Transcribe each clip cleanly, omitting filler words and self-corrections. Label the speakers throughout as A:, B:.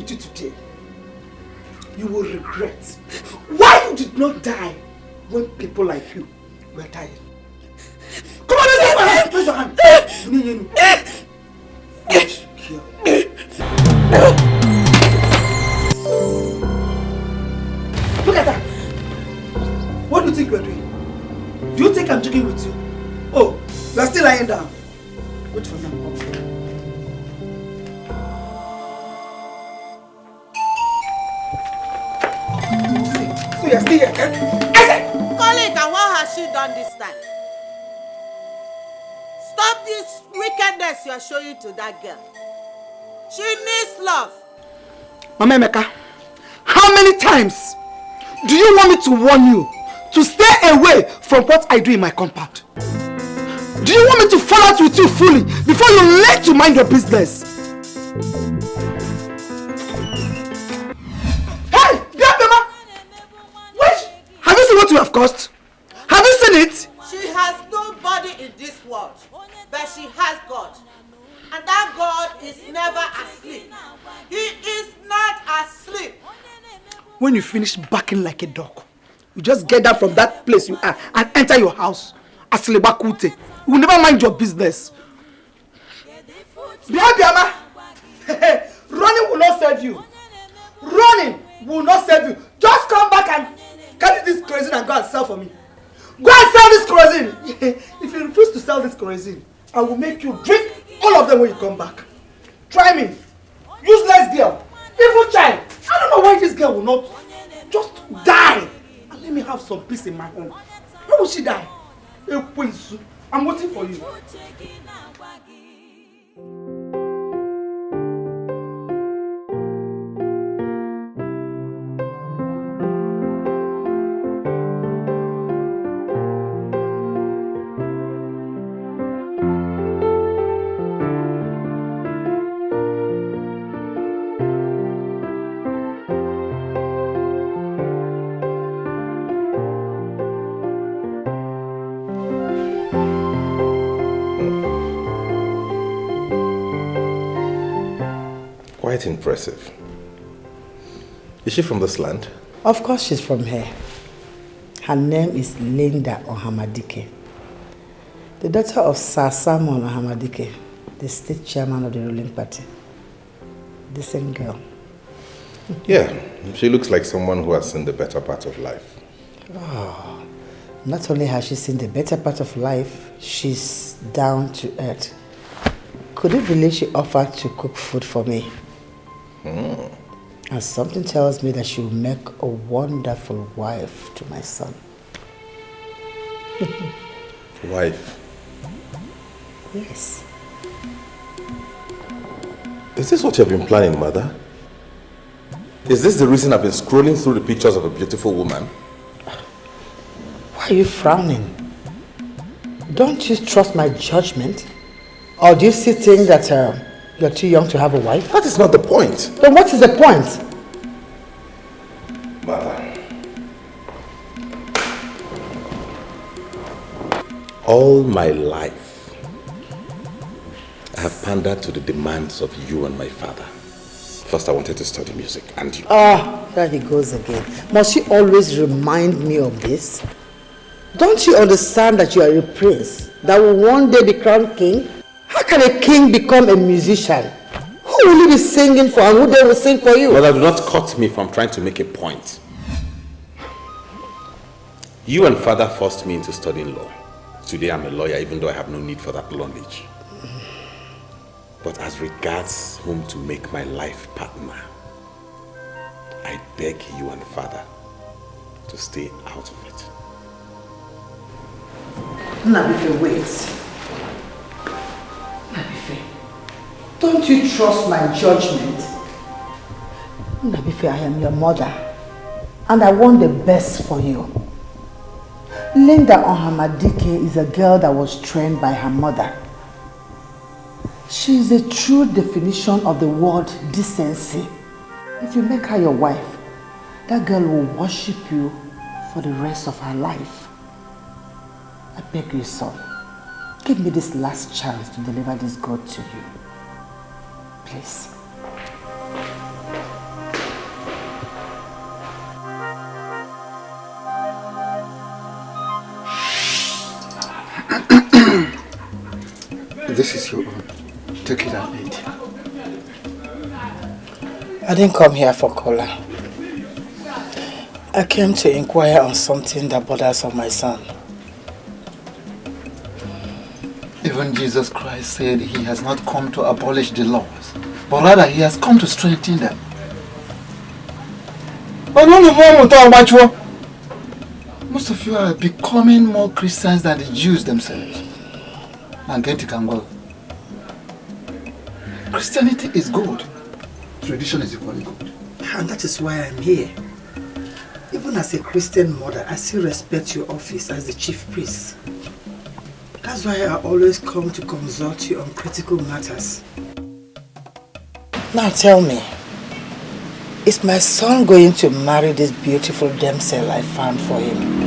A: with you today, you will regret why you did not die when people like you were dying. Come on, raise your hand. Look at that. What do you think you are doing? Do you think I'm joking with you? Oh, you are still lying down. Wait for now. So you are still here? I said,
B: colleague, and what has she done this time? Stop this wickedness you are showing to that girl. She needs love.
A: Mama Emeka, how many times do you want me to warn you to stay away from what I do in my compound? Do you want me to fall out with you fully before you learn to mind your business? Hey, Grandmama! Wait! Have you seen what you have caused? Have you seen it?
B: She has nobody in this world, but she has God. And that God is never asleep. He is not asleep.
A: When you finish barking like a dog, you just get down from that place you are and enter your house. Aslebakute. You will never mind your business. Biama! Running will not save you. Running will not save you. Just come back and carry this kerosene and go and sell for me. Go and sell this kerosene. If you refuse to sell this kerosene, I will make you drink all of them when you come back. Try me. Useless girl. Evil child. I don't know why this girl will not just die and let me have some peace in my home. Why would she die? I'm waiting for you.
C: Quite impressive. Is she from this land?
D: Of course she's from here. Her name is Linda Ohamadike, the daughter of Sir Simon Ohamadike, the state chairman of the ruling party. The same girl.
C: Yeah, she looks like someone who has seen the better part of life.
D: Oh, not only has she seen the better part of life, she's down to earth. Could you believe she offered to cook food for me? And something tells me that she will make a wonderful wife to my son.
C: Wife?
D: Yes.
C: Is this what you've been planning, Mother? Is this the reason I've been scrolling through the pictures of a beautiful woman?
D: Why are you frowning? Don't you trust my judgment? Or do you still think that you're too young to have a wife?
C: That is not the point.
D: Then what is the point?
C: Mother. All my life, I have pandered to the demands of you and my father. First, I wanted to study music, and you...
D: Ah, there he goes again. Must you always remind me of this? Don't you understand that you are a prince that will one day be crowned king? How can a king become a musician? Who will you be singing for and who they will sing for you?
C: Mother, do not cut me from trying to make a point. You and father forced me into studying law. Today I'm a lawyer, even though I have no need for that knowledge. But as regards whom to make my life partner, I beg you and father to stay out of it.
D: Nabife, wait. Nabife, don't you trust my judgment? Nabife, I am your mother, and I want the best for you. Linda Ohamadike is a girl that was trained by her mother. She is a true definition of the word decency. If you make her your wife, that girl will worship you for the rest of her life. I beg you, son, give me this last chance to deliver this God to you. Please.
E: This is your own. Take it and eat.
D: I didn't come here for cola. I came to inquire on something that bothers on my son.
E: Even Jesus Christ said he has not come to abolish the laws, but rather he has come to strengthen them. Most of you are becoming more Christians than the Jews themselves. And get it and go. Christianity is good. Tradition is equally good.
D: And that is why I'm here. Even as a Christian mother, I still respect your office as the chief priest. That's why I always come to consult you on critical matters. Now tell me, is my son going to marry this beautiful damsel I found for him?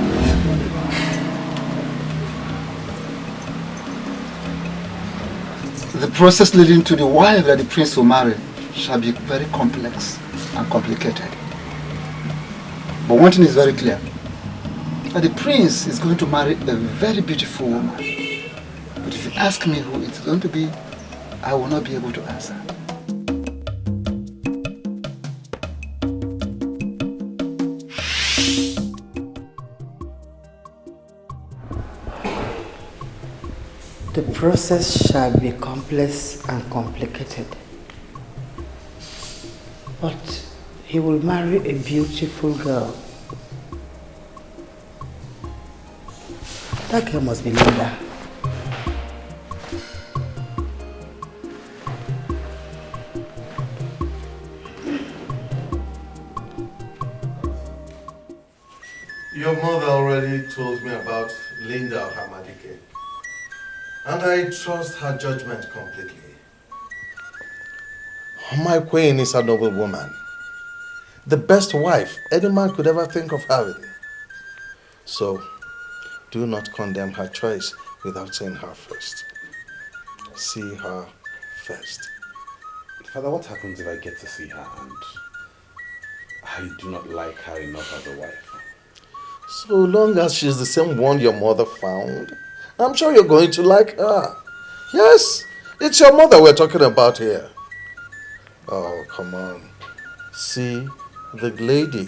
E: The process leading to the wife that the prince will marry shall be very complex and complicated. But one thing is very clear, that the prince is going to marry a very beautiful woman. But if you ask me who it's going to be, I will not be able to answer.
D: The process shall be complex and complicated. But he will marry a beautiful girl. That girl must be Linda.
F: Your mother already told me about Linda Hamadike, and I trust her judgment completely. My queen is a noble woman, the best wife any man could ever think of having. So, do not condemn her choice without seeing her first. See her first.
C: Father, what happens if I get to see her and I do not like her enough as a wife?
F: So long as she's the same one your mother found, I'm sure you're going to like her. Yes, it's your mother we're talking about here. Oh, come on. See the lady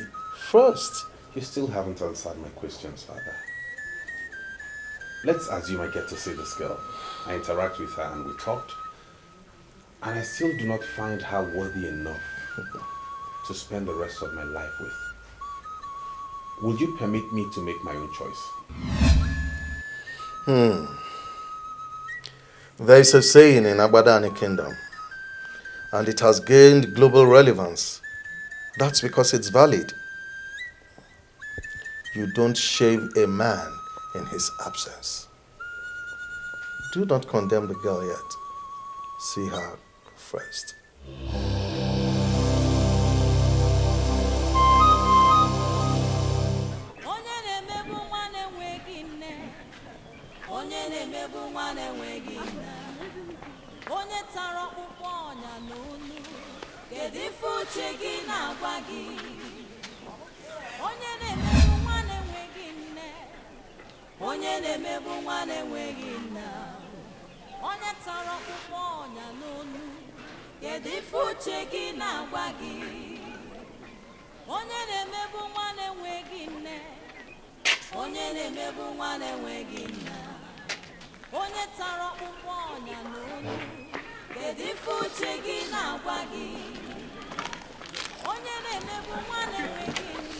F: first.
C: You still haven't answered my questions, Father. Let's assume I get to see this girl. I interact with her and we talked. And I still do not find her worthy enough to spend the rest of my life with. Will you permit me to make my own choice?
F: There is a saying in Abadani Kingdom, and it has gained global relevance. That's because it's valid. You don't shave a man in his absence. Do not condemn the girl yet. See her first.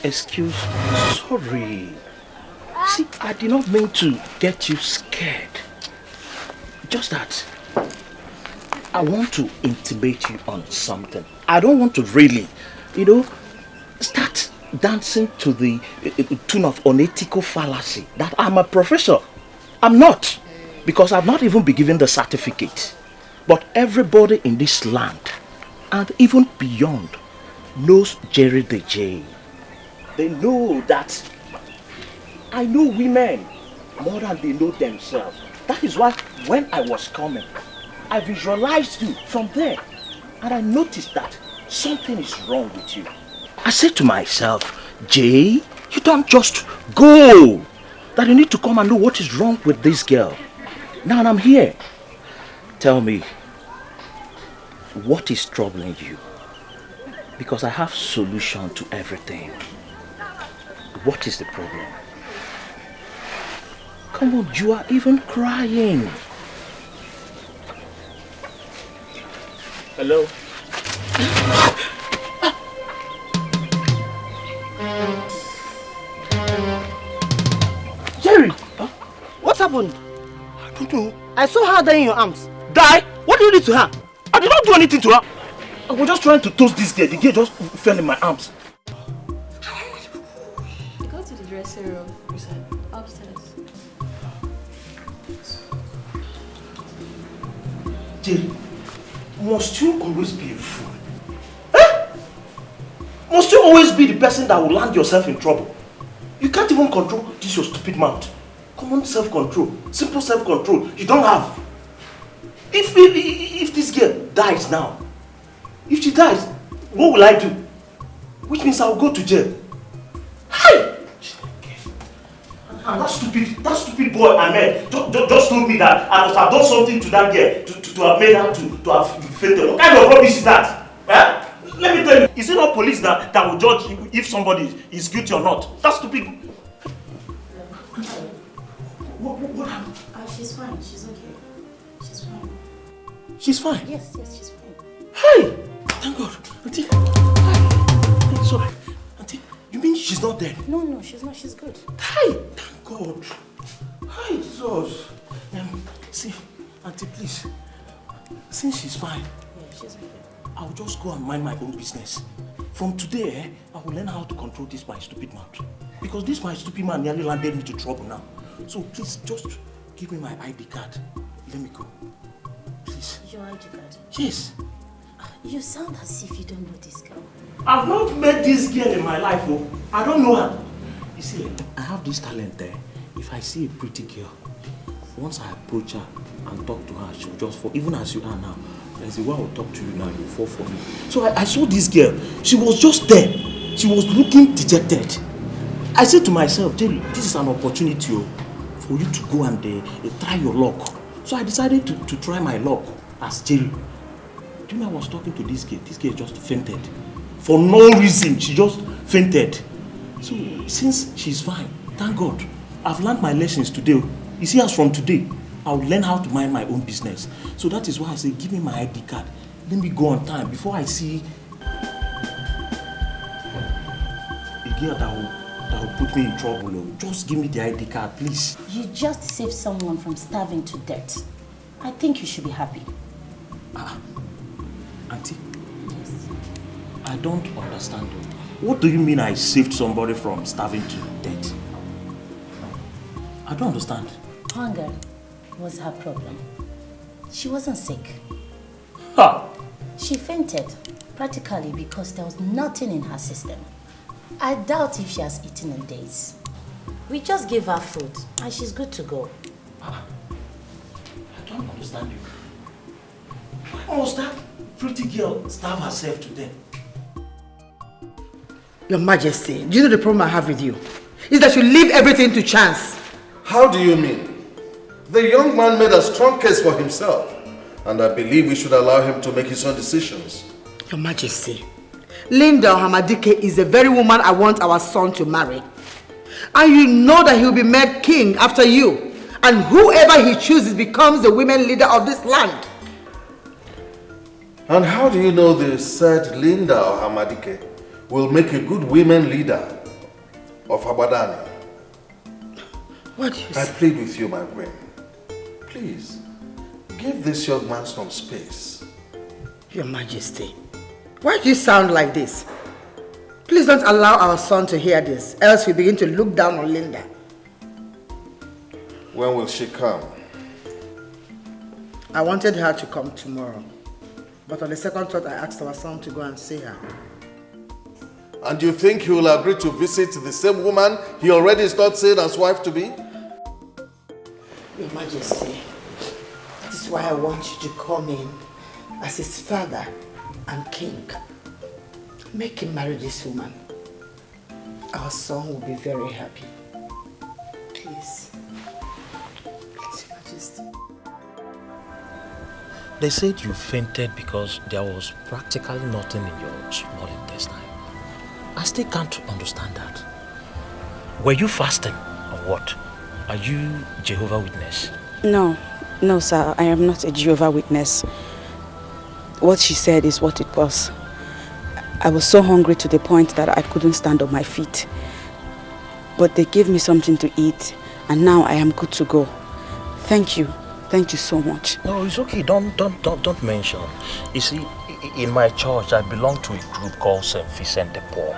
G: Excuse me, sorry. See, I did not mean to get you scared. Just that I want to intimate you on something. I don't want to really, start dancing to the tune of unethical fallacy that I'm a professor. I'm not, because I've not even been given the certificate. But everybody in this land, and even beyond, knows Jerry the J. They know that I know women more than they know themselves. That is why when I was coming, I visualized you from there. And I noticed that something is wrong with you. I said to myself, Jay, you don't just go. That you need to come and know what is wrong with this girl. Now I'm here. tell me, what is troubling you? Because I have solution to everything. What is the problem? Come on, you are even crying. Hello?
H: Jerry! Huh? What happened?
G: I don't know.
H: I saw her dying in your arms.
G: Die?
H: What did you do to her?
G: I did not do anything to her. I was just trying to toast this girl. The girl just fell in my arms.
I: Go to the dressing room. Upstairs.
G: Jerry, must you always be a fool? Eh? Must you always be the person that will land yourself in trouble? You can't even control this your stupid mouth. Common self-control, simple self-control, you don't have. If this girl dies now, if she dies, what will I do? Which means I will go to jail. Hi! And that stupid boy Ahmed just told me that I must have done something to that girl to have made her to have fainted. What kind of rubbish is that? Eh? Let me tell you, is it not police that will judge if somebody is guilty or not? That's stupid. What happened?
I: She's fine. She's okay. She's fine.
G: She's fine?
I: Yes, she's fine.
G: Hey! Thank God. Auntie. Hi. Sorry. Auntie, you mean she's not dead?
I: No, she's not. She's good.
G: Hi! Thank God. Hi, Jesus. See, Auntie, please. Since she's fine,
I: Yeah, she's okay.
G: I'll just go and mind my own business. From today, I will learn how to control this my stupid mouth. Because this my stupid man nearly landed me to trouble now. So please, just give me my ID card. Let me go. Please.
I: Your ID card?
G: Yes.
I: You sound as if you don't know this girl.
G: I've not met this girl in my life, oh. I don't know her. You see, I have this talent there. If I see a pretty girl, once I approach her and talk to her, she'll just fall. Even as you are now, there's a way I'll talk to you now, you'll fall for me. So I saw this girl. She was just there. She was looking dejected. I said to myself, Jerry, this is an opportunity for you to go and try your luck. So I decided to try my luck as Jerry. Do you know I was talking to this girl? This girl just fainted. For no reason, she just fainted. So since she's fine, thank God, I've learned my lessons today. You see, as from today, I'll learn how to mind my own business. So that is why I say, give me my ID card. Let me go on time before I see a girl that will put me in trouble. Just give me the ID card, please.
I: You just saved someone from starving to death. I think you should be happy.
G: Auntie?
I: Yes.
G: I don't understand you. What do you mean I saved somebody from starving to death? I don't understand.
I: Hunger was her problem. She wasn't sick.
G: Ha!
I: She fainted, practically because there was nothing in her system. I doubt if she has eaten in days. We just gave her food and she's good to go.
G: I don't understand you. Why must that pretty girl starve herself to death?
D: Your Majesty, do you know the problem I have with you? Is that you leave everything to chance.
F: How do you mean? The young man made a strong case for himself, and I believe we should allow him to make his own decisions.
D: Your Majesty, Linda Hamadike is the very woman I want our son to marry. And you know that he will be made king after you. And whoever he chooses becomes the women leader of this land.
F: And how do you know the said Linda Hamadike will make a good women leader of Abadani?
D: What do you say?
F: I plead with you, my queen. Please, give this young man some space.
D: Your Majesty, why do you sound like this? Please don't allow our son to hear this, else we begin to look down on Linda.
F: When will she come?
D: I wanted her to come tomorrow. But on the second thought, I asked our son to go and see her.
F: And you think he will agree to visit the same woman he already is not saying as wife to be?
D: Your Majesty, that is why I want you to come in as his father and king. Make him marry this woman. Our son will be very happy. Please. Please, Your Majesty.
G: They said you fainted because there was practically nothing in your small intestine. I still can't understand that. Were you fasting or what? Are you Jehovah's Witness?
J: No, sir, I am not a Jehovah's Witness. What she said is what it was. I was so hungry to the point that I couldn't stand on my feet. But they gave me something to eat, and now I am good to go. Thank you. Thank you so much.
G: No, it's okay. Don't mention. You see, in my church, I belong to a group called St. Vincent de Paul.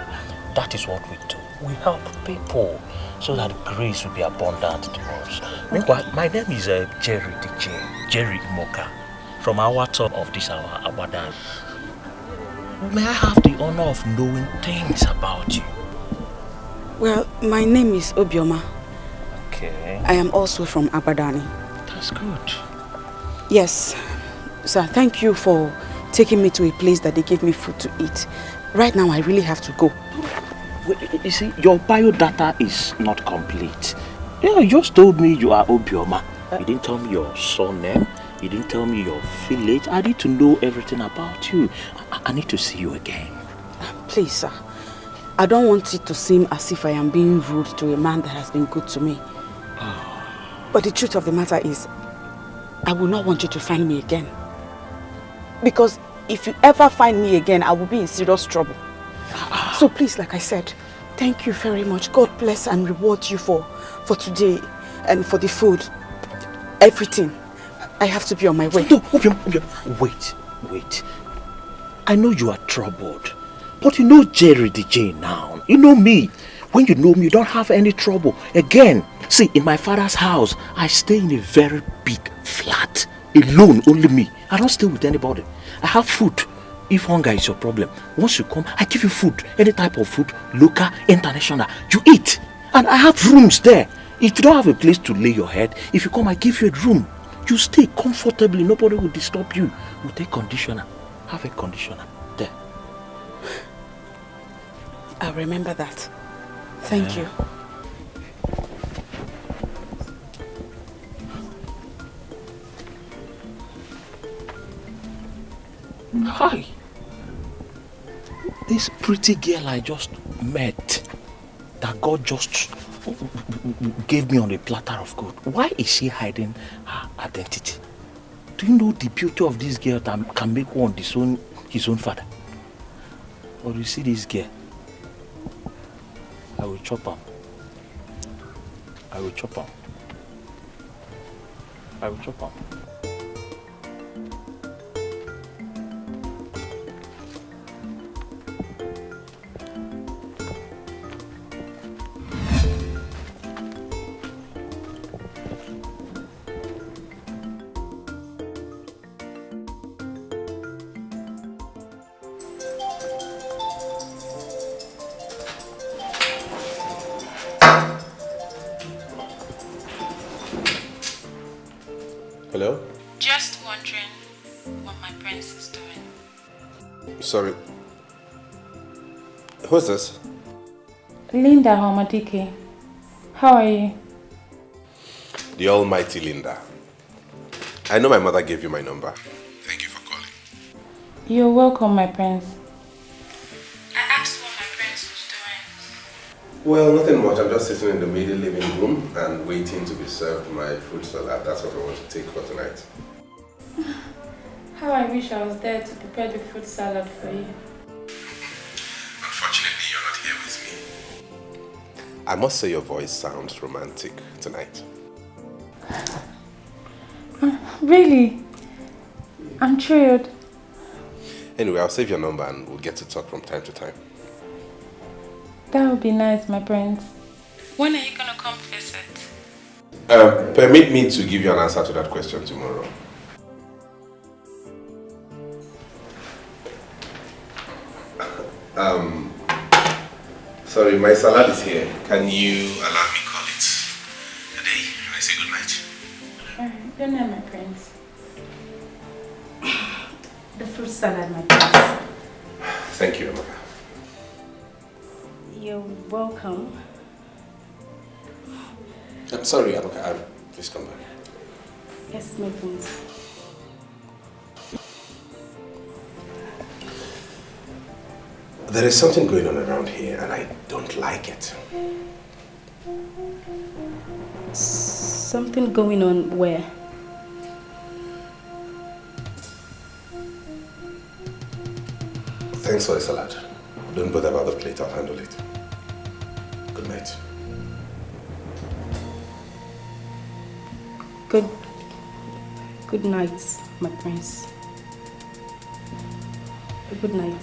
G: That is what we do. We help people so that grace will be abundant to us. Meanwhile, my name is Jerry DJ, Jerry Moka, from our top of this our Abadan. May I have the honor of knowing things about you?
J: Well, my name is Obioma.
G: Okay.
J: I am also from Abadani.
G: That's good.
J: Yes. Sir, thank you for taking me to a place that they gave me food to eat. Right now, I really have to go.
G: Wait, you see, your biodata is not complete. Yeah, you just told me you are Obioma. You didn't tell me your surname. You didn't tell me your village. I need to know everything about you. I need to see you again.
J: Please, sir. I don't want it to seem as if I am being rude to a man that has been good to me. But the truth of the matter is, I will not want you to find me again. Because if you ever find me again, I will be in serious trouble. So please, like I said, thank you very much. God bless and reward you for today and for the food. Everything. I have to be on my way.
G: No, wait. I know you are troubled. But you know Jerry DJ now. You know me. When you know me, you don't have any trouble. Again, see, in my father's house, I stay in a very big flat. Alone, only me. I don't stay with anybody. I have food. If hunger is your problem, once you come, I give you food. Any type of food, local, international. You eat. And I have rooms there. If you don't have a place to lay your head, if you come, I give you a room. You stay comfortably. Nobody will disturb you. We'll take conditioner. Have a conditioner there.
J: I'll remember that. Thank you.
G: Hi. This pretty girl I just met, that God just gave me on a platter of gold. Why is she hiding her identity? Do you know the beauty of this girl that can make one disown his own father? Or you see this girl? I will chop her. I will chop her. I will chop her.
C: Hello?
K: Just wondering what my prince is doing.
C: Sorry. Who's this?
K: Linda Homadike. How are you?
C: The almighty Linda. I know my mother gave you my number. Thank you for calling.
K: You're welcome, my prince. I asked what my prince was doing.
C: Well, nothing much. I'm just sitting in the middle living room and waiting to be served my fruit salad. That's what I want to take for tonight.
K: How I wish I was there to prepare the fruit salad for you.
C: Unfortunately, you're not here with me. I must say your voice sounds romantic tonight.
K: Really? I'm thrilled.
C: Anyway, I'll save your number and we'll get to talk from time to time.
K: That would be nice, my prince. When are you gonna come visit?
C: Permit me to give you an answer to that question tomorrow. Sorry, my salad is here. Can you allow me call it a day? Can I say good night?
K: Alright, good night, my prince. The fruit salad, my prince.
C: Thank you, Amaka.
K: You're welcome.
C: I'm sorry, Amaka. Please come back.
K: Yes, my prince.
L: There is something going on around here and I don't like it.
K: Something going on where?
L: Thanks for the salad. Don't bother about the plate, I'll handle it. Good night.
K: Good night, my prince. Good night.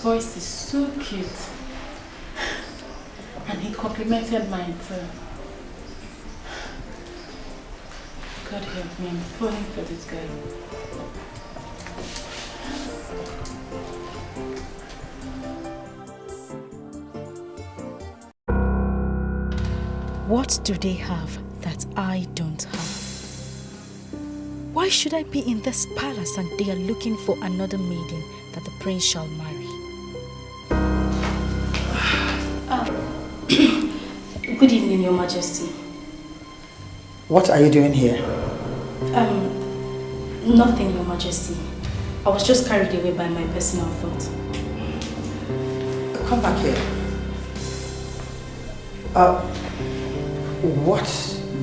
K: Voice is so cute, and he complimented mine too. God help me, I'm falling for this guy.
I: What do they have that I don't have? Why should I be in this palace and they are looking for another maiden that the prince shall marry?
K: Good evening, Your Majesty.
D: What are you doing here?
K: Nothing, Your Majesty. I was just carried away by my personal thought.
D: Come back here. What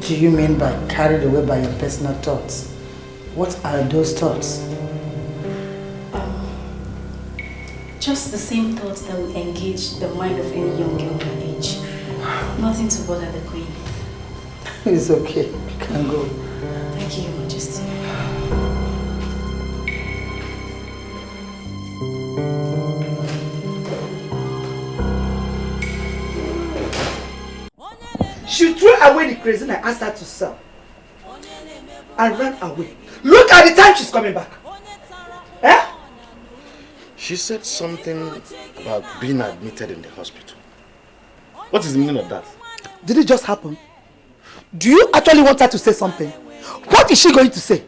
D: do you mean by carried away by your personal thoughts? What are those thoughts?
K: Just the same thoughts that will engage the mind of any young girl my age. Nothing to bother the queen.
D: It's okay. You can go.
K: Thank you, Your Majesty.
A: She threw away the crazy I asked her to sell and ran away. Look at the time she's coming back. Eh?
G: She said something about being admitted in the hospital. What is the meaning of that?
A: Did it just happen? Do you actually want her to say something? What is she going to say?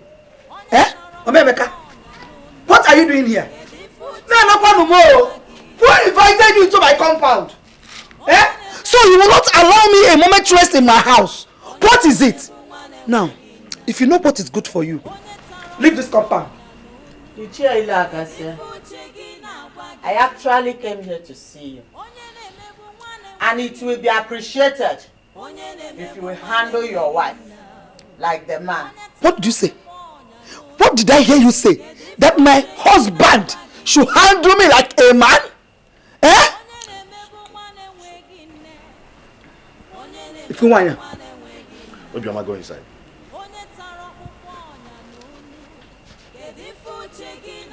A: Eh? Omemeka, what are you doing here? Who invited you to my compound? Eh? So you will not allow me a moment's rest in my house? What is it? Now, if you know what is good for you, leave this compound.
B: I actually came here to see you. And it will be appreciated if you will handle your wife like the man.
A: What did you say? What did I hear you say? That my husband should handle me like a man? Eh? If you want to.
G: Obioma, go inside.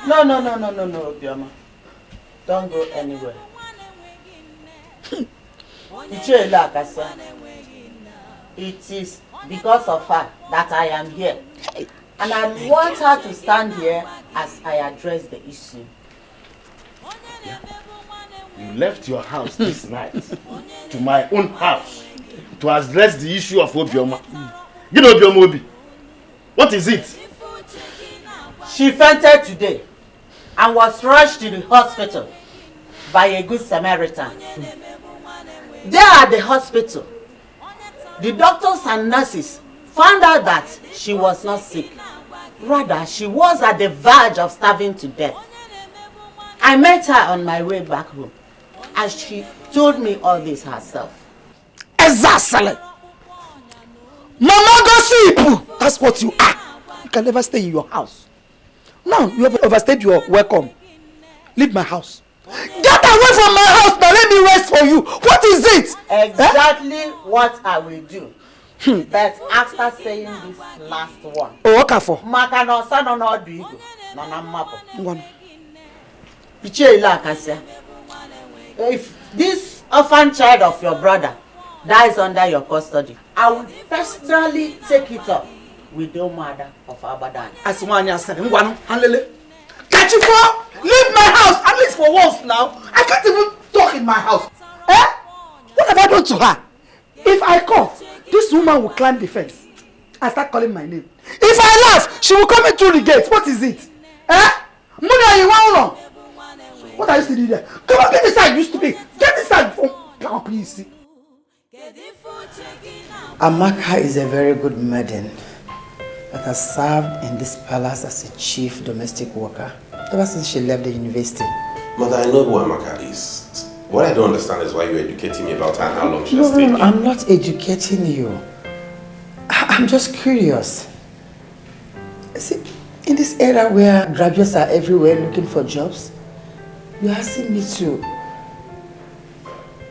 B: No, Obioma. Don't go anywhere. It is because of her that I am here. And I want her to stand here as I address the issue.
G: Yeah. You left your house this night to my own house to address the issue of Obioma. You know Obioma Obi. What is it?
B: She fainted today and was rushed to the hospital by a good Samaritan. There at the hospital, the doctors and nurses found out that she was not sick. Rather, she was at the verge of starving to death. I met her on my way back home, and she told me all this herself.
A: Exactly. Mama gossip! That's what you are. You can never stay in your house. Now, you have overstayed your welcome. Leave my house. Get away from my house now. Let me rest for you. What is it?
B: Exactly what I will do. But after saying this last one.
A: Oh, okay for.
B: If this orphan child of your brother dies under your custody, I will personally take it up with the mother of Abadan.
A: Aswanya said, Hanlele. Catch you for? Leave my house, at least for once now. I can't even talk in my house. Eh? What have I done to her? If I cough, this woman will climb the fence and start calling my name. If I laugh, she will come in through the gate. What is it? Eh? Money, you want? What are you still doing there? Come on, get inside, you stupid. Get inside. Oh, please.
D: Amaka is a very good maiden that has served in this palace as a chief domestic worker ever since she left the university.
C: Mother, I know who Amaka is. What I don't understand is why you're educating me about her and how long she has stayed.
D: No, I'm not educating you. I'm just curious. See, in this era where graduates are everywhere looking for jobs, you're asking me to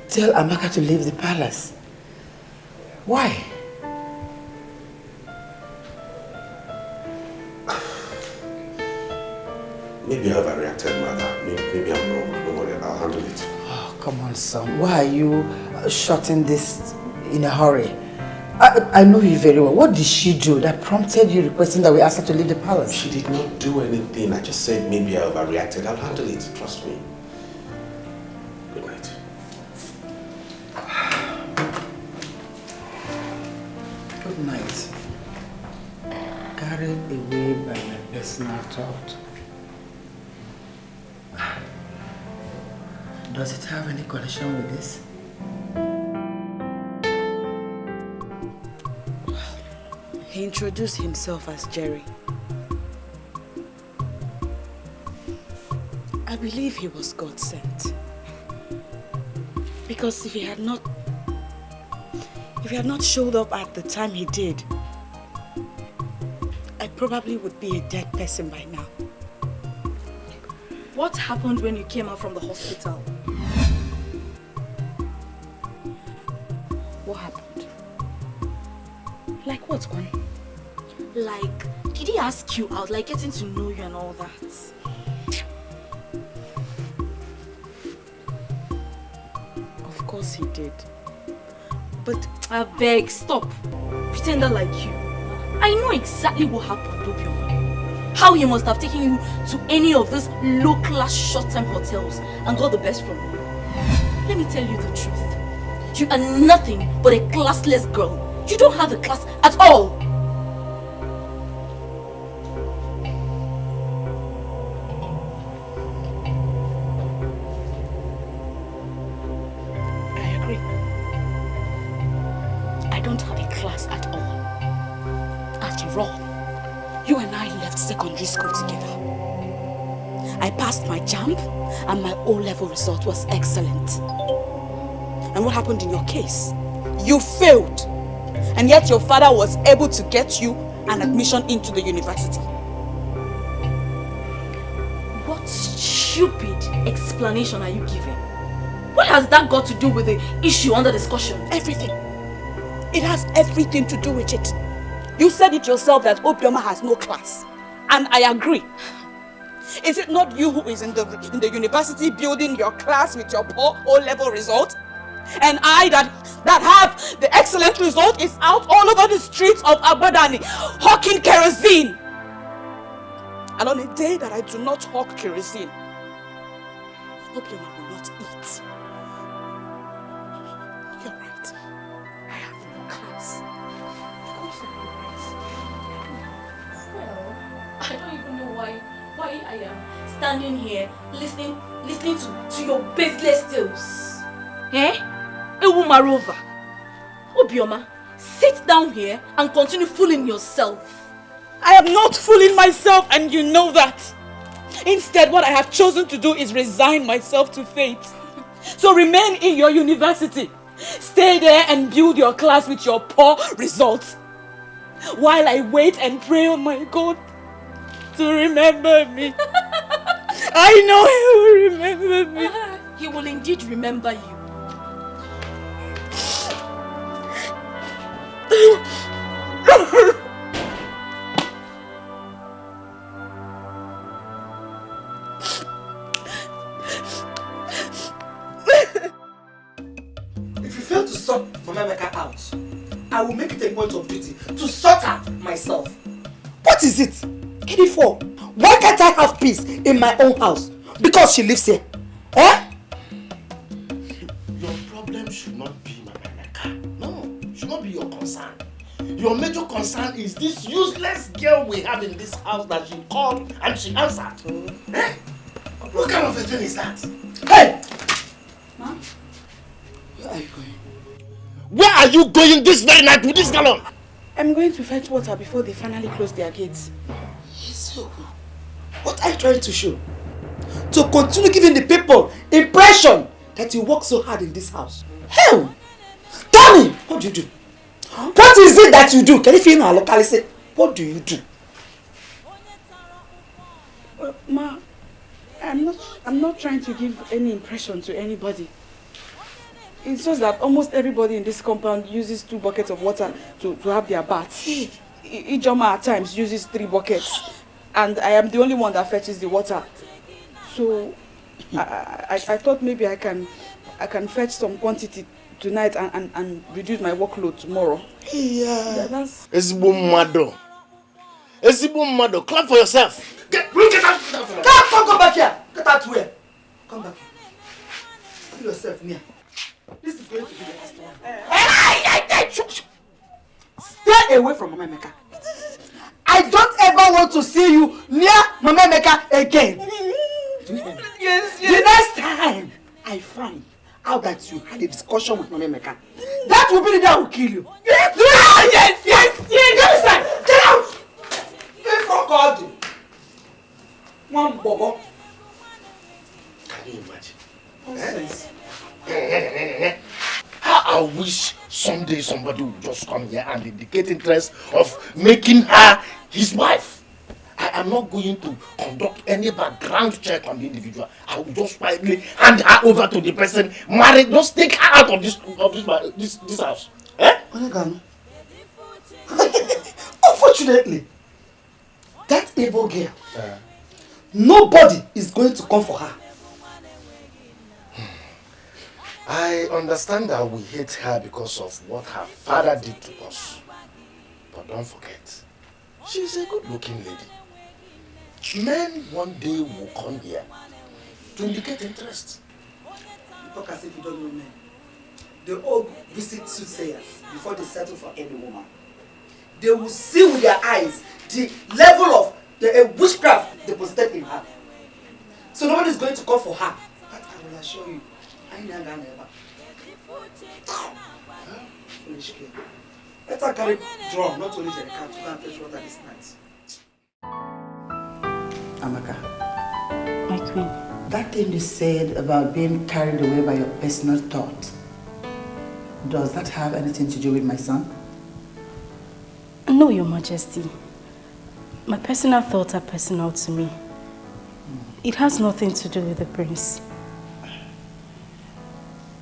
D: tell Amaka to leave the palace. Why?
C: Maybe I've overreacted, Mother. Maybe I'm wrong. Don't worry, I'll handle it.
D: Oh, come on, son. Why are you shutting this in a hurry? I know you very well. What did she do that prompted you requesting that we ask her to leave the palace?
C: She did not do anything. I just said maybe I overreacted. I'll handle it. Trust me. Good night.
D: Good night. Carried away by my personal thought. Does it have any connection with this?
J: He introduced himself as Jerry. I believe he was God sent. Because if he had not showed up at the time he did, I probably would be a dead person by now.
K: What happened when you came out from the hospital?
J: What happened? Like what, Kwan?
K: Like, did he ask you out, like getting to know you and all that?
J: Of course he did. But
K: I beg, stop. Pretender like you. I know exactly what happened, Obioma. How he must have taken you to any of these low-class short-term hotels and got the best from you. Let me tell you the truth. You are nothing but a classless girl. You don't have a class at all.
J: I agree. I don't have a class at all. After all, you and I left secondary school together. I passed my JAMB and my O-level result was excellent. And what happened in your case? You failed. And yet your father was able to get you an admission into the university.
K: What stupid explanation are you giving? What has that got to do with the issue under discussion?
J: Everything. It has everything to do with it. You said it yourself that Obioma has no class. And I agree. Is it not you who is in the university building your class with your poor O-level result? And I that have the excellent result is out all over the streets of Abadani hawking kerosene. And on a day that I do not hawk kerosene, Obioma will not eat. You're right. I have no class.
K: Well, I don't even know why I am standing here listening to your baseless tales. Eh? Ewumarova. Obioma, sit down here and continue fooling yourself.
J: I am not fooling myself, and you know that. Instead, what I have chosen to do is resign myself to fate. So remain in your university. Stay there and build your class with your poor results. While I wait and pray on my God to remember me. I know He will remember me.
K: He will indeed remember you.
A: If you fail to sort Mama Emeka out, I will make it a point of duty to sort her myself. What is it? For? Why can't I have peace in my own house? Because she lives here. Eh?
G: Your problem should not be Mama Emeka. No, should not be your concern. Your major concern is this useless girl we have in this house that she called and she answered. Eh? What kind of a thing is that? Hey!
J: Mom?
G: Where are you going? Where are you going this very night with this gallon?
J: I'm going to fetch water before they finally close their gates.
A: So, what are you trying to show? To continue giving the people impression that you work so hard in this house. Hell! Tell me, what do you do? Huh? What is it that you do? Can you feel my locality? What do you do?
J: Ma, I'm not trying to give any impression to anybody. It's just that almost everybody in this compound uses 2 buckets of water to have their baths. Each Ijoma at times uses 3 buckets. And I am the only one that fetches the water. So I thought maybe I can fetch some quantity tonight and reduce my workload tomorrow.
G: Yeah. That's Esibo Mado. Clap for yourself. Get out!
A: Come back here. Get out where? Come back here. Put yourself near. This is going to be the last one. Stay away from Mama Emeka. I don't ever want to see you near Mama Emeka again. Yes. The next time I find out that you had a discussion with Mama Emeka, that will be the day I will kill you. Yes. Get out! Get from God. One bobo.
G: Can you imagine? Nonsense. How I wish someday somebody would just come here and indicate interest of making her his wife. I am not going to conduct any background check on the individual. I will just quietly hand her over to the person married. Just take her out of this house. Eh?
A: Unfortunately, that evil girl, nobody is going to come for her.
G: I understand that we hate her because of what her father did to us. But don't forget, she's a good-looking lady. Men one day will come here to indicate interest.
A: You talk as if you don't know men. They all visit soothsayers before they settle for any woman. They will see with their eyes the level of the witchcraft deposited in her. So nobody is going to come for her. But I will assure you, I never. Foolish kid. Let her carry drum, not only the cat, to go and fetch water this night. Amaka.
I: My queen.
D: That thing you said about being carried away by your personal thought, does that have anything to do with my son?
I: No, Your Majesty. My personal thoughts are personal to me. It has nothing to do with the prince.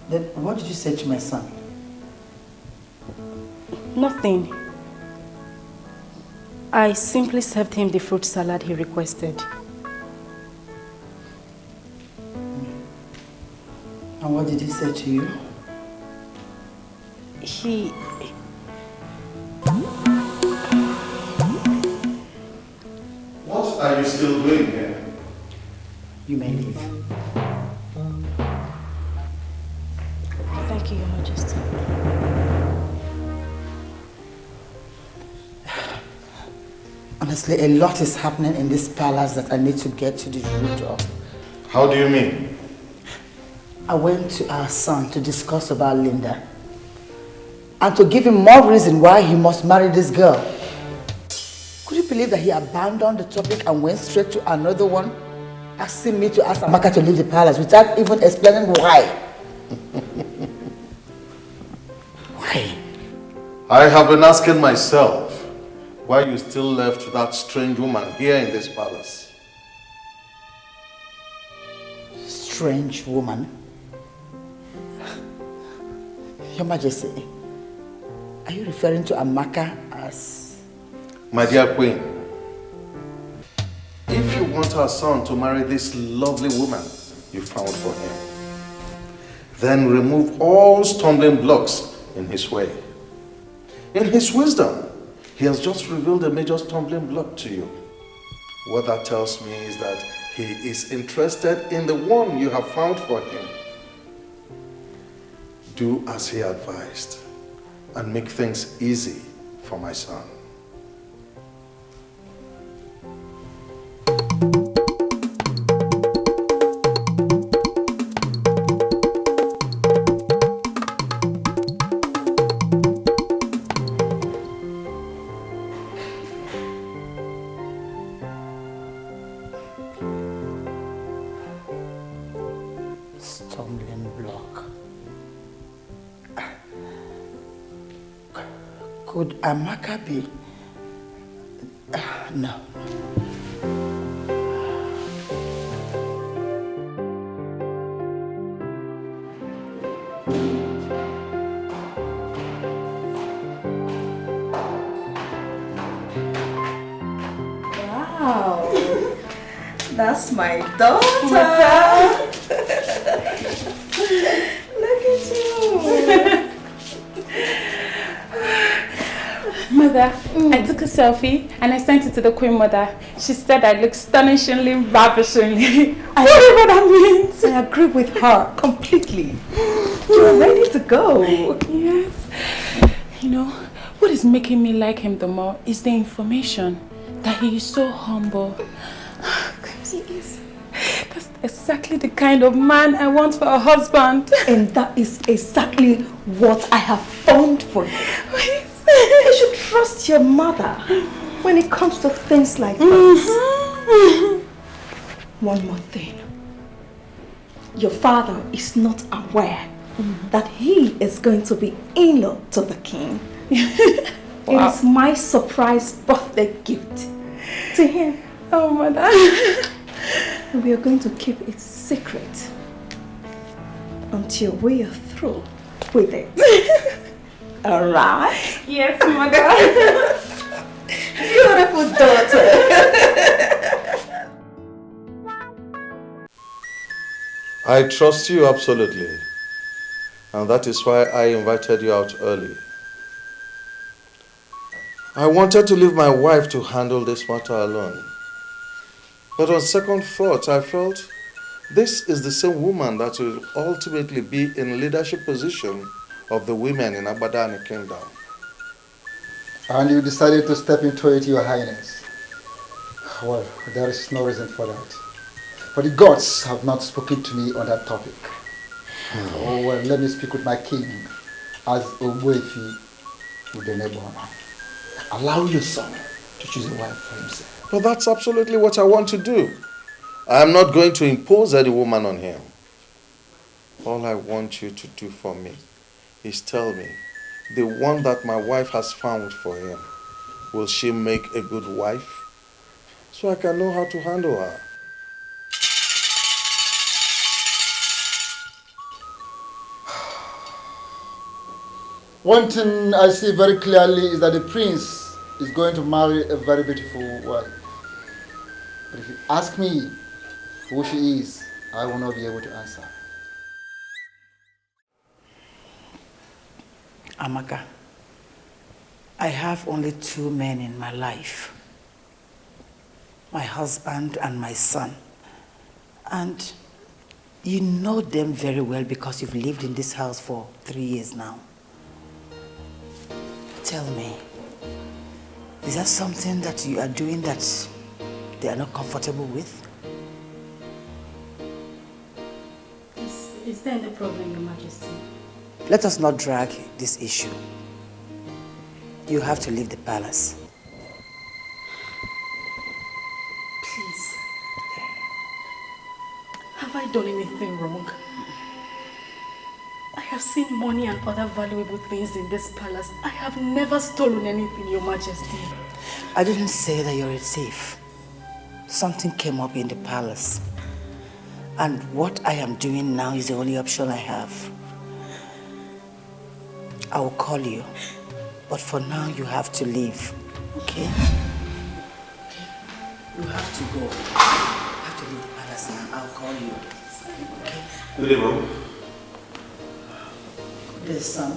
D: Then what did you say to my son?
I: Nothing. I simply served him the fruit salad he requested.
D: And what did he say to you?
I: He...
F: What are you still doing here?
D: You may leave.
I: Thank you, Your Majesty.
D: Honestly, a lot is happening in this palace that I need to get to the root of.
F: How do you mean?
D: I went to our son to discuss about Linda and to give him more reason why he must marry this girl. Could you believe that he abandoned the topic and went straight to another one, asking me to ask Amaka to leave the palace without even explaining why? Why?
F: I have been asking myself why you still left that strange woman here in this palace.
D: Strange woman? Your Majesty, are you referring to Amaka as...
F: My dear Queen, if you want our son to marry this lovely woman you found for him, then remove all stumbling blocks in his way. In his wisdom, he has just revealed a major stumbling block to you. What that tells me is that he is interested in the one you have found for him. Do as he advised and make things easy for my son.
B: Stumbling block. Could Amaka be? No.
M: Wow, that's my daughter. Look at you.
N: Mother, I took a selfie and I sent it to the Queen Mother. She said I look astonishingly, ravishingly. Whatever that means.
M: I agree with her completely. You're ready to go.
N: Yes. You know, what is making me like him the more is the information that he is so humble. He is. That's exactly the kind of man I want for a husband.
M: And that is exactly what I have found for you. You should trust your mother when it comes to things like this. One more thing. Your father is not aware that he is going to be in-law to the king. It is my surprise birthday gift to him.
N: Oh, Mother.
M: We are going to keep it secret until we are through with it. All right?
N: Yes, Mother.
M: Beautiful daughter.
F: I trust you absolutely. And that is why I invited you out early. I wanted to leave my wife to handle this matter alone. But on second thought, I felt this is the same woman that will ultimately be in leadership position of the women in Abadani Kingdom.
E: And you decided to step into it, Your Highness. Well, there is no reason for that. For the gods have not spoken to me on that topic. Oh, well, let me speak with my king as Ogbuefi with the neighbor. Allow your son to choose a wife for himself.
F: But that's absolutely what I want to do. I am not going to impose any woman on him. All I want you to do for me is tell me, the one that my wife has found for him, will she make a good wife? So I can know how to handle her.
E: One thing I see very clearly is that the prince is going to marry a very beautiful wife. But if you ask me who she is, I will not be able to answer.
B: Amaka, I have only two men in my life. My husband and my son. And you know them very well because you've lived in this house for 3 years now. Tell me, is that something that you are doing that they are not comfortable with?
K: Is there any problem, Your Majesty?
B: Let us not drag this issue. You have to leave the palace.
K: Please. Have I done anything wrong? I have seen money and other valuable things in this palace. I have never stolen anything, Your Majesty.
B: I didn't say that you're a thief. Something came up in the palace. And what I am doing now is the only option I have. I will call you. But for now, you have to leave. Okay? You have to go. You have to leave the palace now. I'll call you. Okay?
L: Good evening.
D: Yes, son.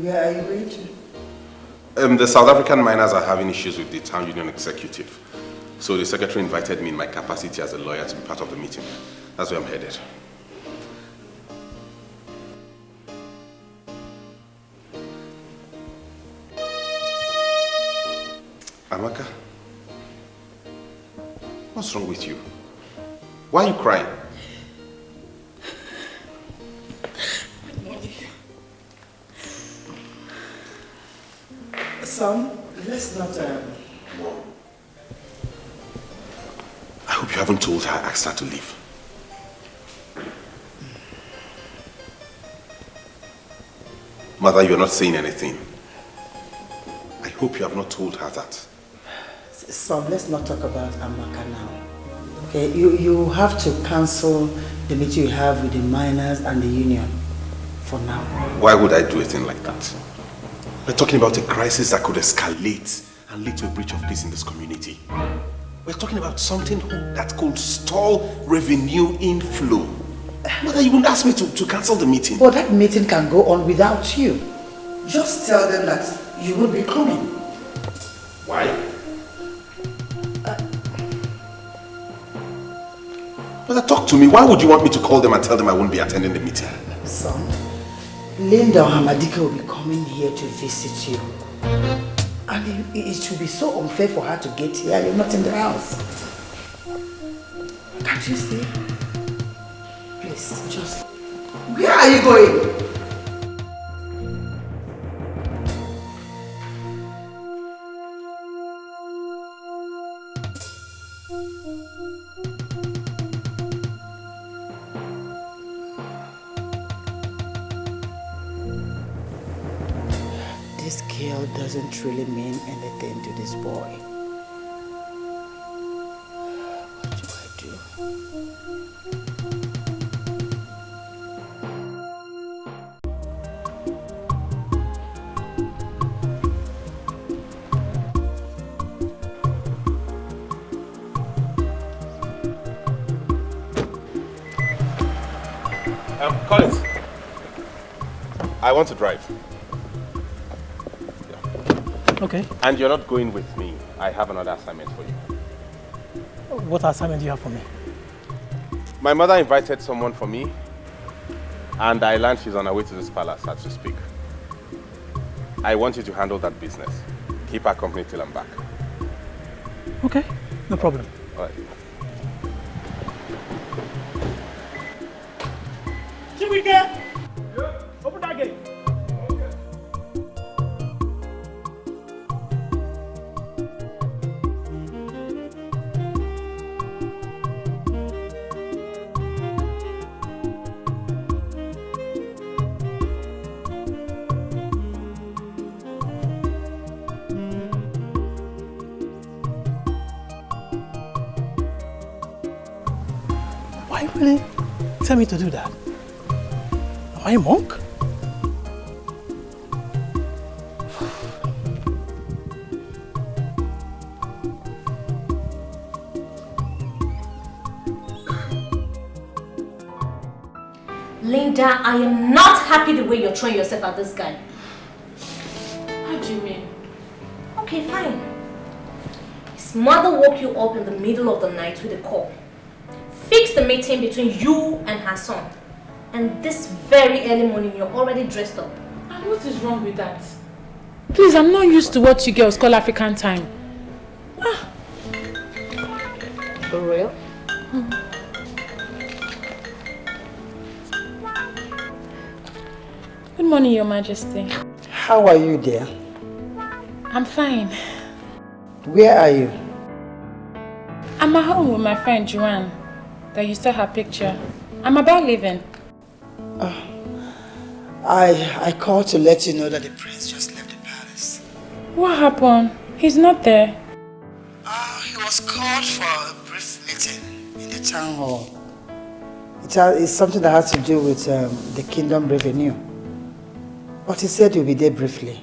D: Where are you going to?
L: The South African miners are having issues with the town union executive. So the secretary invited me in my capacity as a lawyer to be part of the meeting. That's where I'm headed. Amaka, what's wrong with you? Why are you crying?
D: Son, let's not...
L: I hope you haven't told her I asked her to leave. Mother, you're not saying anything. I hope you have not told her that.
D: Son, let's not talk about Amaka now. Okay, you have to cancel the meeting you have with the miners and the union for now.
L: Why would I do a thing like that? We're talking about a crisis that could escalate and lead to a breach of peace in this community. We're talking about something that could stall revenue inflow. Mother, you wouldn't ask me to cancel the meeting.
D: But that meeting can go on without you. Just tell them that you will be coming.
L: Why? Mother, talk to me. Why would you want me to call them and tell them I won't be attending the meeting?
D: Son, Linda Hamadika will be coming here to visit you. And it would be so unfair for her to get here. You're not in the house. Can't you see? Please, just... Where are you going? This girl doesn't really mean anything to this boy. What do I do?
L: Collins, I want to drive.
O: Okay.
L: And you're not going with me. I have another assignment for you.
O: What assignment do you have for me?
L: My mother invited someone for me, and I learned she's on her way to this palace as we speak. I want you to handle that business. Keep her company till I'm back.
O: Okay, no problem.
L: All right.
O: Chibike! Yeah. Open that gate. Why really tell me to do that? Am I a monk?
I: Linda, I am not happy the way you're throwing yourself at this guy.
K: How do you mean?
I: Okay, fine. His mother woke you up in the middle of the night with a call. Fix the meeting between you and her son. And this very early morning, you're already dressed up.
N: And what is wrong with that? Please, I'm not used to what you girls call African time.
I: For real?
N: Good morning, Your Majesty.
D: How are you, dear?
N: I'm fine.
D: Where are you?
N: I'm at home with my friend Joanne. That you saw her picture. I'm about leaving.
D: I called to let you know that the prince just left the palace.
N: What happened? He's not there.
D: He was called for a brief meeting in the town hall. It's something that has to do with the kingdom revenue. But he said he'll be there briefly.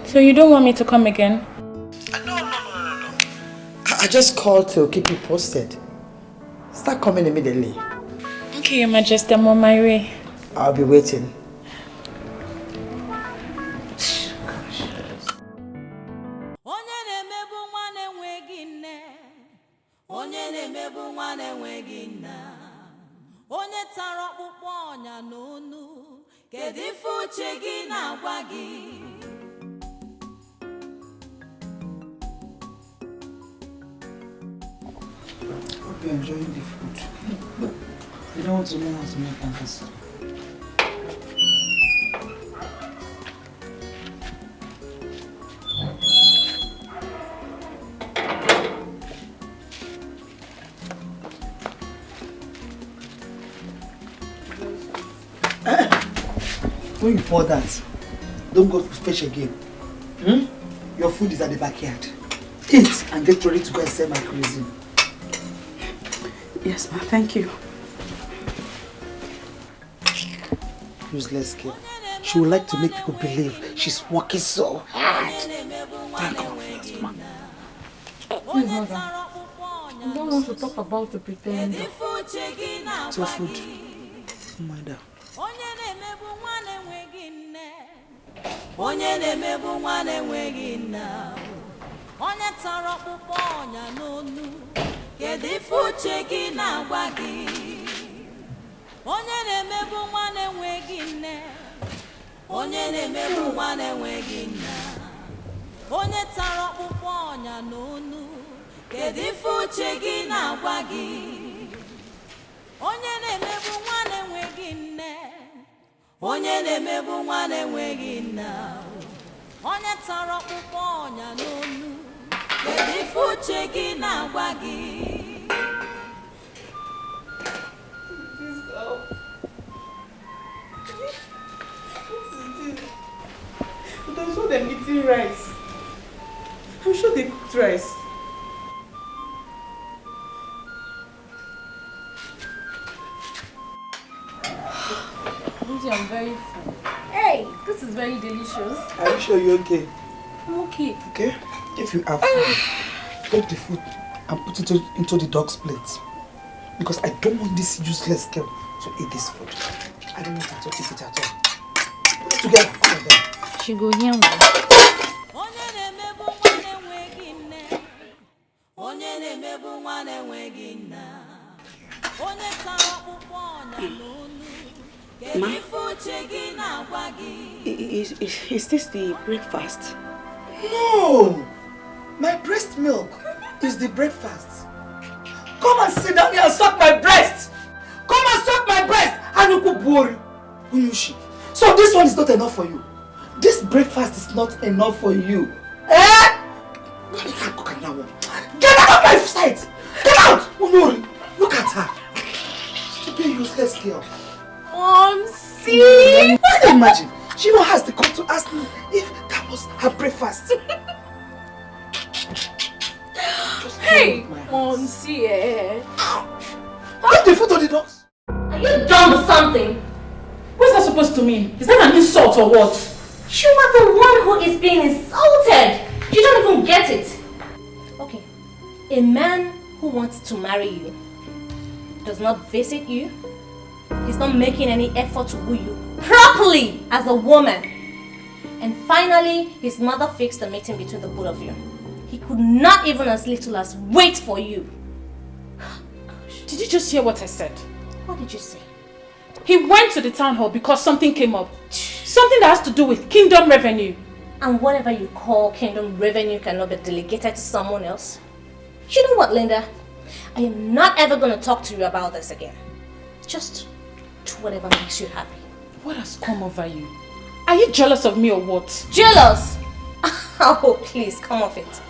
N: So you don't want me to come again?
D: No. I just called to keep you posted. Start coming immediately.
N: Okay, Your Majesty, I'm on my way.
A: I'll be waiting.
P: Hope you're enjoying the food. But you don't want to learn how to make pancakes.
A: When you pour that, don't go to fetch again. Hmm? Your food is at the backyard. Eat and get ready to go and sell my cuisine.
J: Yes, ma, thank you.
A: Useless girl. She would like to make people believe she's working so hard. Thank God first, ma.
N: Please, mother. I don't want to talk about the pretender.
A: It's your food. Oh my God.
Q: Onye na-emebu nwa na-enweghị nna, onye tara ọkpụkpọ ọnya n'onu, kedu ife uche gị na-agwa gị? Onye na-emebu nwa na-enweghị nne, onye na-emebu nwa na-enweghị nna, onye tara ọkpụkpọ ọnya n'onu, kedu ife uche gị na-agwa gị? Onye na-emebu nwa na-enweghị nne, onye na-emebu nwa na-enweghị nna, onye tara ọkpụkpọ ọnya n'onu, kedu ife uche gị na-agwa gị?
N: But I saw them eating rice. I'm sure they cooked rice. I'm very full. Hey, this is very delicious.
A: Are you sure you're okay?
N: I'm okay.
A: Okay? If you have food, take the food and put it into the dog's plate. Because I don't want this useless girl to eat this food. I don't want her to eat it at all. Put it together. Come on then.
K: She go here, man.
J: Ma, is this the breakfast?
A: No! My breast milk is the breakfast. Come and sit down here and suck my breast! Come and suck my breast! Anukubori! Unushi. So this one is not enough for you. This breakfast is not enough for you. Eh? Get out of my sight! Get out! Unuri! Look at her. Stupid useless girl.
K: See?
A: Can you imagine? She even has the call to ask me if that was her breakfast.
K: Hey, see,
A: Put the food on the dogs.
I: Are you dumb or something?
N: What's that supposed to mean? Is that an insult or what?
I: You are the one who is being insulted. You don't even get it. Okay, a man who wants to marry you does not visit you. He's not making any effort to woo you properly as a woman. And finally, his mother fixed the meeting between the both of you. He could not even as little as wait for you.
N: Did you just hear what I said?
I: What did you say?
N: He went to the town hall because something came up. Something that has to do with kingdom revenue.
I: And whatever you call kingdom revenue cannot be delegated to someone else. You know what, Linda? I am not ever going to talk to you about this again. Just do whatever makes you happy.
N: What has come over you? Are you jealous of me or what?
I: Jealous? Oh, please, come off it.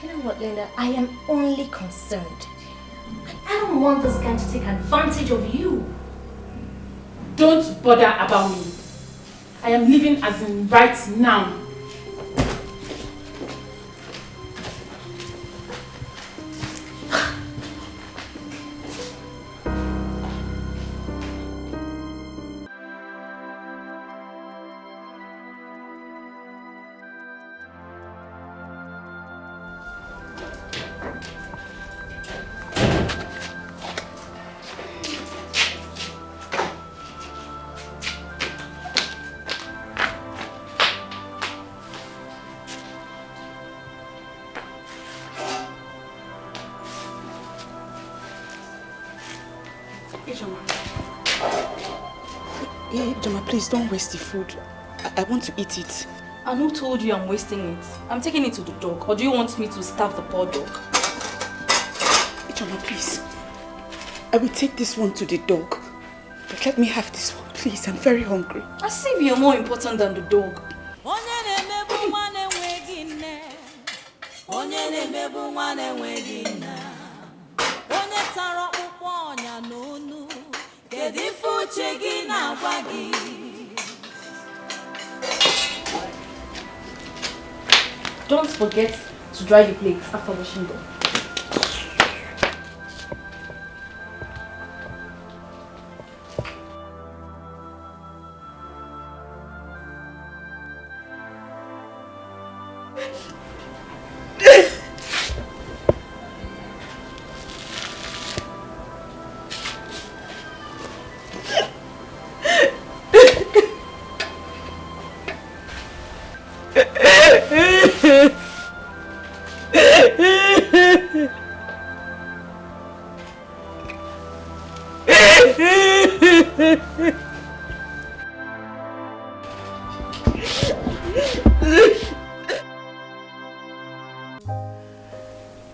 I: You know what, Linda? I am only concerned. I don't want this guy to take advantage of you.
N: Don't bother about me. I am leaving as in right now.
J: Joma, please don't waste the food. I want to eat it.
K: And who told you I'm wasting it? I'm taking it to the dog. Or do you want me to starve the poor dog?
J: Joma, please. I will take this one to the dog. But let me have this one, please. I'm very hungry.
K: As if you're more important than the dog. Don't forget to dry the plates after washing them.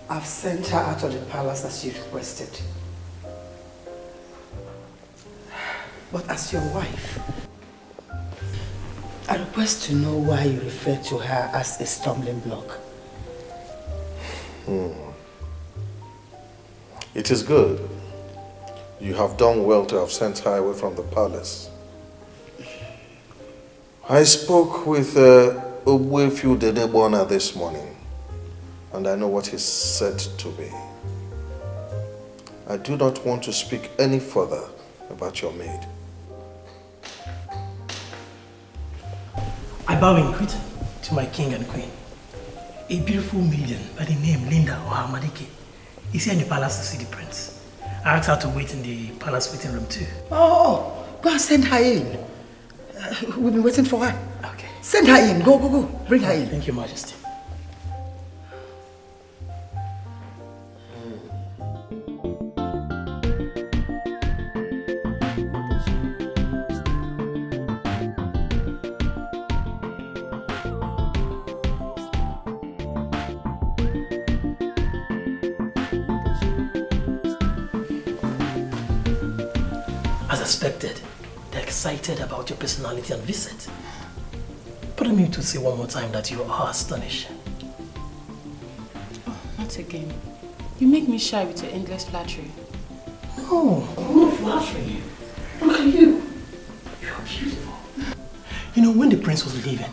D: I've sent her out of the palace as you requested. But as your wife, I request to know why you refer to her as a stumbling block.
F: It is good. You have done well to have sent her away from the palace. I spoke with Ogwefiu Dedebona this morning, and I know what he said to me. I do not want to speak any further about your maid.
O: I bow in greeting to my king and queen. A beautiful maiden by the name Linda Ohamadike is here in the palace to see the prince. I asked her to wait in the palace waiting room too.
D: Oh, go and send her in. We've been waiting for her.
O: Okay.
D: Send her in. Go, go, go. Bring her in.
O: Thank you, Majesty. As expected, they're excited about your personality and visit. But I need to say one more time that you are astonishing.
N: Oh, not again. You make me shy with your endless flattery.
O: No, I'm not flattering you. Look at you. You're beautiful. You know, when the prince was leaving,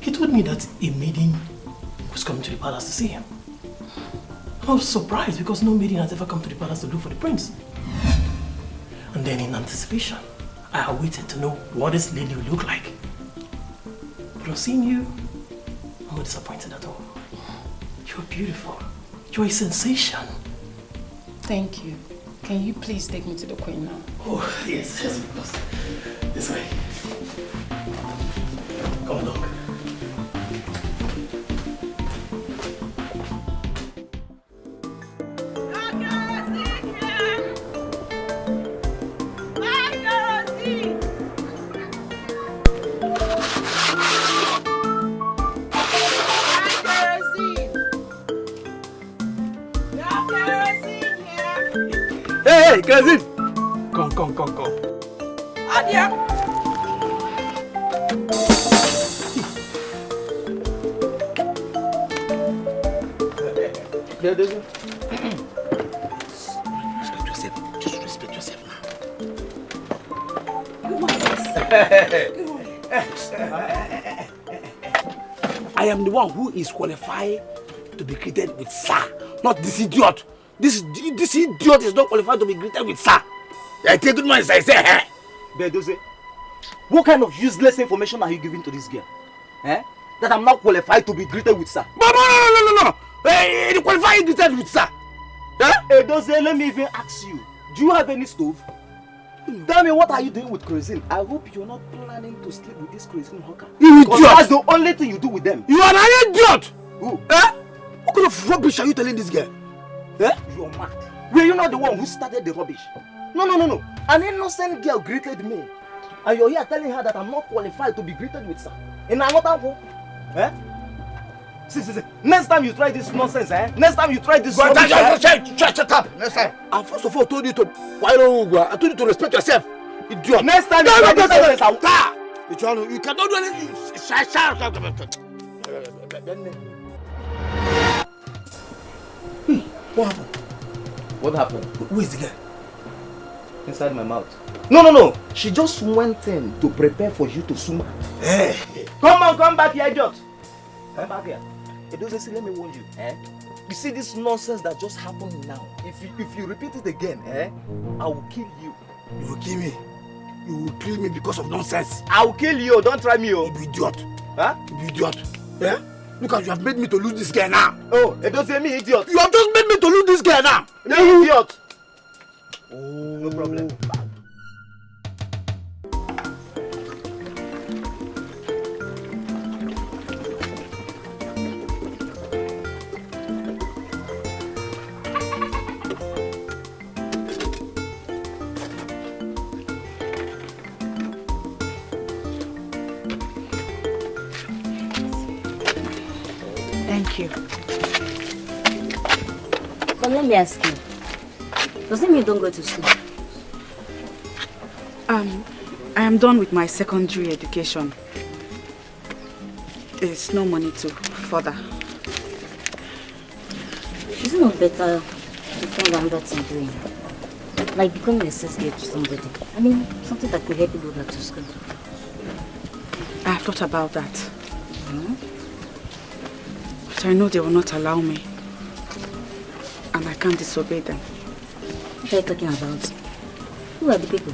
O: he told me that a maiden was coming to the palace to see him. I was surprised because no maiden has ever come to the palace to look for the prince. And then in anticipation, I waited to know what this lady would look like. But on seeing you, I'm not disappointed at all. You're beautiful. You're a sensation.
N: Thank you. Can you please take me to the queen now?
O: Oh, yes, yes, of course. This way. Come along.
H: Hey, cousin!
O: Come.
H: Adia!
O: Respect yourself. Just respect yourself now.
H: I am the one who is qualified to be greeted with sir, not this idiot. This idiot is not qualified to be greeted with sir. I take good man, I say, hey. Bedoze, what kind of useless information are you giving to this girl? Eh? That I'm not qualified to be greeted with sir. No. Hey, you qualified to be greeted with sir. Eh? Bedoze, let me even ask you. Do you have any stove? Tell me, what are you doing with Crazine? I hope you're not planning to sleep with this Crazine hawker. You idiot! That's the only thing you do with them. You are an idiot! Who? Eh? What kind of rubbish are you telling this girl? Eh? You're mad. Were you not the one who started the rubbish?
G: No. An innocent girl greeted me. And you're here telling her that I'm not qualified to be greeted with sir. In another home. Eh? See. Next time you try this nonsense, eh? Next time you try this nonsense.
H: Shut up! Next time. I first of all told you to. Why don't you? I told you to respect yourself. Idiot.
G: Next time you try this nonsense,
H: you cannot do anything.
G: What happened? What happened?
H: Who is the girl?
G: Inside my mouth. No. She just went in to prepare for you to swim.
H: Hey.
G: Come back here, idiot. Come back here. It doesn't say, let me warn you. You see this nonsense that just happened now. If you repeat it again, I will kill you.
H: You will kill me. You will kill me because of nonsense.
G: I will kill you. Don't try me, oh.
H: You idiot.
G: Huh?
H: You idiot. Yeah? Look at you have made me to lose this girl now.
G: Oh, it doesn't say me, idiot.
H: You have just made me to lose this girl now.
G: No, idiot. Oh, no problem.
J: Thank you.
R: But let me ask you, does it mean you don't go to school?
J: I am done with my secondary education. There's no money to further.
R: Is it not better to find another thing doing? Like becoming a associate to somebody. I mean, something that could help you go back to school.
J: I have thought about that. But I know they will not allow me. And I can't disobey them.
R: What are you talking about? Who are the people?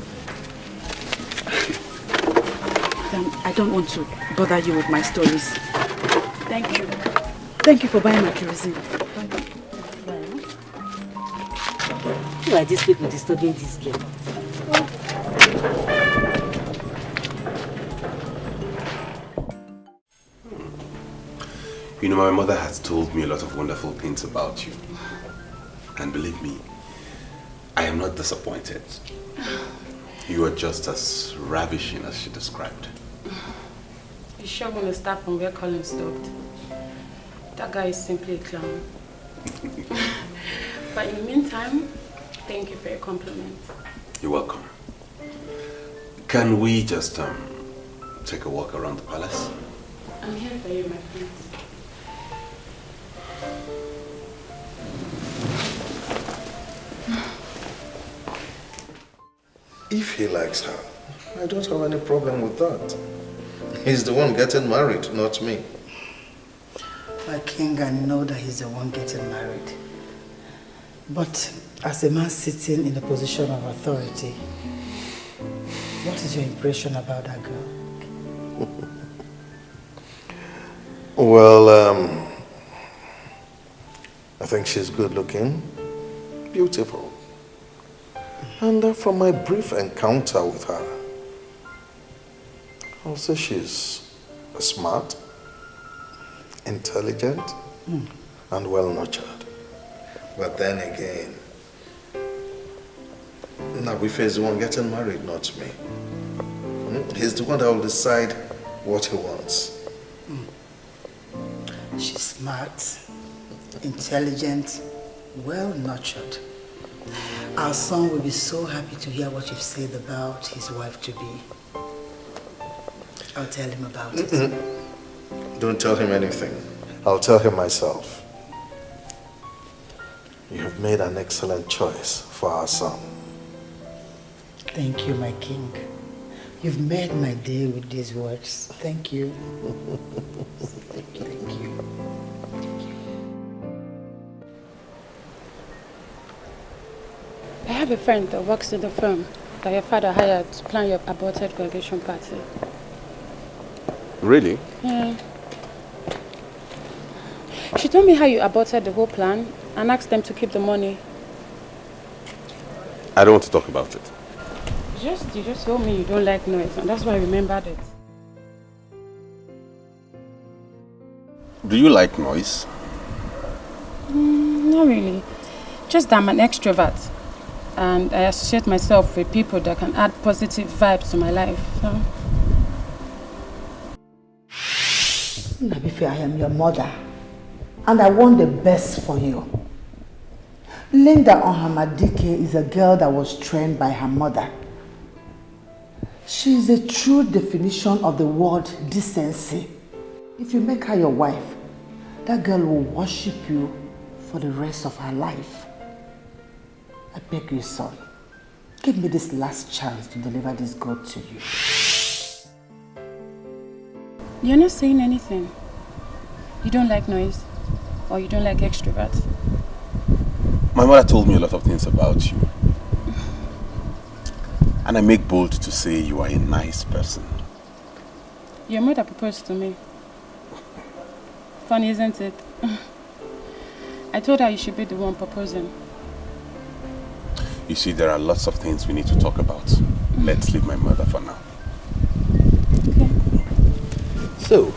J: I don't want to bother you with my stories. Thank you. Thank you for buying my kerosene.
R: Who are these people disturbing this girl?
C: You know, my mother has told me a lot of wonderful things about you. And believe me, I am not disappointed. You are just as ravishing as she described.
N: You sure want to start from where Colin stopped? That guy is simply a clown. But in the meantime, thank you for your compliment.
C: You're welcome. Can we just take a walk around the palace?
N: I'm here for you, my friend.
F: If he likes her, I don't have any problem with that. He's the one getting married, not me.
D: My king, I know that he's the one getting married. But as a man sitting in a position of authority, what is your impression about that girl?
F: Well, I think she's good looking, beautiful. And from my brief encounter with her, I'll say she's smart, intelligent, and well-nurtured. But then again, Nabife is the one getting married, not me. He's the one that will decide what he wants.
D: She's smart, intelligent, well-nurtured. Our son will be so happy to hear what you've said about his wife-to-be. I'll tell him about it.
F: Don't tell him anything. I'll tell him myself. You have made an excellent choice for our son.
D: Thank you, my king. You've made my day with these words. Thank you. Thank you.
N: I have a friend that works in the firm that your father hired to plan your aborted graduation party.
C: Really?
N: Yeah. She told me how you aborted the whole plan and asked them to keep the money.
C: I don't want to talk about it.
N: You just told me you don't like noise, and that's why I remembered it.
C: Do you like noise?
N: Not really. Just that I'm an extrovert. And I associate myself with people that can add positive vibes to my life. So.
D: Nabife, I am your mother. And I want the best for you. Linda Ohamadike is a girl that was trained by her mother. She is a true definition of the word decency. If you make her your wife, that girl will worship you for the rest of her life. I beg you, son, give me this last chance to deliver this goat to you.
N: You're not saying anything. You don't like noise, or you don't like extroverts.
L: My mother told me a lot of things about you. And I make bold to say you are a nice person.
N: Your mother proposed to me. Funny, isn't it? I told her you should be the one proposing.
L: You see, there are lots of things we need to talk about. Let's leave my mother for now.
N: Okay.
L: So,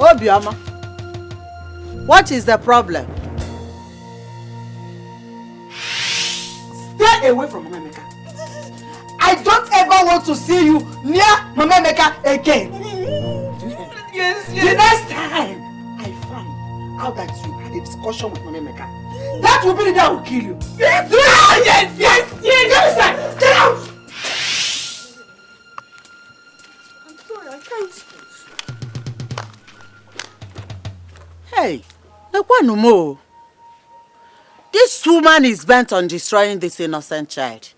B: Obioma, what is the problem?
A: Stay away from Mama Emeka. I don't ever want to see you near Mama Emeka again. Yes. The next time I find out that you had a discussion with Mama Emeka, that will be the day I will kill you. Yes. Get out! I'm sorry, I can't.
B: Hey, Nekwanumo. This woman is bent on destroying this innocent child.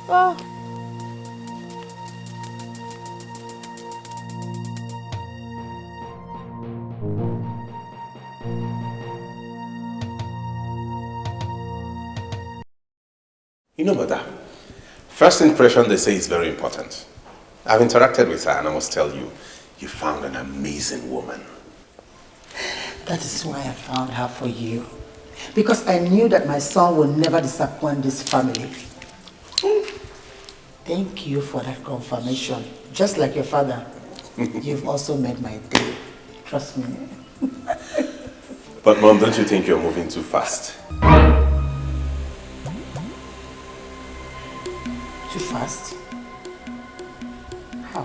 B: Oh.
L: you know, Mother, first impression they say is very important. I've interacted with her and I must tell you, you found an amazing woman.
D: That is why I found her for you. Because I knew that my son will never disappoint this family. Thank you for that confirmation. Just like your father, you've also made my day. Trust me.
L: But Mom, don't you think you're moving too fast?
D: Too fast? How?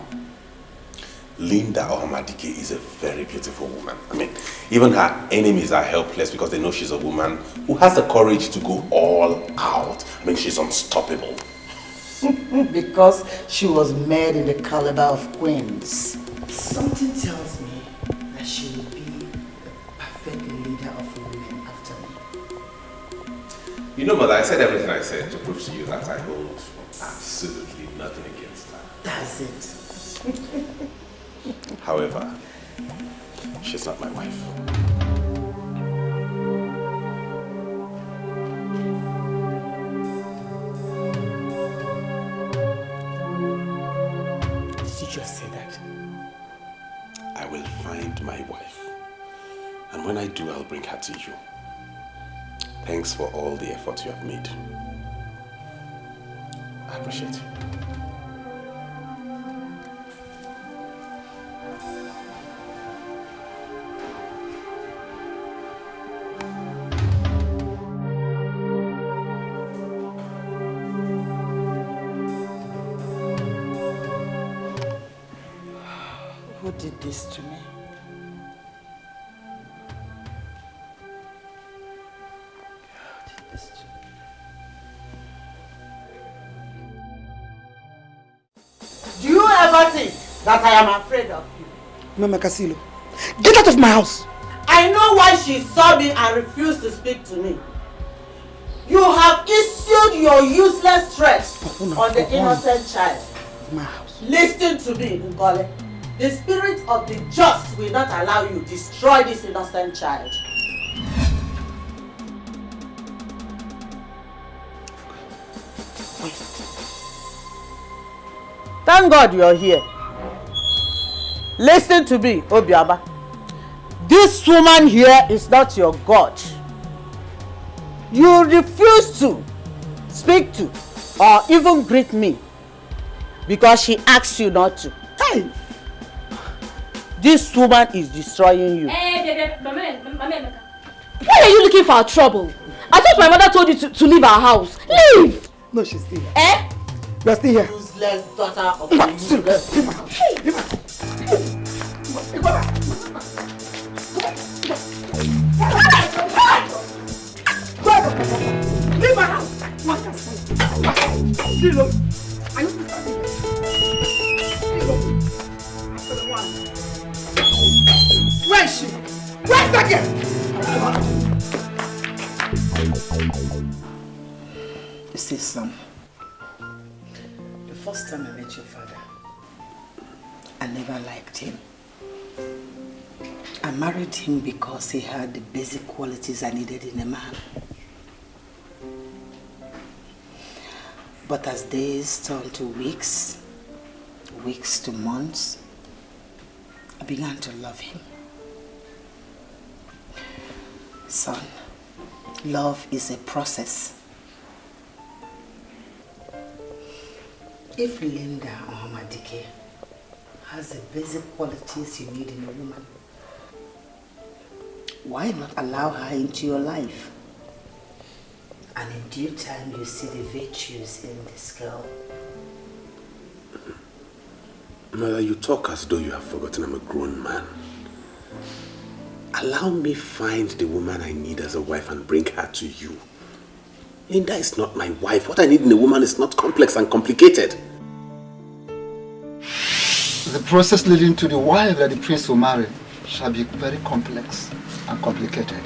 L: Linda Ohamadike is a very beautiful woman. I mean, even her enemies are helpless because they know she's a woman who has the courage to go all out. I mean, she's unstoppable.
D: Because she was made in the caliber of queens. Something tells me that she will be the perfect leader of women after me.
L: You know, Mother, I said everything I said to prove to you that I hold absolutely nothing against her.
D: That's it.
L: However, she's not my wife.
D: Did you just say that?
L: I will find my wife. And when I do, I'll bring her to you. Thanks for all the effort you have made. I appreciate it.
D: Who did this to me? Who did this to me?
B: Do you ever think that I am afraid of you?
A: Mama Kasilo, get out of my house!
B: I know why she saw me and refused to speak to me. You have issued your useless threats on the innocent child.
A: My house.
B: Listen to me, Ngole. The spirit of the just will not allow you to destroy this innocent child. Thank God you're here. Listen to me, Obiaba. This woman here is not your God. You refuse to speak to or even greet me because she asks you not to. Hey! This woman is destroying you.
K: Why are you looking for trouble? I thought my mother told you to leave our house. Leave!
A: No, she's still here.
K: Eh?
A: You're still here.
B: Useless daughter of the useless.
A: Leave my house! Lilo, are you where is she? Where's that girl?
D: You see, son, the first time I met your father, I never liked him. I married him because he had the basic qualities I needed in a man. But as days turned to weeks, weeks to months, I began to love him. Son, love is a process. If Linda Ohamadike has the basic qualities you need in a woman, why not allow her into your life? And in due time, you see the virtues in this girl.
C: Mother, you talk as though you have forgotten I'm a grown man. Allow me find the woman I need as a wife and bring her to you. Linda is not my wife. What I need in a woman is not complex and complicated.
E: The process leading to the wife that the prince will marry shall be very complex and complicated.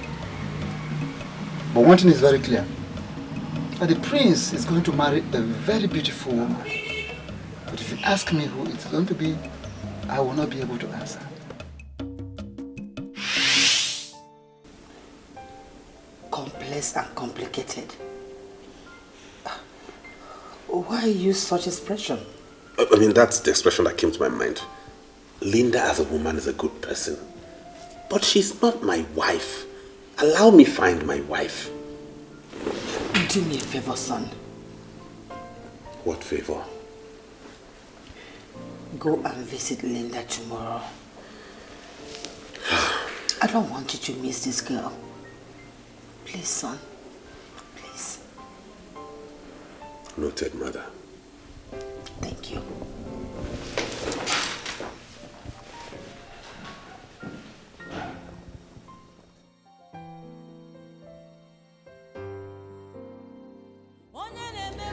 E: But one thing is very clear, that the prince is going to marry a very beautiful woman. But if you ask me who it's going to be, I will not be able to answer.
D: Complex and complicated. Why use such expression?
C: I mean, that's the expression that came to my mind. Linda as a woman is a good person. But she's not my wife. Allow me find my wife.
D: Do me a favor, son.
C: What favor?
D: Go and visit Linda tomorrow. I don't want you to miss this girl. Please, son. Please.
C: Noted, mother.
D: Thank you.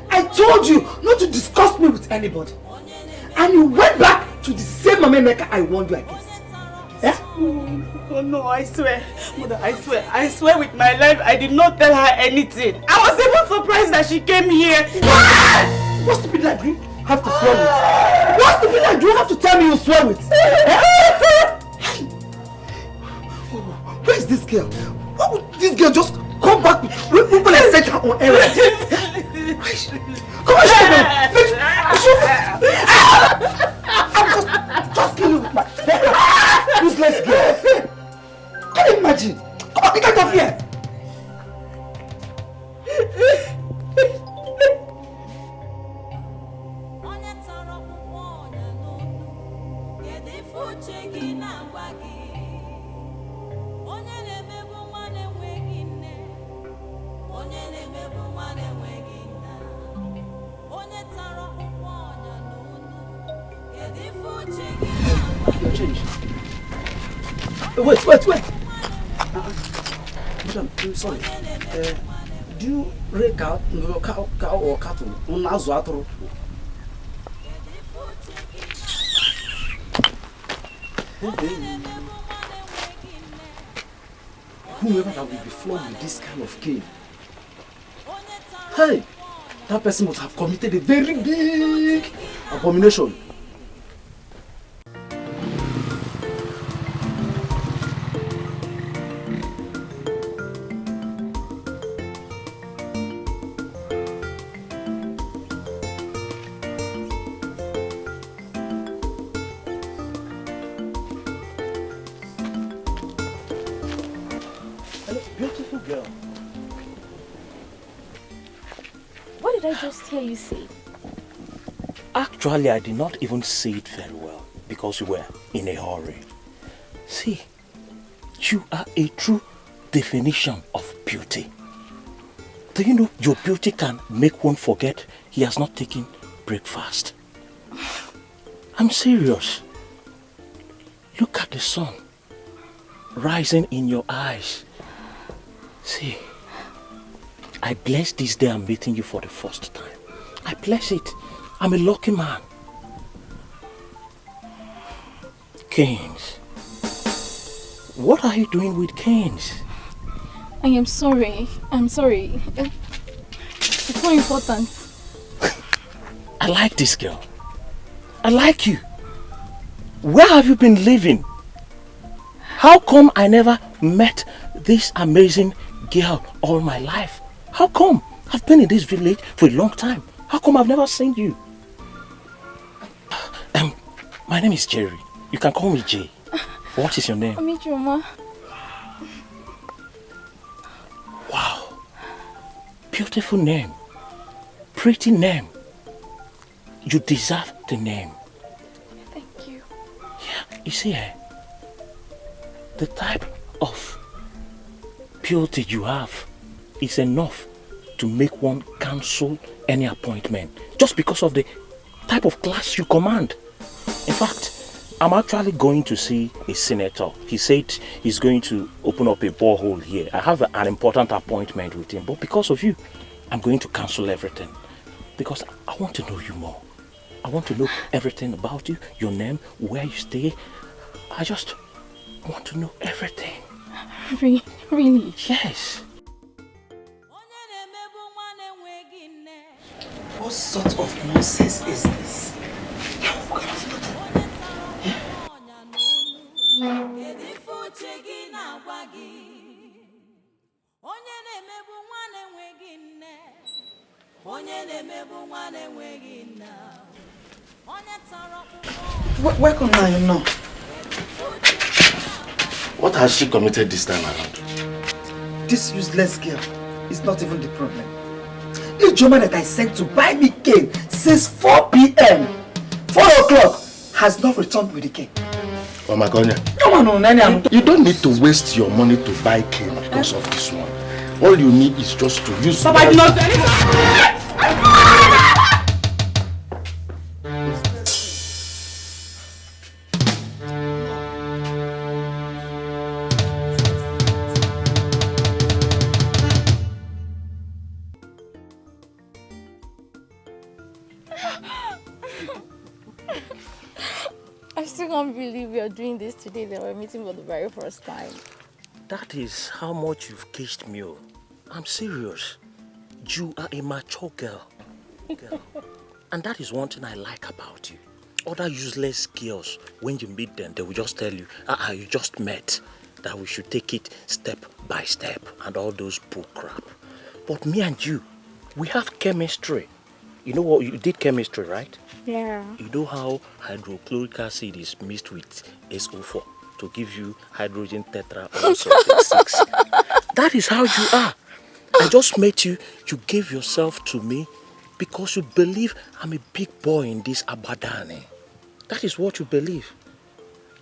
A: I told you not to discuss me with anybody. And you went back to the same Mama Emeka I warned you against. Yeah?
J: Oh no, I swear. Mother, I swear with my life, I did not tell her anything. I was even surprised that she came here.
A: What stupid lie do you have to swear with? What stupid lie do you have to tell me you swear with? Where is this girl? Why would this girl just come back with people and set her on errands? Come on, I'm just kill you with my useless girl. Can you imagine? Come on, get out of here. Wait.
O: Madam, I'm sorry. Do you rake out cow or cattle? Whoever that will be flogged with this kind of cane, hey, that person must have committed a very big abomination.
G: girl.
K: What did I just hear you say?
G: Actually, I did not even say it very well because you were in a hurry. See, you are a true definition of beauty. Do you know your beauty can make one forget he has not taken breakfast? I'm serious. Look at the sun rising in your eyes. See, I bless this day I'm meeting you for the first time. I bless it. I'm a lucky man. Canes. What are you doing with canes?
K: I am sorry. I'm sorry. It's not important.
G: I like this girl. I like you. Where have you been living? How come I never met this amazing girl all my life? How come? I've been in this village for a long time. How come I've never seen you? My name is Jerry. You can call me Jay. What is your name?
K: Amichuma.
G: Wow. Beautiful name. Pretty name. You deserve the name.
K: Thank you.
G: Yeah, you see, the type of beauty you have is enough to make one cancel any appointment just because of the type of class you command. In fact, I'm actually going to see a senator. He said he's going to open up a borehole here. I have an important appointment with him, but because of you, I'm going to cancel everything. Because I want to know you more. I want to know everything about you, your name, where you stay. I just want to know everything.
K: Really?
G: Yes.
P: What sort of nonsense is this? Welcome now, you know.
F: What has she committed this time around?
A: This useless girl is not even the problem. The German that I sent to buy me cane since 4 p.m. 4 o'clock has not returned with the cane.
F: Oh my God.
A: Come on, Nanya.
F: You don't need to waste your money to buy cane because of this one. All you need is just to use
A: Papa, I did not do anything.
K: I still can't believe we are doing this today. They were meeting for the very first time.
G: That is how much you've caged me. I'm serious. You are a mature girl. And that is one thing I like about you. Other useless girls, when you meet them, they will just tell you, you just met, that we should take it step by step and all those bull crap. But me and you, we have chemistry. You know what? You did chemistry, right?
K: Yeah.
G: You know how hydrochloric acid is mixed with SO4 to give you hydrogen tetraoxide 6. That is how you are. I just met you. You gave yourself to me because you believe I'm a big boy in this Abadani. That is what you believe.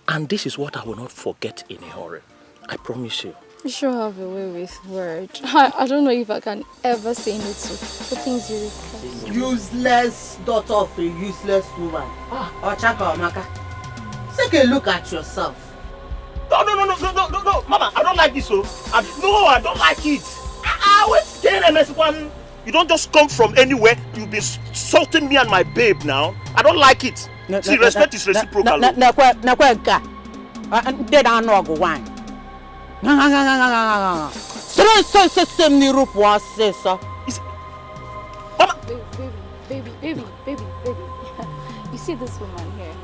G: And this is what I will not forget in a hurry. I promise you.
K: You sure have a way with words. I don't know if I can ever say no to the things you request.
B: Useless daughter of a useless woman. Ochaka Omaka. Take a look at yourself.
G: No, Mama, I don't like this, no, I don't like it. You don't just come from anywhere. You'll be insulting me and my babe now. I don't like it. See, respect is reciprocal.
K: Baby. You see this woman here?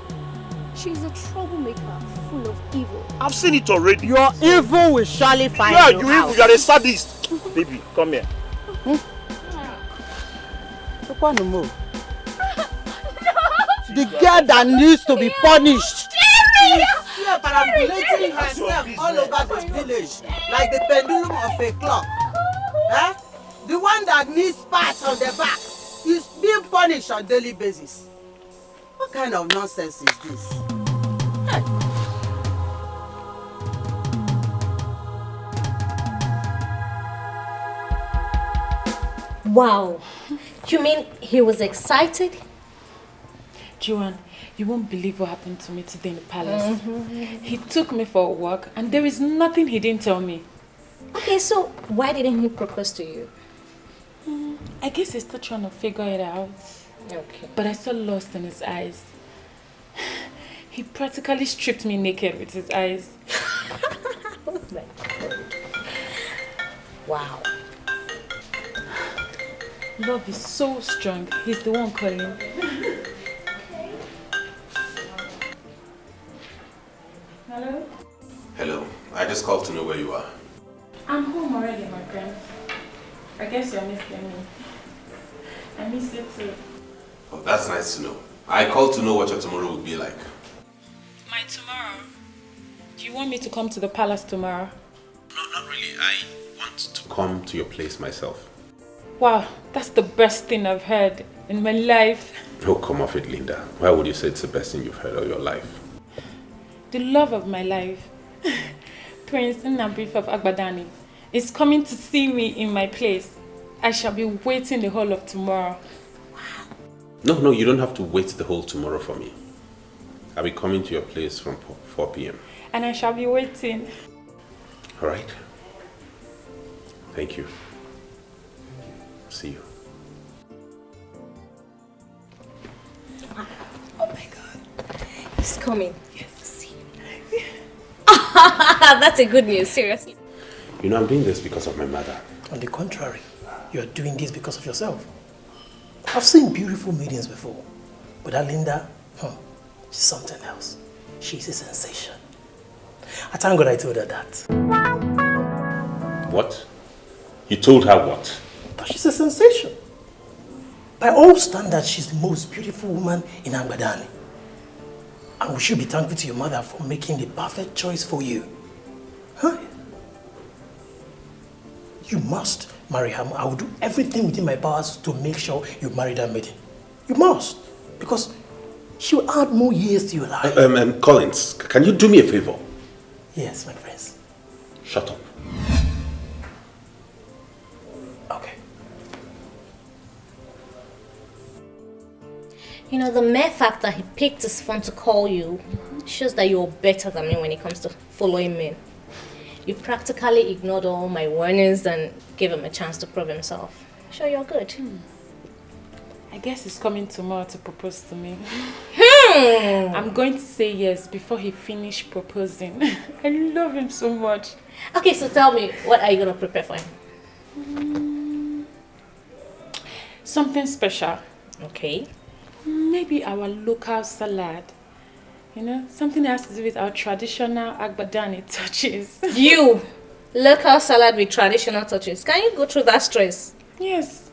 K: She's a troublemaker, full of evil.
G: I've seen it already.
B: Your evil will surely find you.
G: You evil. You are a sadist. Baby, come here.
B: The girl that needs to be punished.
K: Jerry!
B: She is perambulating herself all over the village like the pendulum of a clock. Eh? The one that needs parts on the back is being punished on a daily basis. What kind of nonsense is this? Hey.
I: Wow. You mean he was excited?
N: Joanne, you won't believe what happened to me today in the palace. He took me for a walk and there is nothing he didn't tell me.
I: Okay, so why didn't he propose to you?
N: I guess he's still trying to figure it out.
I: Okay.
N: But I saw lust in his eyes. He practically stripped me naked with his eyes.
I: Oh my God. Wow.
N: Love is so strong. He's the one calling. Hello?
C: Hello. I just called to know where you are.
N: I'm home already, my friend. I guess you're missing me. I miss you too.
C: Oh, that's nice to know. I called to know what your tomorrow will be like.
N: My tomorrow? Do you want me to come to the palace tomorrow?
C: No, not really. I want to come to your place myself.
N: Wow, that's the best thing I've heard in my life.
C: Oh, come off it, Linda. Why would you say it's the best thing you've heard of your life?
N: The love of my life, Prince Nnambrief of Agbadani, is coming to see me in my place. I shall be waiting the whole of tomorrow.
C: No, you don't have to wait the whole tomorrow for me. I'll be coming to your place from 4 p.m.
N: And I shall be waiting.
C: All right. Thank you. See you.
I: Oh my God. He's coming. Yes. See. That's a good news, seriously.
C: You know, I'm doing this because of my mother.
O: On the contrary, you're doing this because of yourself. I've seen beautiful maidens before, but that Linda, she's something else. She's a sensation. I thank God I told her that.
C: What? You told her what?
O: That she's a sensation. By all standards, she's the most beautiful woman in Agbadani. And we should be thankful to your mother for making the perfect choice for you. Huh? You must marry her. I will do everything within my powers to make sure you marry that maiden. You must. Because she will add more years to your life.
C: Collins, can you do me a favor?
O: Yes, my friends.
C: Shut up.
O: Okay.
I: You know, the mere fact that he picked his phone to call you shows that you're better than me when it comes to following men. You practically ignored all my warnings and gave him a chance to prove himself. Sure, you're good.
N: I guess he's coming tomorrow to propose to me. I'm going to say yes before he finishes proposing. I love him so much.
I: Okay, so tell me, what are you going to prepare for him?
N: Something special.
I: Okay.
N: Maybe our local salad. You know, something that has to do with our traditional Agbadani touches.
I: You! Local salad with traditional touches. Can you go through that stress?
N: Yes.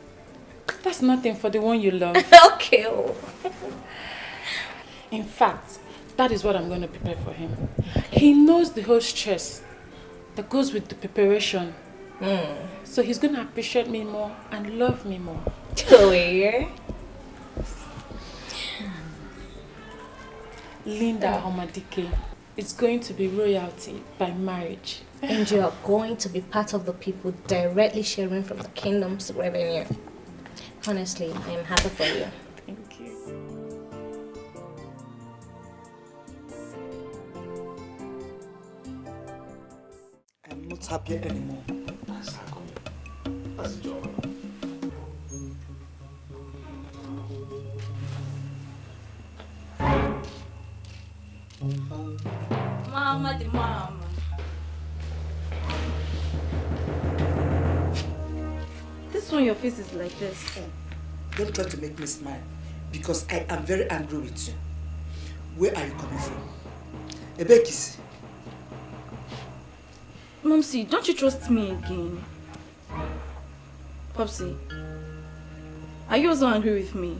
N: That's nothing for the one you love.
I: Okay.
N: In fact, that is what I'm going to prepare for him. He knows the whole stress that goes with the preparation. So he's going to appreciate me more and love me more.
I: Oh, yeah?
N: Linda Omadike is going to be royalty by marriage.
I: And you are going to be part of the people directly sharing from the kingdom's revenue. Honestly, I am happy for you.
N: Thank you.
P: I'm not happy anymore.
C: That's the job.
K: Mama the mama. This one, your face is like this.
P: Don't try to make me smile, because I am very angry with you. Where are you coming from? Ebekisi.
K: Momsy, don't you trust me again? Popsy, are you also angry with me?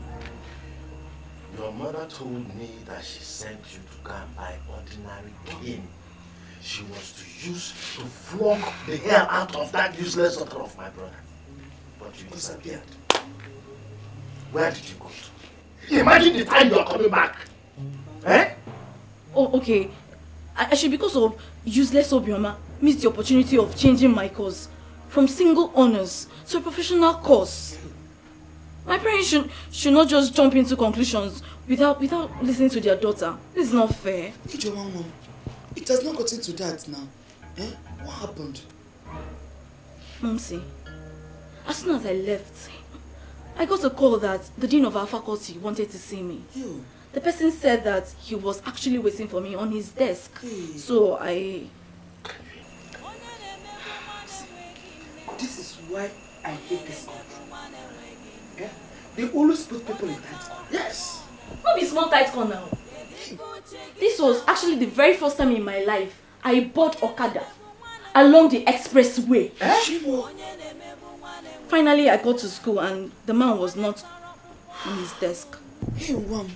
F: Your mother told me that she sent you to go and buy ordinary cane
G: she was to flog the hell out of that useless daughter of my brother. But you disappeared. Where did you go to? Imagine the time you are coming back. Eh?
K: Oh, okay. I should, because of useless Obioma, miss the opportunity of changing my course from single honors to a professional course. My parents should not just jump into conclusions without listening to their daughter. This is not fair.
P: Mom, it has not gotten to that now. Eh? What happened?
K: Momsi, as soon as I left, I got a call that the dean of our faculty wanted to see me.
P: You?
K: The person said that he was actually waiting for me on his desk. So I...
P: This is why I hate this country. Yeah? They always put people in tight corner. Yes!
K: Not be small tight corner. This was actually the very first time in my life I bought Okada along the expressway. Finally, I got to school and the man was not on his desk.
P: Hey, Wam,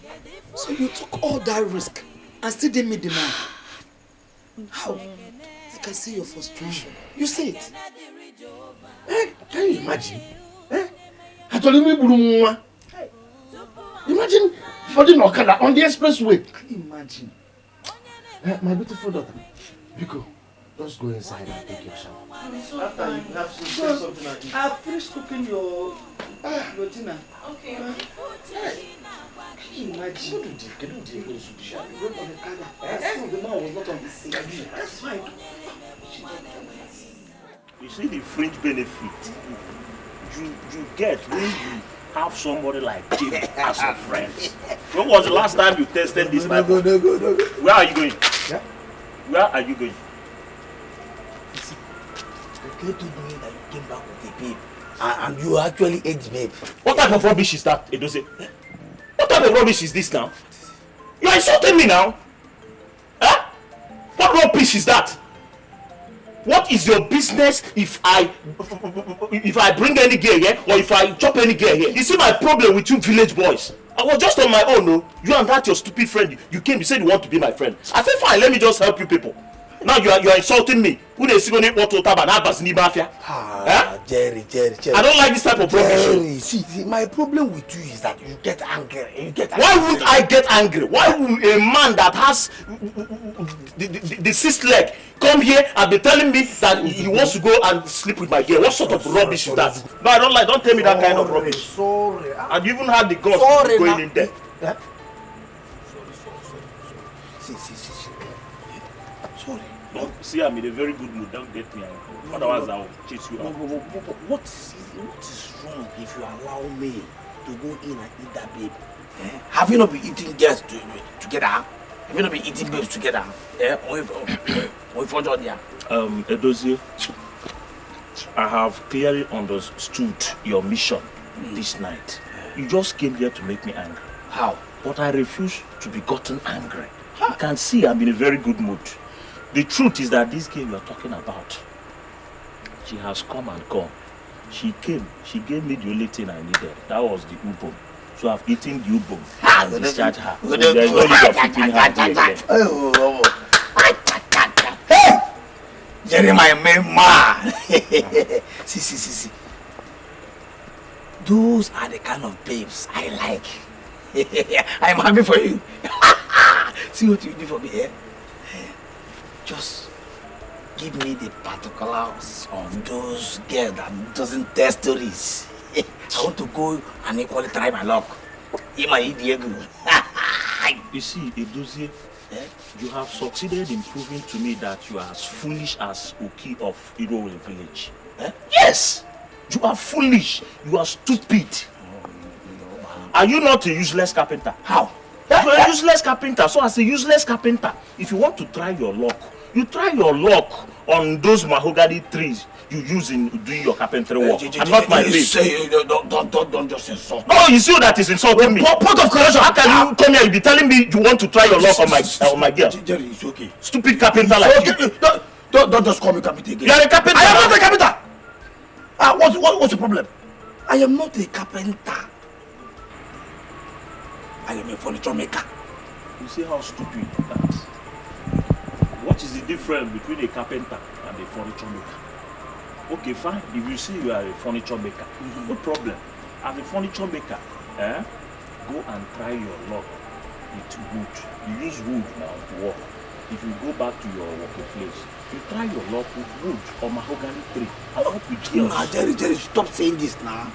P: so you took all that risk and still didn't meet the man? How? I can see your frustration. You see it?
G: Eh? Can you imagine? Eh? Imagine boarding Okada on the expressway. Can you imagine? My beautiful daughter, Biko, just go inside and take your shower.
P: I'm so
G: After
P: fine.
G: you have something like this.
P: I've finished cooking your dinner.
K: Okay.
P: Can you imagine?
G: What did you do?
P: You went on the car. Still, the man was not on the scene. That's fine.
S: You see the fringe benefit you get when you have somebody like Jim as a friend. When was the last time you tested this Bible?
G: No.
S: Where are you going?
G: Yeah?
S: Where are you going?
H: Okay, told me that you came back with a babe. And you actually ate babe.
S: What type of rubbish is that, Edose? What type of rubbish is this now? You are insulting me now? Huh? What rubbish is that? What is your business if I bring any girl here or if I chop any girl here? You see my problem with you village boys. I was just on my own, no? You and that your stupid friend, you came, you said you want to be my friend. I said fine, let me just help you people. Now you are insulting me. Who they see when they want to tab and mafia?
H: Jerry.
S: I don't like this type of rubbish.
H: See, my problem with you is that you get angry.
S: Why would I get angry? Why would a man that has the sixth leg come here and be telling me that he wants to go and sleep with my girl? What sort of rubbish is that? No, I don't like. Don't tell me that kind of rubbish.
H: Sorry.
S: And you even had the guts to going in there.
H: Yeah? See. Sorry.
S: No, see, I'm in a very good mood. Don't get me angry. Otherwise, I'll chase you out.
H: What is wrong if you allow me to go in and eat that babe? Eh? Have you not been eating girls together? Have you not been eating babes together? Eh?
S: Edozie, I have clearly understood your mission this night. You just came here to make me angry.
H: How?
S: But I refuse to be gotten angry. You can see I'm in a very good mood. The truth is that this girl you are talking about, she has come and gone. She came, she gave me the only thing I needed. That was the ubom. So I've eaten the ubom and discharged her. So there is no need of keeping her here.
H: Hey! Jeremiah, man. See. Those are the kind of babes I like. I'm happy for you. See what you do for me here? Just give me the particulars of those girls that doesn't tell stories. I want to go and equally try my luck. You
S: see, Edozie, you have succeeded in proving to me that you are as foolish as Oki of Irowe village. Yes! You are foolish. You are stupid. Are you not a useless carpenter?
H: How?
S: You are a useless carpenter. So as a useless carpenter, if you want to try your luck, you try your luck on those mahogany trees you use in doing your carpentry work. And not my babe.
H: Don't just insult.
S: No, you see that is insulting me. Point of correction. How can you come here? You be telling me you want to try your luck on my girl?
H: Jerry, it's okay.
S: Stupid carpenter like you.
H: Don't just call me carpenter again.
S: You are a carpenter.
H: I am not a carpenter. What's the problem? I am not a carpenter. I am a furniture maker.
S: You see how stupid that is. What is the difference between a carpenter and a furniture maker? Okay, fine. If you say you are a furniture maker, no problem. As a furniture maker, go and try your luck with wood. You use wood now to work. If you go back to your working place, you try your luck with wood or mahogany tree. And not with girls.
H: Nah, Jerry, stop saying this now.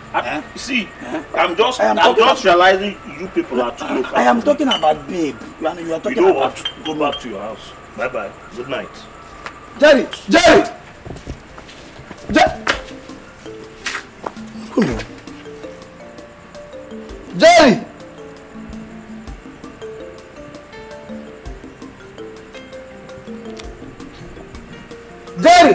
S: See, I'm just realizing you people are too local.
H: I am talking about babe. You are talking about.
S: Go back to your house. Bye bye. Good night.
H: Jerry! Come on. Jerry! Jerry!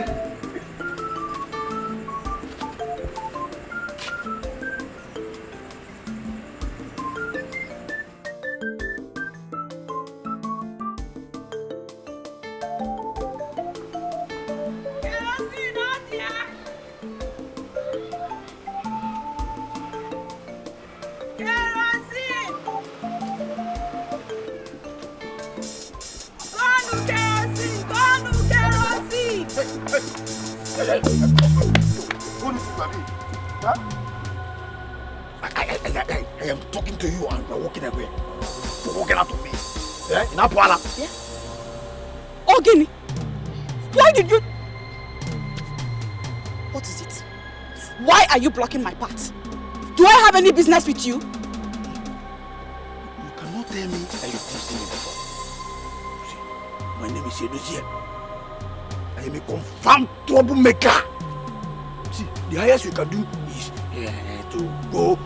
H: I am talking to you and you are walking away. You're walking out of me. Yeah? In Apuala.
J: Yeah? Oh, Guinea. Why did you... What is it? Why are you blocking my path? Do I have any business with you?
H: You cannot tell me that you've seen me before. See, my name is Edozie. I am a confirmed troublemaker. See, the highest you can do is to go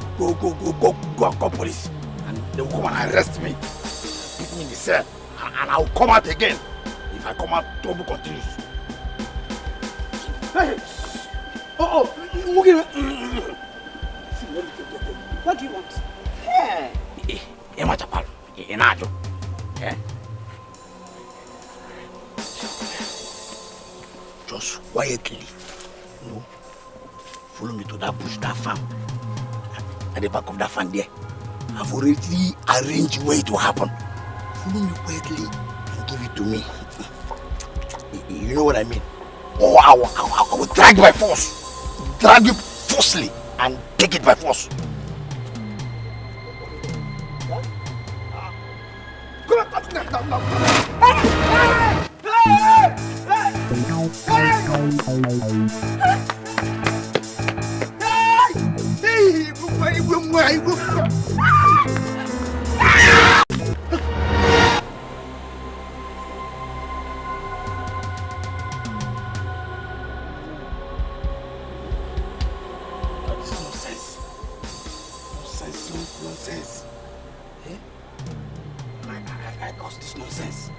H: and call police. And they will come and arrest me. Put me in the cell. And I will come out again. If I come out, trouble continues. Hey! Oh,
J: what do you want?
H: Just quietly, follow me to that bush, that farm. At the back of that farm there. I've already arranged where it will happen. Follow me quietly and give it to me. You know what I mean? Oh, I will drag by force. Drag you forcefully and take it by force. Nonsense. Eh? I caused this nonsense.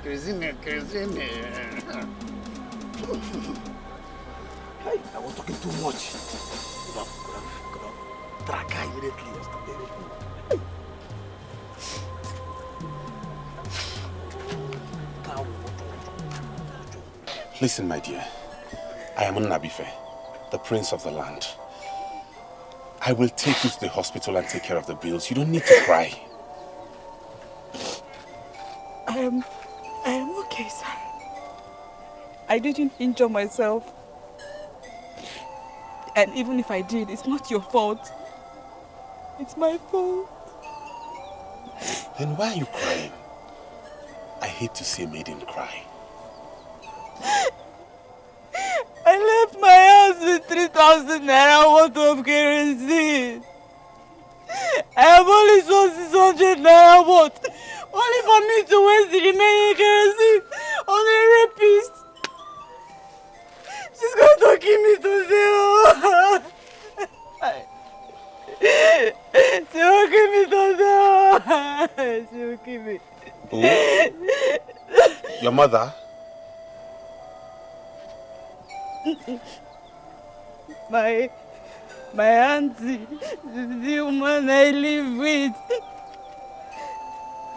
H: Crazy me. Hey, I was talking too much. Could have tracked her immediately yesterday.
L: Listen, my dear. I am Nabife, the prince of the land. I will take you to the hospital and take care of the bills. You don't need to cry.
J: I am okay, sir. I didn't injure myself. And even if I did, it's not your fault. It's my fault.
L: Then why are you crying? I hate to see a maiden cry.
J: I left my house with 3,000 naira worth of kerosene. I have only sold 600 naira worth. Only for me to waste the remaining kerosene on a rapist. She's going to kill me today. She will kill me today. She will kill me.
L: Who? Your mother?
J: My auntie, the woman I live with.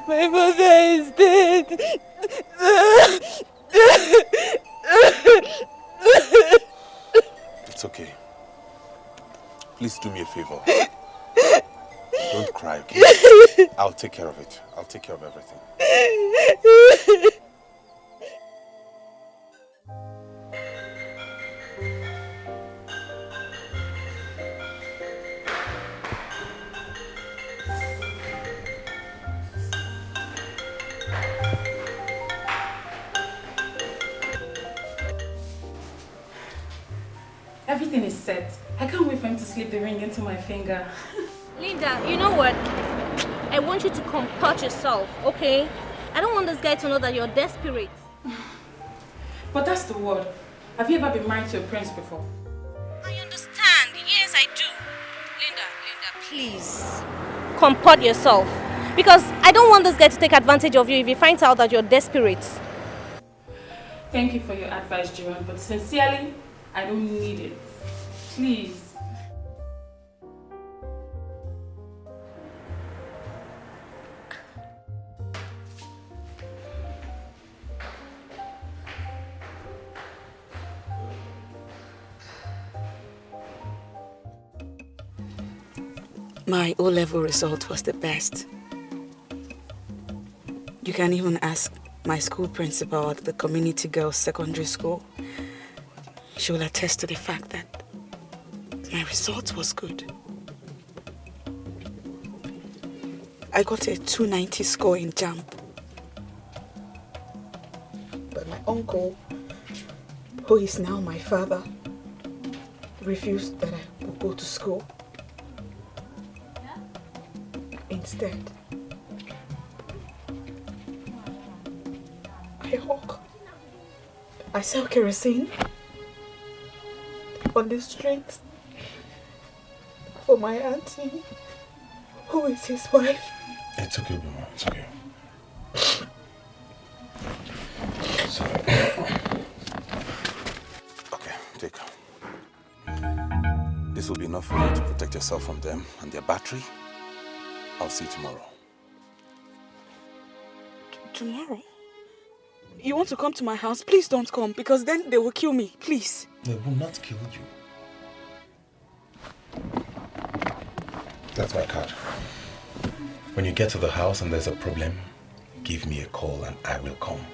J: My mother is dead.
L: It's okay. Please do me a favor. Don't cry, okay? I'll take care of it. I'll take care of everything.
N: Everything is set. I can't wait for him to slip the ring into my finger.
I: Linda, you know what? I want you to comport yourself, okay? I don't want this guy to know that you're desperate.
N: But that's the word. Have you ever been married to a prince before?
I: I understand. Yes, I do. Linda, please. Comport yourself. Because I don't want this guy to take advantage of you if he finds out that you're desperate.
N: Thank you for your advice, Jiran, but sincerely, I don't need it. Please.
J: My O-level result was the best. You can even ask my school principal at the community girls' secondary school. She will attest to the fact that my result was good. I got a 290 score in JAMB. But my uncle, who is now my father, refused that I would go to school. Instead, I hawk. I sell kerosene on the streets for my auntie, who is his wife.
L: It's okay, Mama. It's okay. Okay, take. This will be enough for you to protect yourself from them and their battery. I'll see you tomorrow.
J: Tomorrow? You want to come to my house? Please don't come, because then they will kill me. Please.
L: They will not kill you. That's my card. When you get to the house and there's a problem, give me a call and I will come.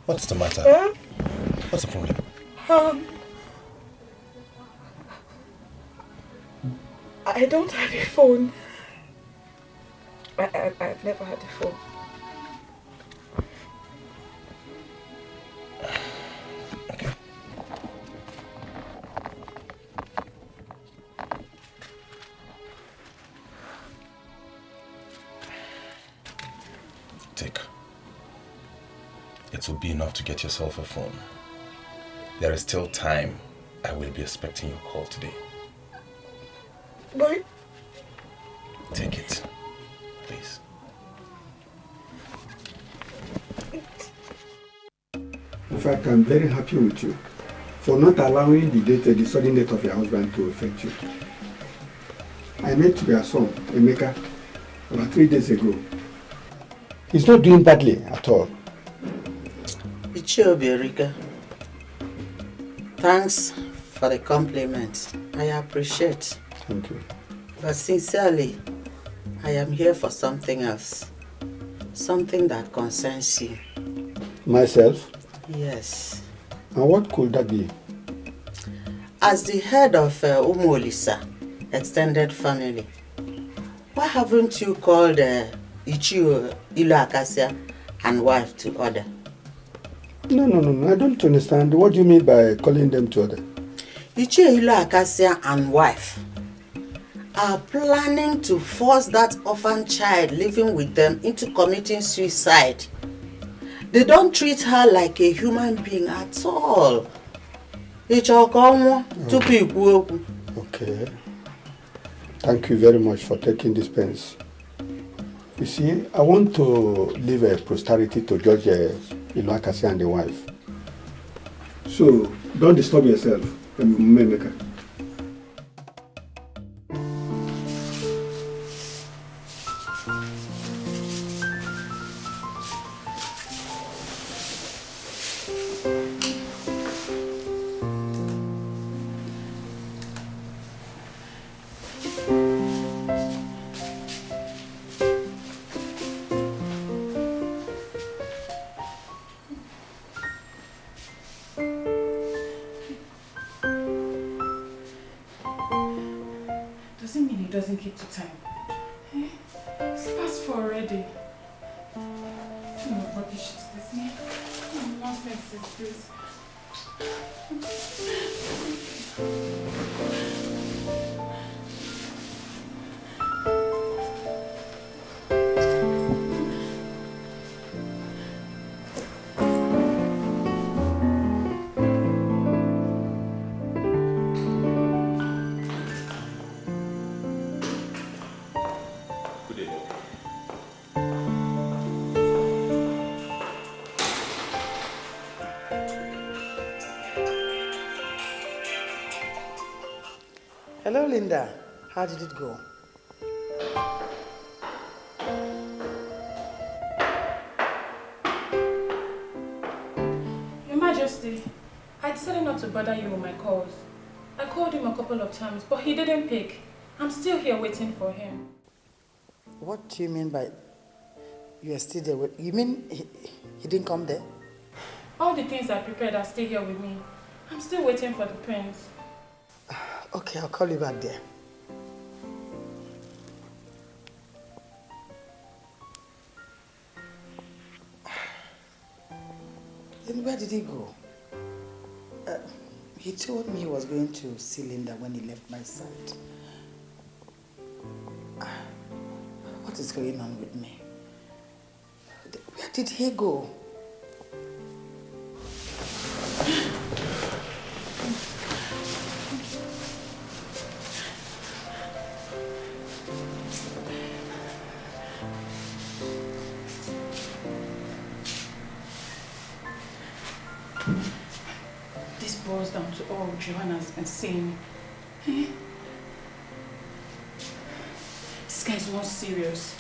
L: What's the matter? What's the problem?
J: I don't have a phone. I've never had a phone.
L: Okay. Take. It will be enough to get yourself a phone. There is still time. I will be expecting your call today.
J: Boy.
L: Take it, please.
T: In fact, I'm very happy with you for not allowing the sudden death of your husband to affect you. I met your son, Emeka, about 3 days ago. He's not doing badly at all.
B: Erika. Thanks for the compliment. I appreciate.
T: Thank you.
B: But sincerely, I am here for something else. Something that concerns you.
T: Myself?
B: Yes.
T: And what could that be?
B: As the head of Umolisa extended family, why haven't you called Ichio Ilu Akasia and wife to order?
T: No, I don't understand. What do you mean by calling them to order?
B: Ichio Ilu Akasia and wife are planning to force that orphan child living with them into committing suicide. They don't treat her like a human being at all.
T: Okay. Thank you very much for taking this pains. You see, I want to leave a posterity to Judge Ilu Akasia and the wife. So, don't disturb yourself, Emeka.
N: make it to time. Eh? It's past 4 already. What rubbish is this, man? What nonsense is this?
D: Hello, Linda. How did it go?
N: Your Majesty, I decided not to bother you with my calls. I called him a couple of times, but he didn't pick. I'm still here waiting for him.
D: What do you mean by you are still there? You mean he didn't come there?
N: All the things I prepared are still here with me. I'm still waiting for the prince.
D: Okay, I'll call you back there. Then where did he go? He told me he was going to see Linda when he left my side. What is going on with me? Where did he go?
N: This boils down to all Joanna has been saying. Eh? This guy is not serious.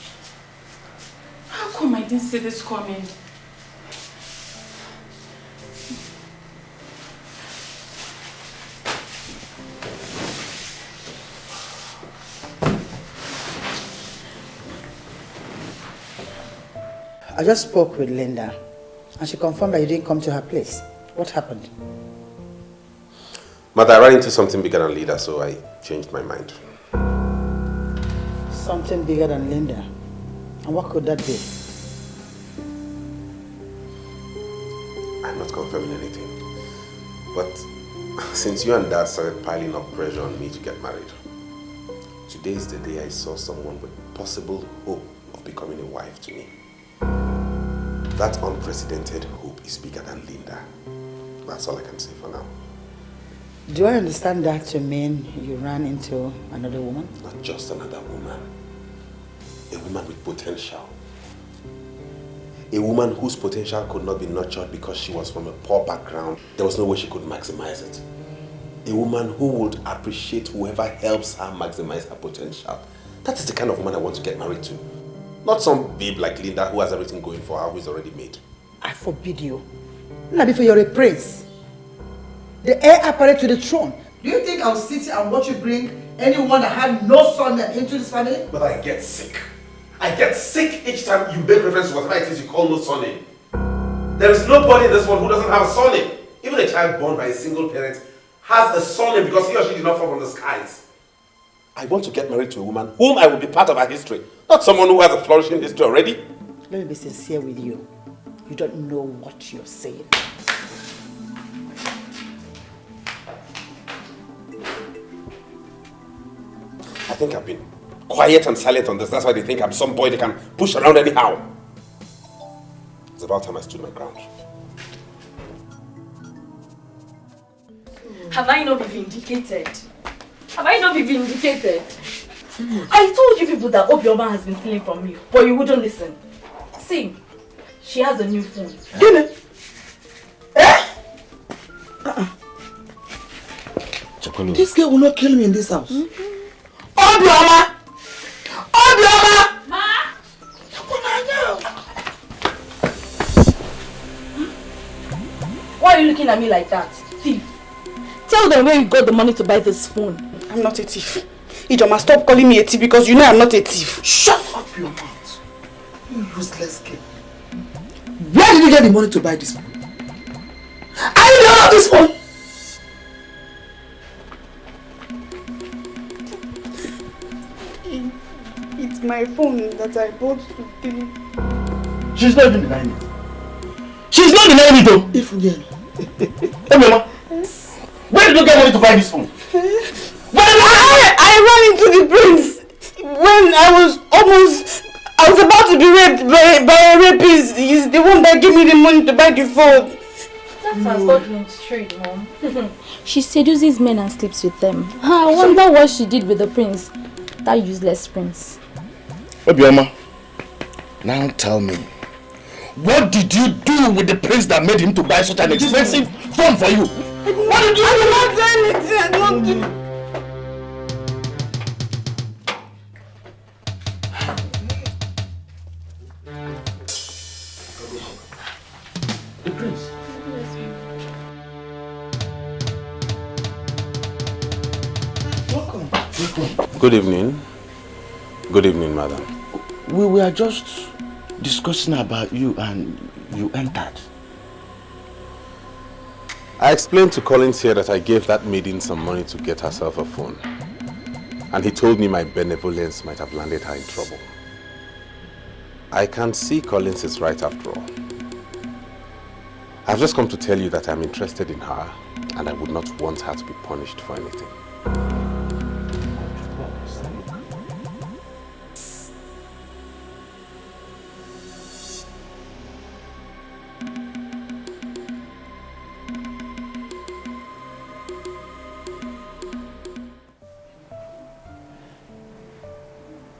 N: How come I didn't see this coming?
D: I just spoke with Linda and she confirmed that you didn't come to her place. What happened?
C: Mother, I ran into something bigger than Linda, so I changed my mind.
D: Something bigger than Linda? And what could that be?
C: I'm not confirming anything. But since you and Dad started piling up pressure on me to get married, today is the day I saw someone with possible hope of becoming a wife to me. That unprecedented hope is bigger than Linda. That's all I can say for now.
D: Do I understand that to mean you ran into another woman?
C: Not just another woman. A woman with potential. A woman whose potential could not be nurtured because she was from a poor background. There was no way she could maximize it. A woman who would appreciate whoever helps her maximize her potential. That is the kind of woman I want to get married to. Not some babe like Linda who has everything going for her, who is already made.
D: I forbid you. Not before you're a prince. The heir apparent to the throne. Do you think I'll sit here and watch you bring anyone that had no son into this family?
C: But I get sick. I get sick each time you make reference to whatever it is you call no surname. There is nobody in this world who doesn't have a surname. Even a child born by a single parent has a surname because he or she did not fall from the skies. I want to get married to a woman whom I will be part of her history, not someone who has a flourishing history already.
D: Let me be sincere with you. You don't know what you're saying.
C: I think I've been quiet and silent on this. That's why they think I'm some boy they can push around anyhow. It's about time I stood my ground.
K: Have I not been vindicated? Have I not been vindicated? I told you people that Obioma has been stealing from you, but you wouldn't listen. See, she has a new phone.
P: This girl will not kill me in this house.
K: Obioma! Obioma! Ma! Why are you looking at me like that? Thief. Tell them where you got the money to buy this phone.
J: I'm not a thief. Ijoma, stop calling me a thief because you know I'm not a thief.
P: Shut up your mouth. You useless girl. Where did you get the money to buy this phone? I don't have this phone.
J: It's my phone that I bought today.
S: She's not even denying it. She's not denying it though.
P: If again.
S: Hey Mama, where did you get money to buy this phone?
J: I ran into the prince when I was about to be raped by a rapist. He's the one that gave me the money to buy the phone.
I: That's her stockroom straight, Mom.
M: She seduces men and sleeps with them. I wonder what she did with the prince. That useless prince.
S: Obioma, now tell me, what did you do with the prince that made him to buy such an expensive phone for you? What did you do?
J: I did not do anything. I did not do.
S: The prince.
P: Welcome.
C: Good evening. Good evening, madam.
S: We were just discussing about you and you entered.
C: I explained to Collins here that I gave that maiden some money to get herself a phone. And he told me my benevolence might have landed her in trouble. I can see Collins is right after all. I've just come to tell you that I'm interested in her and I would not want her to be punished for anything.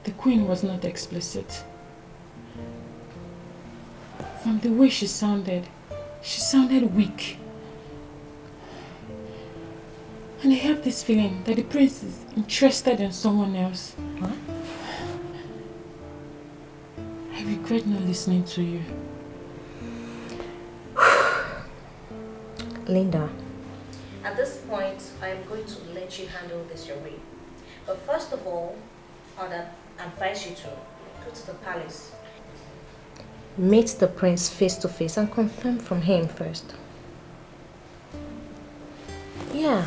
N: The queen was not explicit. From the way she sounded weak. And I have this feeling that the prince is interested in someone else.
I: Huh?
N: I regret not listening to you.
I: Linda, at this point, I am going to let you handle this your way. But first of all, I would advise you to go to the palace. Meet the prince face to face and confirm from him first. Yeah.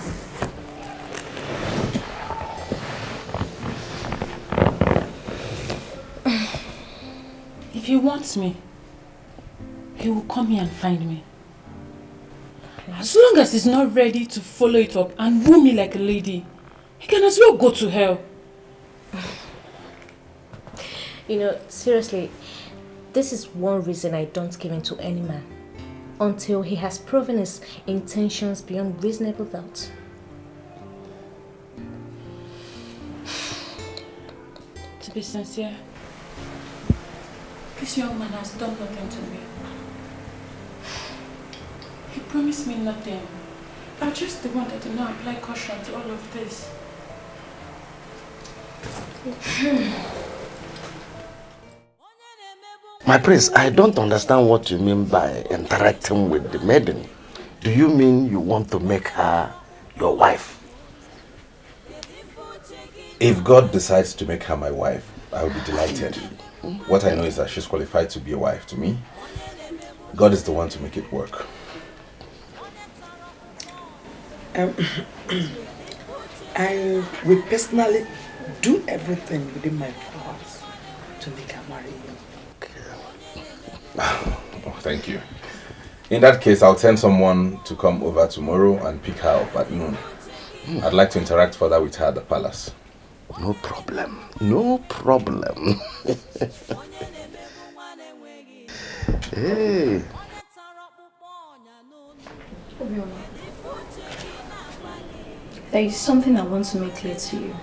N: If he wants me, he will come here and find me. As long as he's not ready to follow it up and woo me like a lady, he can as well go to hell.
I: You know, seriously, this is one reason I don't give in to any man until he has proven his intentions beyond reasonable doubt.
N: To be sincere, this young man has done nothing to me. He promised me nothing. I'm just the one that did not apply caution to all of this.
S: My prince, I don't understand what you mean by interacting with the maiden. Do you mean you want to make her your wife?
C: If God decides to make her my wife, I will be delighted. What I know is that she's qualified to be a wife to me. God is the one to make it work.
P: I will personally do everything within my powers to make her marry you.
C: Oh, thank you. In that case, I'll send someone to come over tomorrow and pick her up at noon. I'd like to interact further with her at the palace.
S: No problem. No problem. Hey.
M: There is something I want to make clear to you.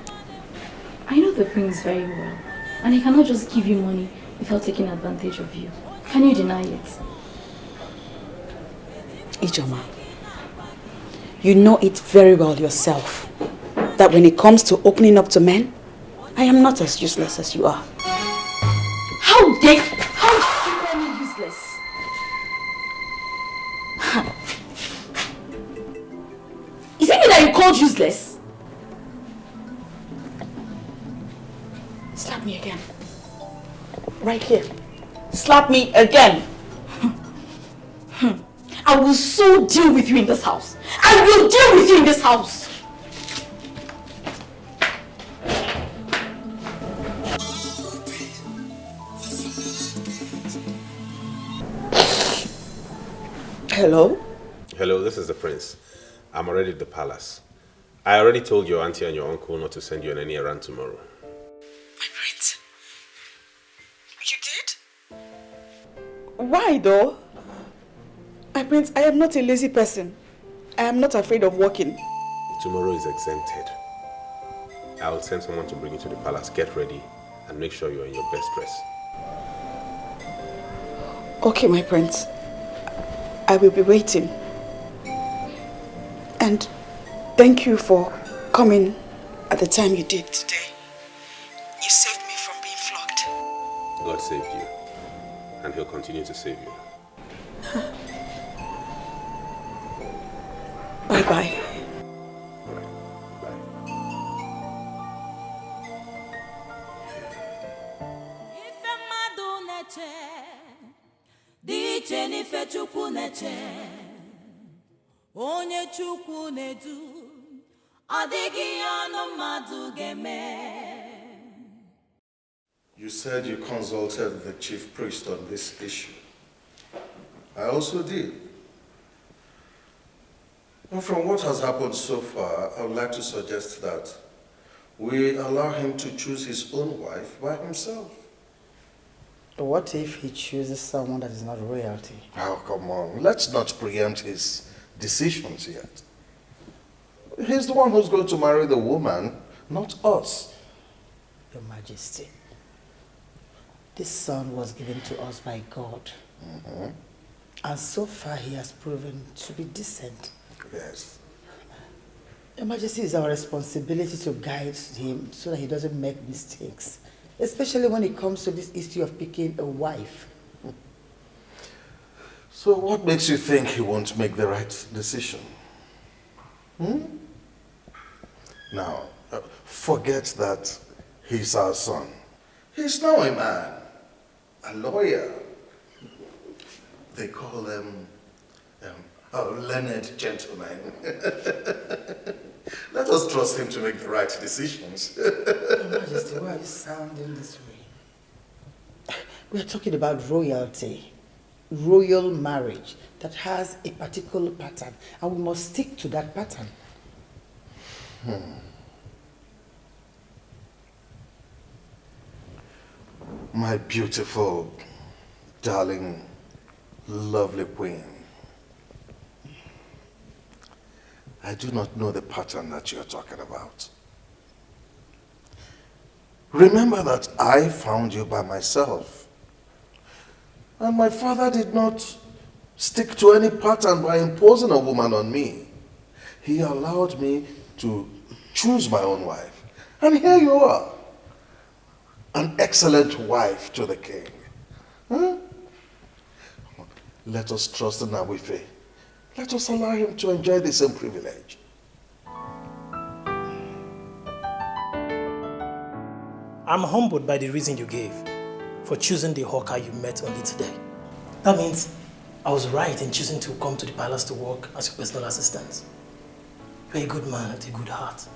M: I know the prince very well, and he cannot just give you money without taking advantage of you. Can you deny it?
J: Ijoma, you know it very well yourself that when it comes to opening up to men, I am not as useless as you are.
M: How dare you call me useless? Is it me that you called useless?
J: Slap me again. Right here. Slap me again.
M: I will so deal with you in this house. I will deal with you in this house.
J: Hello?
C: Hello, this is the prince. I'm already at the palace. I already told your auntie and your uncle not to send you on any errand tomorrow.
J: My prince. You did? Why though? My prince, I am not a lazy person. I am not afraid of walking.
C: Tomorrow is exempted. I will send someone to bring you to the palace. Get ready and make sure you're in your best dress.
J: Okay, my prince. I will be waiting. And thank you for coming at the time you did today. You saved me from being flogged.
C: God saved you, and He'll continue to save you.
J: Bye-bye.
Q: Onye Chukwu na-edu adịghị ọnụ mmadụ ga-eme.
F: You said you consulted the chief priest on this issue. I also did. And from what has happened so far, I would like to suggest that we allow him to choose his own wife by himself.
D: What if he chooses someone that is not royalty?
F: Oh, come on. Let's not preempt his decisions yet. He's the one who's going to marry the woman, not us.
D: Your Majesty, this son was given to us by God. And so far he has proven to be decent.
F: Yes.
D: Your Majesty, it's our responsibility to guide him so that he doesn't make mistakes. Especially when it comes to this issue of picking a wife.
F: So what makes you think he won't make the right decision? Now, forget that he's our son. He's now a man, a lawyer. They call them learned gentlemen. Let us trust him to make the right decisions.
D: Your Majesty, why are you sounding this way? We are talking about royalty, royal marriage that has a particular pattern, and we must stick to that pattern.
F: My beautiful, darling, lovely queen. I do not know the pattern that you're talking about. Remember that I found you by myself. And my father did not stick to any pattern by imposing a woman on me. He allowed me to choose my own wife. And here you are, an excellent wife to the king. Let us trust in Nawife. Let us allow him to enjoy the same privilege.
O: I'm humbled by the reason you gave for choosing the hawker you met only today. That means I was right in choosing to come to the palace to work as your personal assistant. You're a good man with a good heart.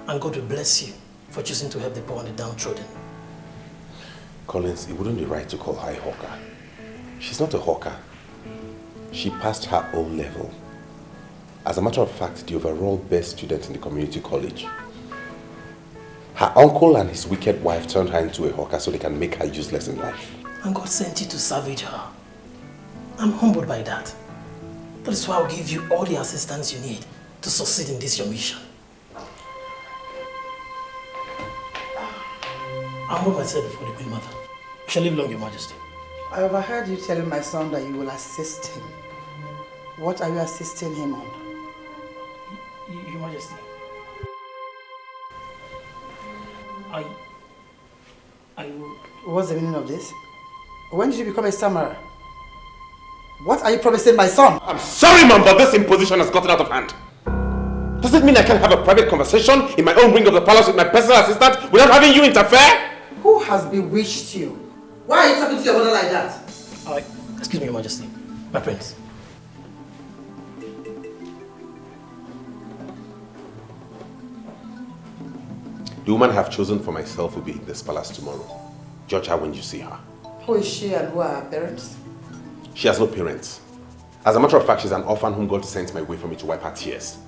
O: And God will bless you for choosing to help the poor and the downtrodden.
C: Collins, it wouldn't be right to call her a hawker. She's not a hawker. She passed her O-level. As a matter of fact, the overall best student in the community college. Her uncle and his wicked wife turned her into a hawker so they can make her useless in life.
O: And God sent you to salvage her. I'm humbled by that. That is why I'll give you all the assistance you need to succeed in this your mission. I humble myself before the Queen Mother. You shall live long, Your Majesty.
D: I overheard you telling my son that you will assist him. What are you assisting him on?
O: Your Majesty. I will...
D: What's the meaning of this? When did you become a stammerer? What are you promising my son?
C: I'm sorry, Mom, but this imposition has gotten out of hand. Does it mean I can't have a private conversation in my own wing of the palace with my personal assistant without having you interfere?
D: Who has bewitched you? Why are you talking to your mother like that?
O: Excuse me, Your Majesty. My prince.
C: The woman I have chosen for myself will be in this palace tomorrow. Judge her when you see her.
D: Who is she and who are her parents?
C: She has no parents. As a matter of fact, she's an orphan whom God sent my way for me to wipe her tears.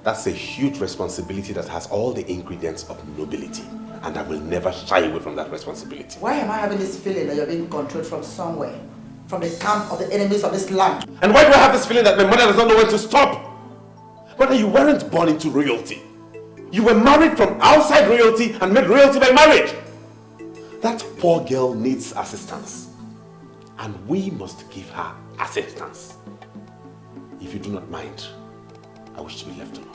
C: That's a huge responsibility that has all the ingredients of nobility. And I will never shy away from that responsibility.
D: Why am I having this feeling that you're being controlled from somewhere? From the camp of the enemies of this land?
C: And why do I have this feeling that my mother does not know when to stop? Mother, you weren't born into royalty. You were married from outside royalty and made royalty by marriage. That poor girl needs assistance. And we must give her assistance. If you do not mind, I wish to be left alone.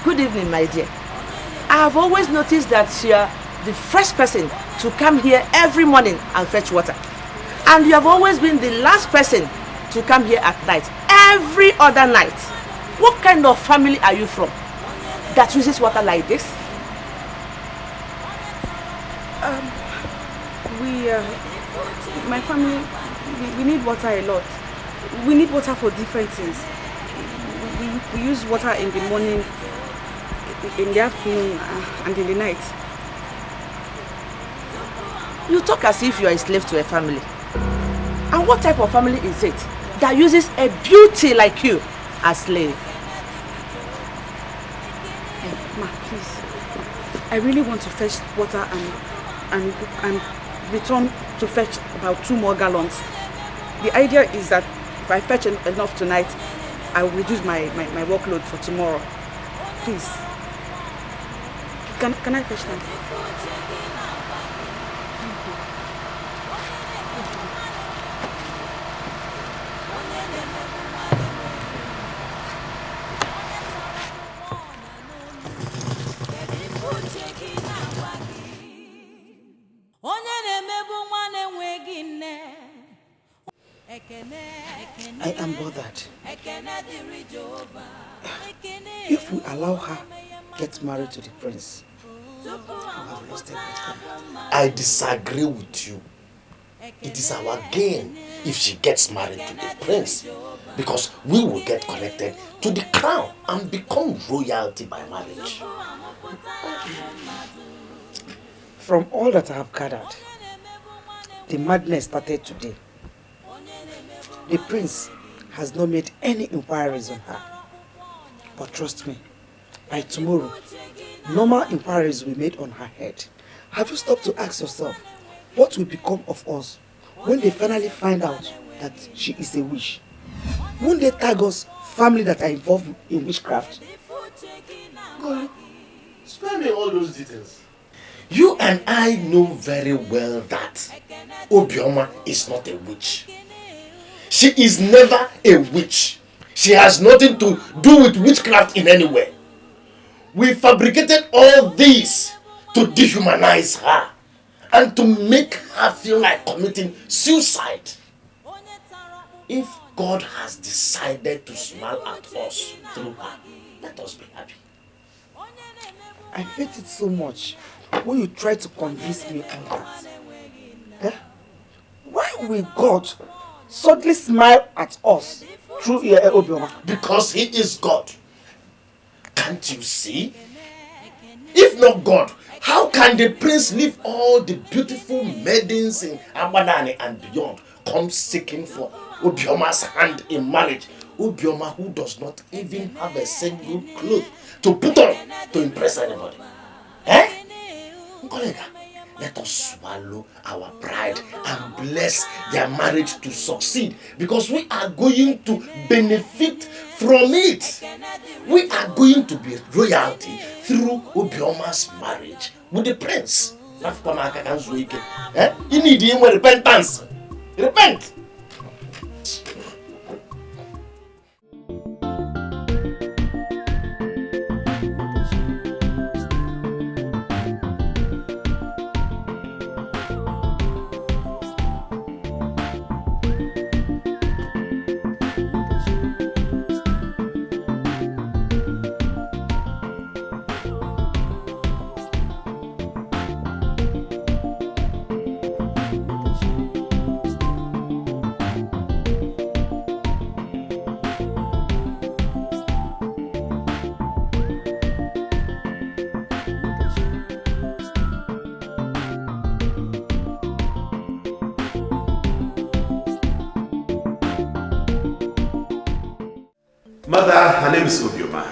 B: Good evening, my dear. I have always noticed that you are the first person to come here every morning and fetch water. And you have always been the last person to come here at night, every other night. What kind of family are you from that uses water like this?
J: My family, we need water a lot. We need water for different things. We use water in the morning, in the afternoon, and in the night.
B: You talk as if you are a slave to a family. And what type of family is it that uses a beauty like you as slave?
J: Hey, Ma, please. I really want to fetch water and return to fetch about 2 more gallons. The idea is that if I fetch enough tonight, I will reduce my workload for tomorrow. Please. Can I fetch them?
D: I am bothered. If we allow her get married to the prince, we have lost everything.
G: I disagree with you. It is our gain if she gets married to the prince, because we will get connected to the crown and become royalty by marriage.
D: From all that I have gathered, the madness started today. The prince has not made any inquiries on her. But trust me, by tomorrow, normal inquiries will be made on her head. Have you stopped to ask yourself, what will become of us when they finally find out that she is a witch? Won't they tag us family that are involved in witchcraft?
G: God, spare me all those details. You and I know very well that Obioma is not a witch. She is never a witch. She has nothing to do with witchcraft in any way. We fabricated all this to dehumanize her and to make her feel like committing suicide. If God has decided to smile at us through her, let us be happy.
D: I hate it so much when you try to convince me on that. Eh? Why will God suddenly smile at us through Obioma?
G: Because he is God. Can't you see? If not God, how can the prince leave all the beautiful maidens in Amadani and beyond come seeking for Obioma's hand in marriage? Obioma, who does not even have a single cloth to put on to impress anybody. Eh? Kolega, let us swallow our pride and bless their marriage to succeed, because we are going to benefit from it. We are going to be royalty through Obioma's marriage with the prince. You need him with repentance. Repent.
C: Mother, her name is Obioma.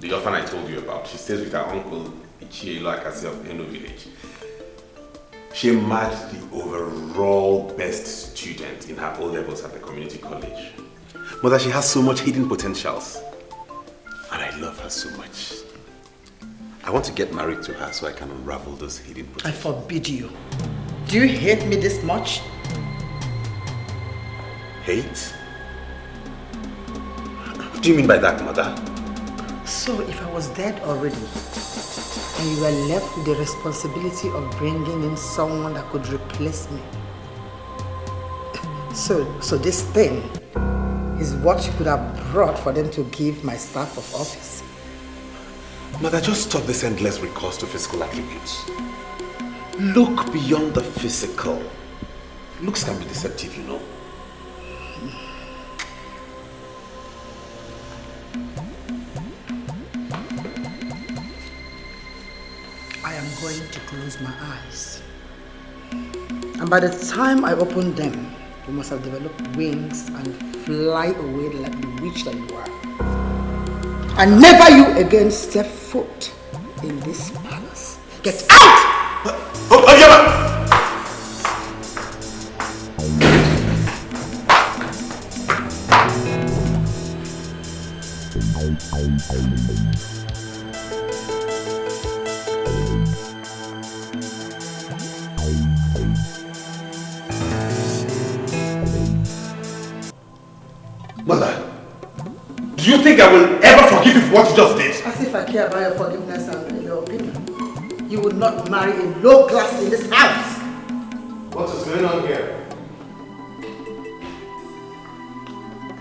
C: The orphan I told you about. She stays with her uncle, Ichie Akasi of Eno village. She marked the overall best student in her O-levels at the community college. Mother, she has so much hidden potentials. And I love her so much. I want to get married to her so I can unravel those hidden potentials.
D: I forbid you. Do you hate me this much?
C: Hate? What do you mean by that, Mother?
D: So if I was dead already, and you were left with the responsibility of bringing in someone that could replace me. So this thing is what you could have brought for them to give my staff of office.
C: Mother, just stop this endless recourse to physical attributes. Look beyond the physical. Looks can be deceptive, you know.
D: I am going to close my eyes. And by the time I open them, you must have developed wings and fly away like the witch that you are. And never you again step foot in this palace. Get out!
C: Mother, do you think I will ever forgive you for what you just did?
D: As if I care about your forgiveness and your opinion. You would not marry a low class in this house.
F: What is going on here?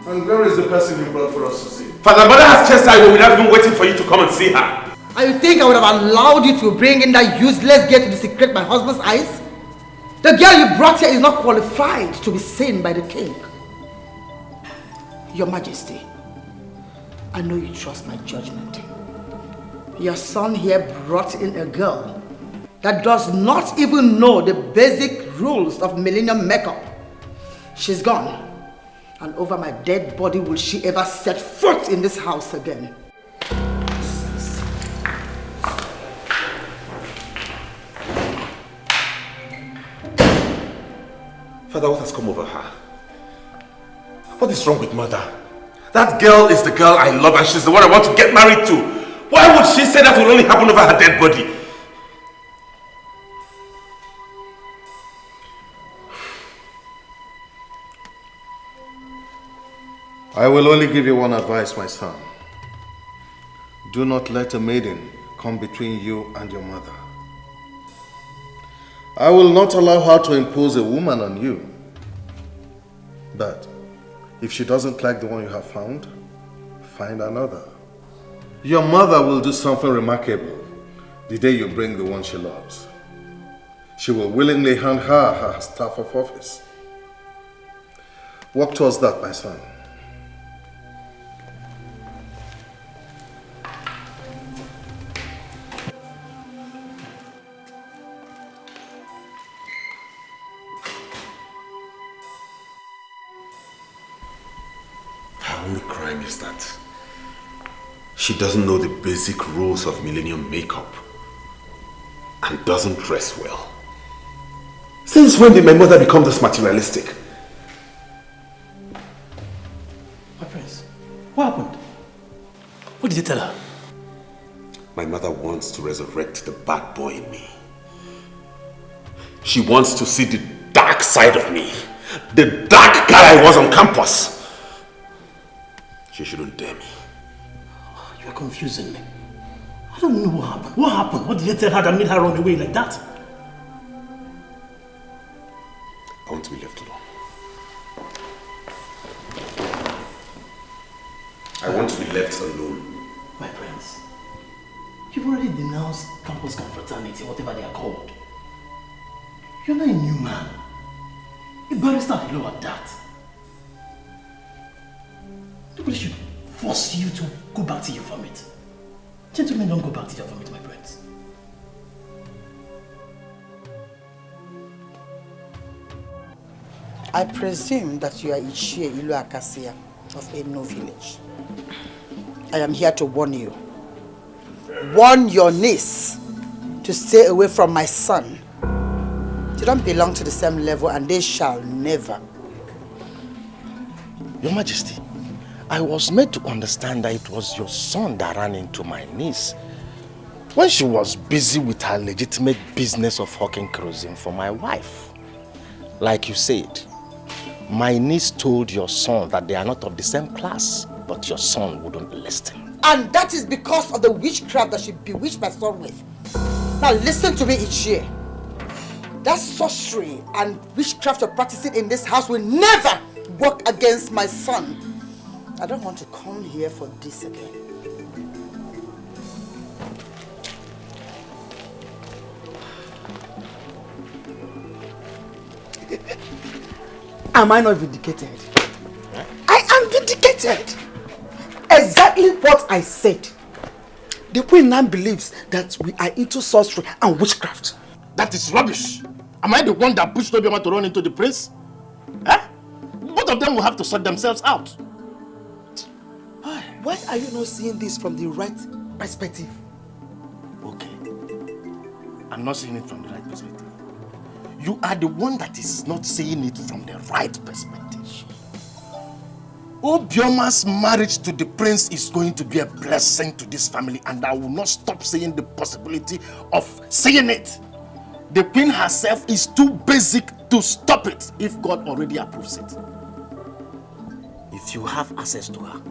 F: And where is the person you brought for us to see?
C: Father, Mother has chastised me without even waiting for you to come and see her.
D: And you think I would have allowed you to bring in that useless girl to desecrate my husband's eyes? The girl you brought here is not qualified to be seen by the king. Your Majesty, I know you trust my judgment. Your son here brought in a girl that does not even know the basic rules of millennium makeup. She's gone. And over my dead body will she ever set foot in this house again.
C: Father, what has come over her? What is wrong with Mother? That girl is the girl I love and she's the one I want to get married to. Why would she say that will only happen over her dead body?
F: I will only give you one advice, my son. Do not let a maiden come between you and your mother. I will not allow her to impose a woman on you. But if she doesn't like the one you have found, find another. Your mother will do something remarkable the day you bring the one she loves. She will willingly hand her staff of office. Work towards that, my son.
C: Her only crime is that she doesn't know the basic rules of millennium makeup and doesn't dress well. Since when did my mother become this materialistic?
O: My prince, what happened? What did you tell her?
C: My mother wants to resurrect the bad boy in me. She wants to see the dark side of me. The dark guy I was on campus. She shouldn't dare me.
O: You are confusing me. I don't know what happened. What happened? What did you tell her that made her run away like that?
C: I want to be left alone. I want to be left alone.
O: My prince, you've already denounced campus confraternity, whatever they are called. You're not a new man. A barrister at law at that. Nobody should force you to go back to your vomit. Gentlemen don't go back to their vomit, my prince.
D: I presume that you are Ichie Ilu Akasia. of Eno village. I am here to warn you. Warn your niece to stay away from my son. They don't belong to the same level and they shall never.
G: Your Majesty, I was made to understand that it was your son that ran into my niece when she was busy with her legitimate business of hawking kerosene for my wife. Like you said, my niece told your son that they are not of the same class, but your son wouldn't listen.
D: And that is because of the witchcraft that she bewitched my son with. Now listen to me, Ichie. That sorcery and witchcraft you're practicing in this house will never work against my son. I don't want to come here for this again. Am I not vindicated? I am vindicated. Exactly what I said. The queen now believes that we are into sorcery and witchcraft.
G: That is rubbish. Am I the one that pushed Obioma to run into the prince? Eh? Both of them will have to sort themselves out.
D: Why are you not seeing this from the right perspective?
G: Okay. I'm not seeing it from the right perspective. You are the one that is not seeing it from the right perspective. Obioma's marriage to the prince is going to be a blessing to this family, and I will not stop seeing the possibility of seeing it. The queen herself is too basic to stop it if God already approves it. If you have access to her,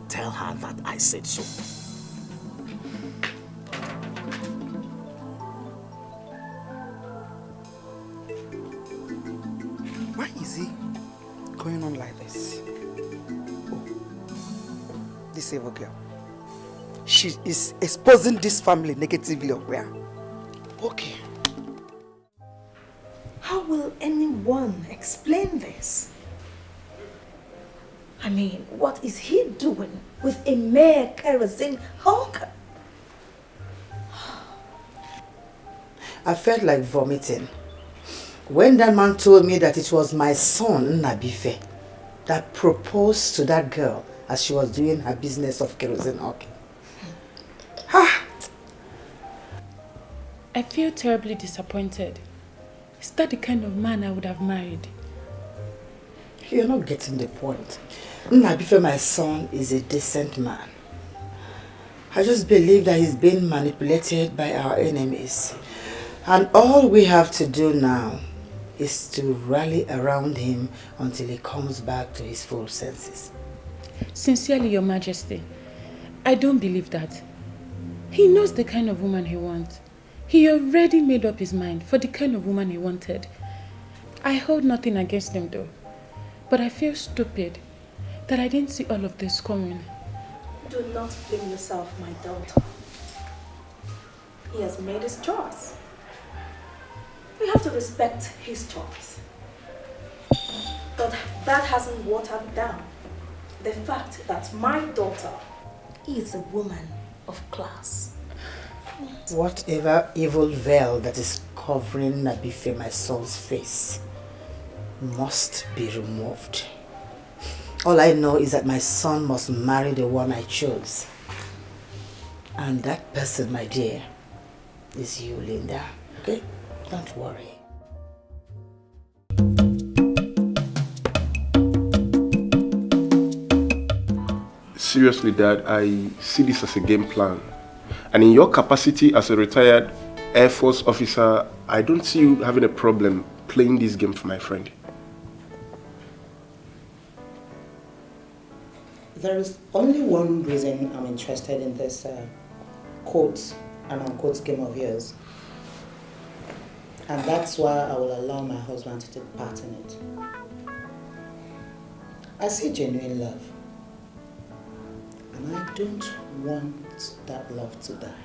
G: tell her that I said so.
D: Why is he going on like this? Oh, this evil girl. She is exposing this family negatively or where? Okay.
M: How will anyone explain this? I mean, what is he doing with a mere kerosene hawker?
D: I felt like vomiting when that man told me that it was my son, Nabife, that proposed to that girl as she was doing her business of kerosene hawking.
N: I feel terribly disappointed. Is that the kind of man I would have married?
D: You're not getting the point. Nabife, my son, is a decent man. I just believe that he's being manipulated by our enemies. And all we have to do now is to rally around him until he comes back to his full senses.
N: Sincerely, Your Majesty, I don't believe that. He knows the kind of woman he wants. He already made up his mind for the kind of woman he wanted. I hold nothing against him though. But I feel stupid that I didn't see all of this coming.
M: Do not blame yourself, my daughter. He has made his choice. We have to respect his choice. But that hasn't watered down the fact that my daughter is a woman of class.
D: Whatever evil veil that is covering Nabife, my son's face, must be removed. All I know is that my son must marry the one I chose. And that person, my dear, is you, Linda. Okay? Don't worry.
L: Seriously, Dad, I see this as a game plan. And in your capacity as a retired Air Force officer, I don't see you having a problem playing this game for my friend.
B: There is only one reason I'm interested in this quote and unquote game of yours. And that's why I will allow my husband to take part in it. I see genuine love. And I don't want that love to die.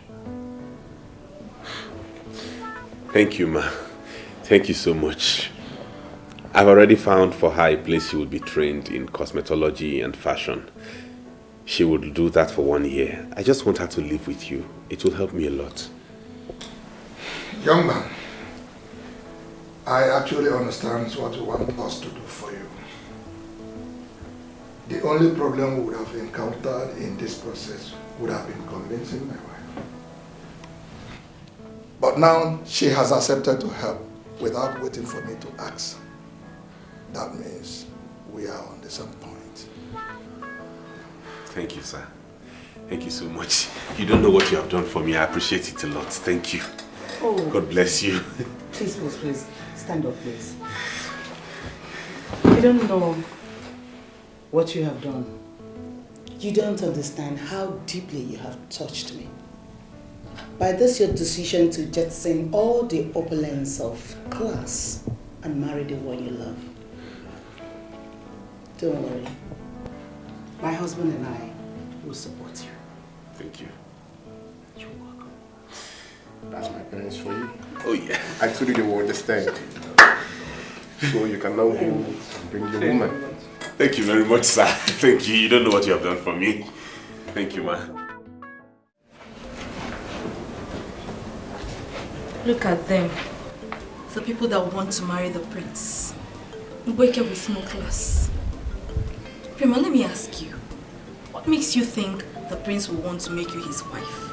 C: Thank you, Ma. Thank you so much. I've already found for her a place she would be trained in cosmetology and fashion. She would do that for 1 year. I just want her to live with you. It will help me a lot.
E: Young man, I actually understand what you want us to do for you.
U: The only problem we would have encountered in this process would have been convincing my wife. But now she has accepted to help without waiting for me to ask. That means we are on the same point.
C: Thank you, sir. Thank you so much. You don't know what you have done for me. I appreciate it a lot. Thank you.
J: Oh.
C: God bless you.
J: Please, please, please. Stand up, please. You don't know what you have done. You don't understand how deeply you have touched me. By this your decision to jettison all the opulence of class and marry the one you love. Don't worry. My husband and I will support you.
C: Thank you.
J: You're welcome.
L: That's my parents for you.
C: Oh yeah.
L: I told you they will understand. So you can now go and bring your woman.
C: Thank you very much, sir. Thank you. You don't know what you have done for me. Thank you, ma.
K: Look at them. The people that want to marry the prince. Wake up with no class. Prima, let me ask you. What makes you think the prince will want to make you his wife?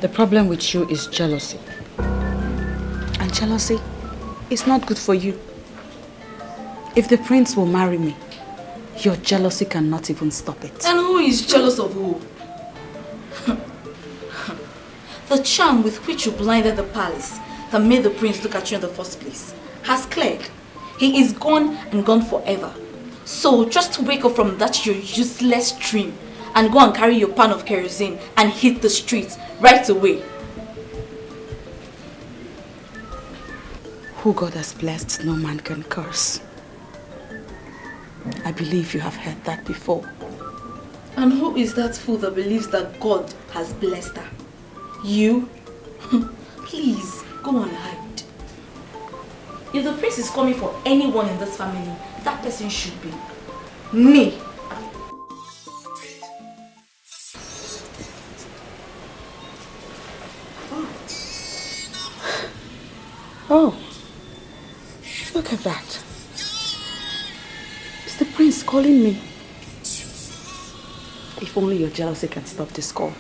J: The problem with you is jealousy. And jealousy is not good for you. If the prince will marry me, your jealousy cannot even stop it.
K: And who is jealous of who? The charm with which you blinded the palace that made the prince look at you in the first place has cleared. He is gone and gone forever. So just wake up from that your useless dream and go and carry your pan of kerosene and hit the streets right away.
J: Who God has blessed, no man can curse. I believe you have heard that before.
K: And who is that fool that believes that God has blessed her? You? Please, go and hide. If the prince is coming for anyone in this family, that person should be me.
J: Oh, look at that. It's the prince calling me. If only your jealousy can stop this call.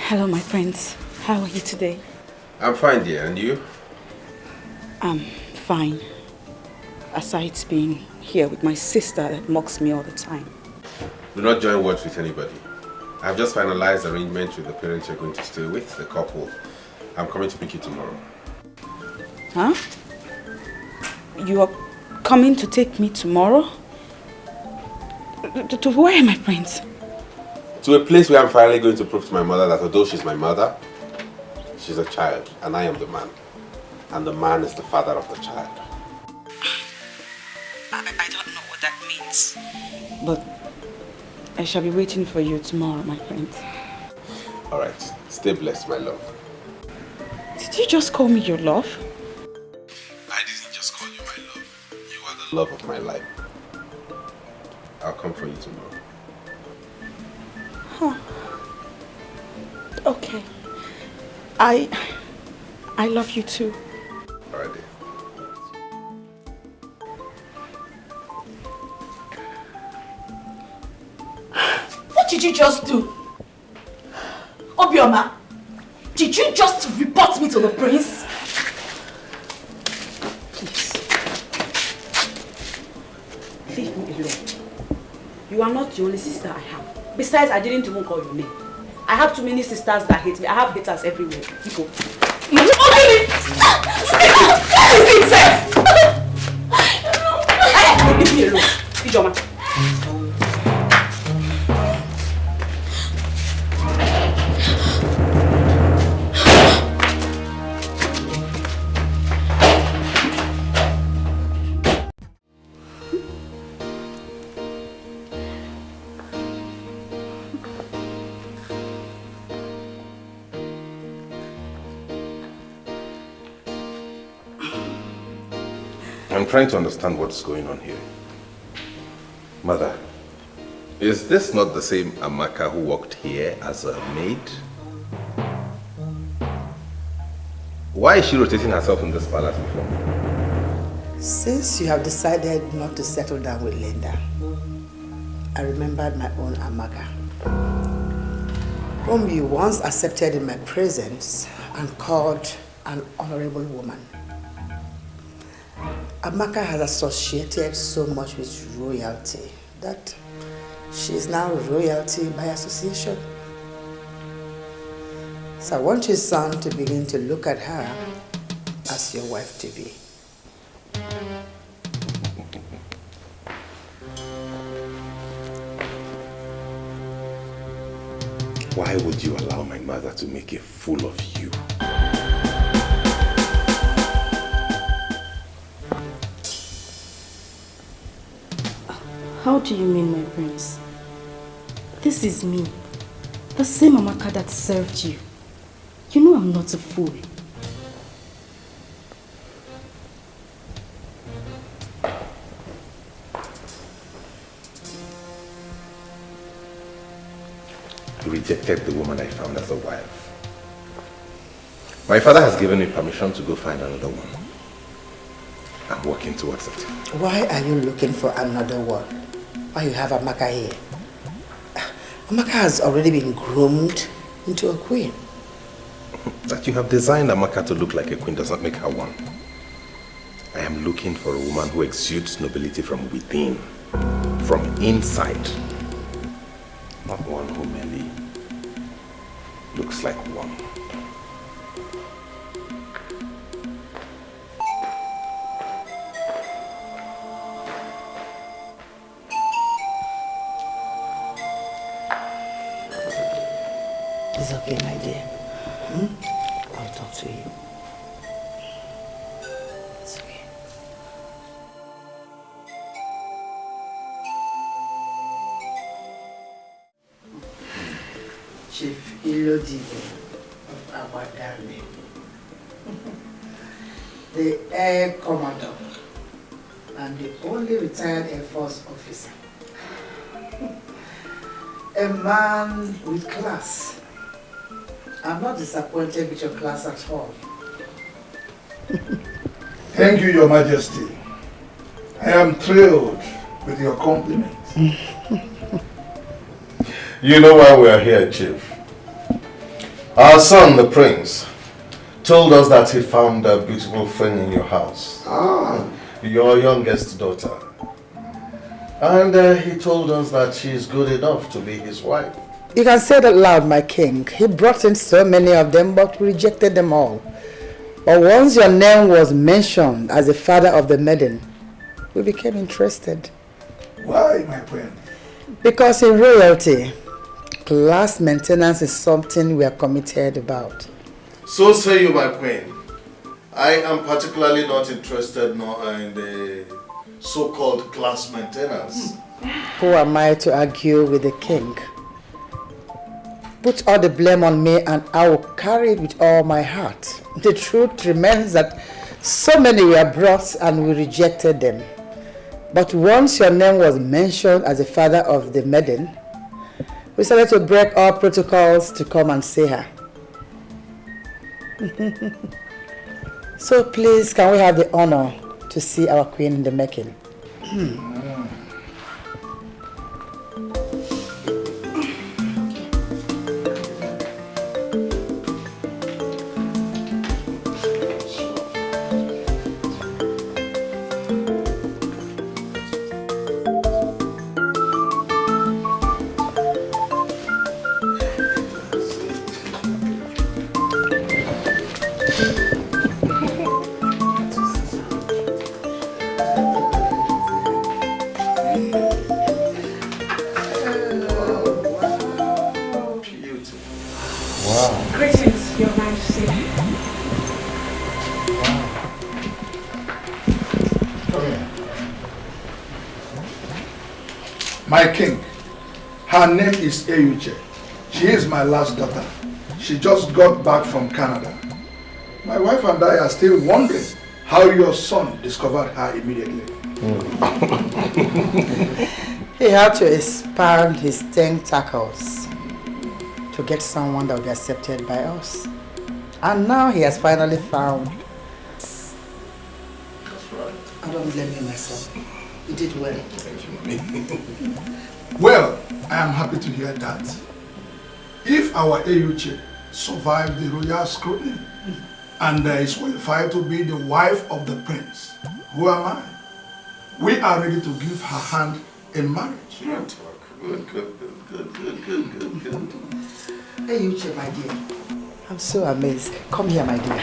J: Hello, my friends. How are you today?
C: I'm fine, dear. And you?
J: I'm fine. Aside being here with my sister that mocks me all the time.
C: Do not join words with anybody. I've just finalized arrangements with the parents you're going to stay with, the couple. I'm coming to pick you tomorrow.
J: Huh? You are coming to take me tomorrow? To where, my friends?
C: To a place where I'm finally going to prove to my mother that although she's my mother, she's a child, and I am the man. And the man is the father of the child.
J: I don't know what that means. But I shall be waiting for you tomorrow, my friend.
C: Alright, stay blessed, my love.
J: Did you just call me your love?
C: I didn't just call you my love. You are the love of my life. I'll come for you tomorrow.
J: Huh. Okay. I love you too.
C: Alright, dear.
K: What did you just do? Obioma, did you just report me to the prince?
J: Please. Leave me alone. You are not the only sister I have. Besides, I didn't even call your name. I have too many sisters that hate me. I have haters everywhere. People.
K: Really? What is it, sir?
J: Hey, leave me alone. Ijoma.
C: I'm trying to understand what's going on here. Mother, is this not the same Amaka who worked here as a maid? Why is she rotating herself in this palace before?
D: Since you have decided not to settle down with Linda, I remembered my own Amaka, whom you once accepted in my presence and called an honorable woman. Amaka has associated so much with royalty that she is now royalty by association. So I want your son to begin to look at her as your wife-to-be.
C: Why would you allow my mother to make a fool of you?
K: How do you mean, my prince? This is me, the same Amaka that served you. You know I'm not a fool.
C: I rejected the woman I found as a wife. My father has given me permission to go find another one. I'm working towards it.
D: Why are you looking for another one? Why you have Amaka here? Amaka has already been groomed into a queen.
C: That you have designed Amaka to look like a queen does not make her one. I am looking for a woman who exudes nobility from within, from inside. Not one who merely looks like one.
D: It's okay, my dear. I'll talk to you. It's okay. Chief Ilodibo of Awadame, the Air Commodore, and the only retired Air Force officer. A man with class. I'm not disappointed with your class at all.
U: Thank you, Your Majesty. I am thrilled with your compliments.
F: You know why we are here, Chief. Our son, the prince, told us that he found a beautiful friend in your house. Your youngest daughter. And he told us that she is good enough to be his wife.
D: You can say that loud, my king. He brought in so many of them, but we rejected them all. But once your name was mentioned as the father of the maiden, we became interested.
U: Why, my friend?
D: Because in royalty, class maintenance is something we are committed about.
F: So say you, my queen. I am particularly not interested in the so-called class maintenance.
D: Who am I to argue with the king? Put all the blame on me and I will carry it with all my heart. The truth remains that so many were brought and we rejected them. But once your name was mentioned as the father of the maiden, we started to break all protocols to come and see her. So please, can we have the honor to see our queen in the making?
M: Greetings, Your Majesty.
U: Come here. My king, her name is Eyuche. She is my last daughter. She just got back from Canada. My wife and I are still wondering how your son discovered her immediately.
D: He had to expand his tentacles to get someone that would be accepted by us. And now he has finally found.
P: That's right. I don't blame you, my son. You did well.
U: Thank you, Well, I am happy to hear that. If our Eyuche survived the royal scrutiny and is qualified to be the wife of the prince, who am I? We are ready to give her hand in marriage.
P: Good. Eyuche, my dear.
D: I'm so amazed. Come here, my dear.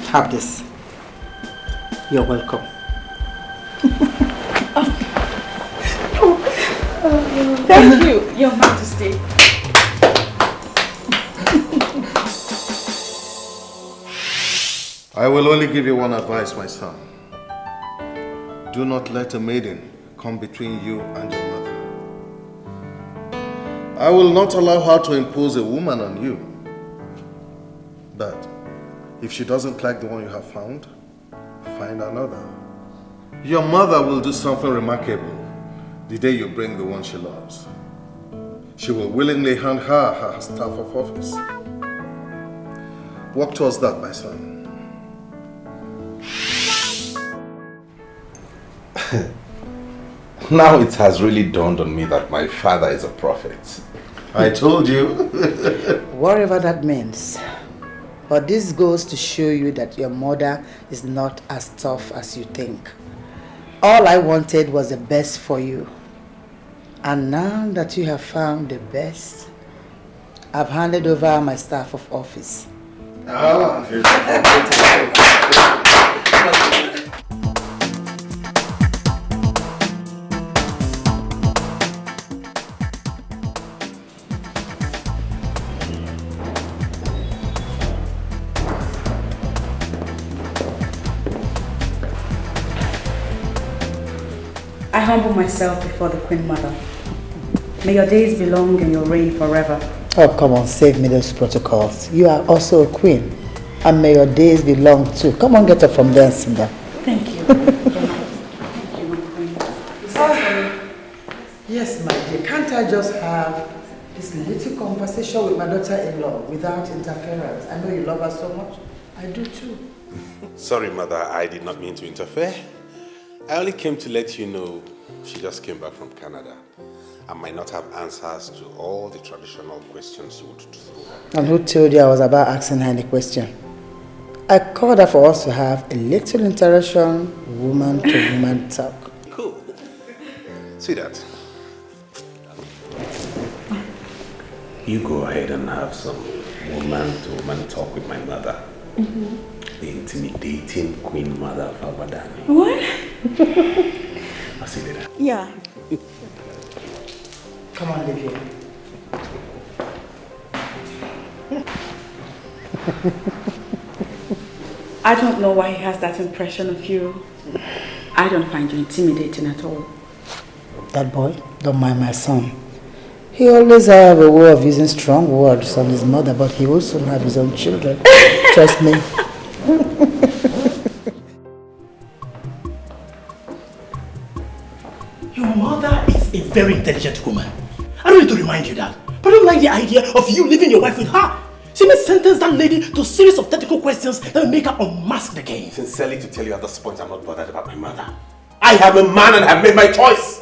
D: Have this. You're welcome.
N: Thank you, Your Majesty.
F: I will only give you one advice, my son. Do not let a maiden come between you and your mother. I will not allow her to impose a woman on you. But if she doesn't like the one you have found, find another. Your mother will do something remarkable the day you bring the one she loves. She will willingly hand her staff of office. Work towards that, my son.
C: Now it has really dawned on me that my father is a prophet.
F: I told you.
D: Whatever that means. But this goes to show you that your mother is not as tough as you think. All I wanted was the best for you. And now that you have found the best, I've handed over my staff of office.
J: I humble myself before the Queen Mother. May your days be long and your reign forever.
D: Oh, come on, save me those protocols. You are also a queen. And may your days be long too. Come on, get up from there and sit down.
J: Thank you.
D: Yes, my dear. Can't I just have this little conversation with my daughter-in-law without interference? I know you love her so much. I do too.
C: Sorry, mother, I did not mean to interfere. I only came to let you know she just came back from Canada. I might not have answers to all the traditional questions you would throw.
D: And who told you I was about asking her any question? I called her for us to have a little interaction, woman to woman talk.
C: Cool. Sweetheart, you go ahead and have some woman to woman talk with my mother. The intimidating Queen Mother of Abadani.
J: What?
C: I'll see you later.
J: Yeah.
D: Come on, live here.
J: I don't know why he has that impression of you. I don't find you intimidating at all.
D: That boy, don't mind my son. He always have a way of using strong words on his mother, but he also have his own children. Trust me.
O: Your mother is a very intelligent woman. I don't need to remind you that. But I don't like the idea of you leaving your wife with her. She may sentence that lady to a series of technical questions that will make her unmask the game.
C: Sincerely to tell you at this point, I'm not bothered about my mother. I am a man and have made my choice.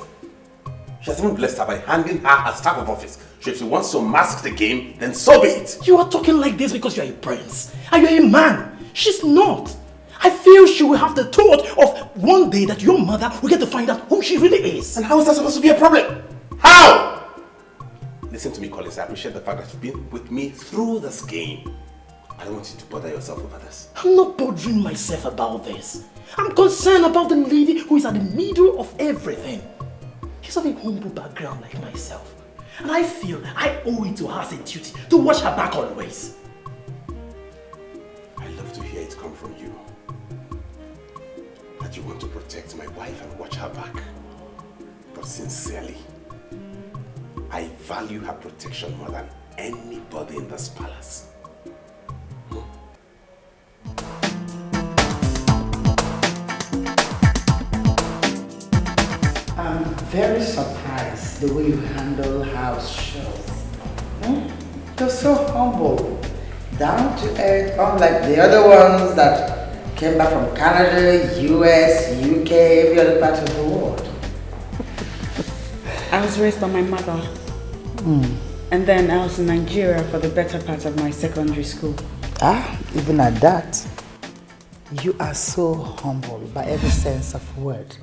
C: She has even blessed her by handing her her staff of office. So if she wants to mask the game, then so be it.
O: You are talking like this because you are a prince. And you are a man. She's not. I feel she will have the thought of one day that your mother will get to find out who she really is.
C: And how is that supposed to be a problem? How? Listen to me, Collins. I appreciate the fact that you've been with me through this game. I don't want you to bother yourself over this.
O: I'm not bothering myself about this. I'm concerned about the lady who is at the middle of everything. She's of a humble background like myself. And I feel I owe it to her as a duty to watch her back always.
C: I love to hear it come from you. That you want to protect my wife and watch her back. But sincerely, I value her protection more than anybody in this palace.
D: I'm very surprised the way you handle house shows. You're so humble, down to earth, unlike the other ones that came back from Canada, US, UK, every other part of the world.
J: I was raised by my mother. And then I was in Nigeria for the better part of my secondary school.
D: Even at that, you are so humble by every sense of word.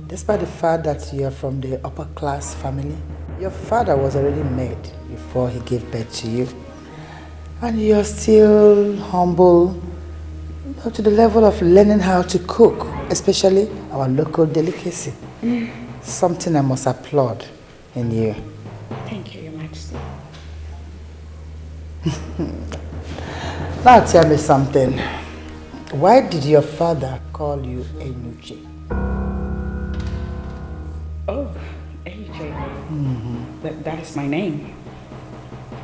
D: Despite the fact that you are from the upper class family, your father was already made before he gave birth to you. And you're still humble to the level of learning how to cook, especially our local delicacy. Something I must applaud in you.
J: Thank you, Your Majesty.
D: Now tell me something. Why did your father call you Enuche?
J: Oh, AJ. That is my name.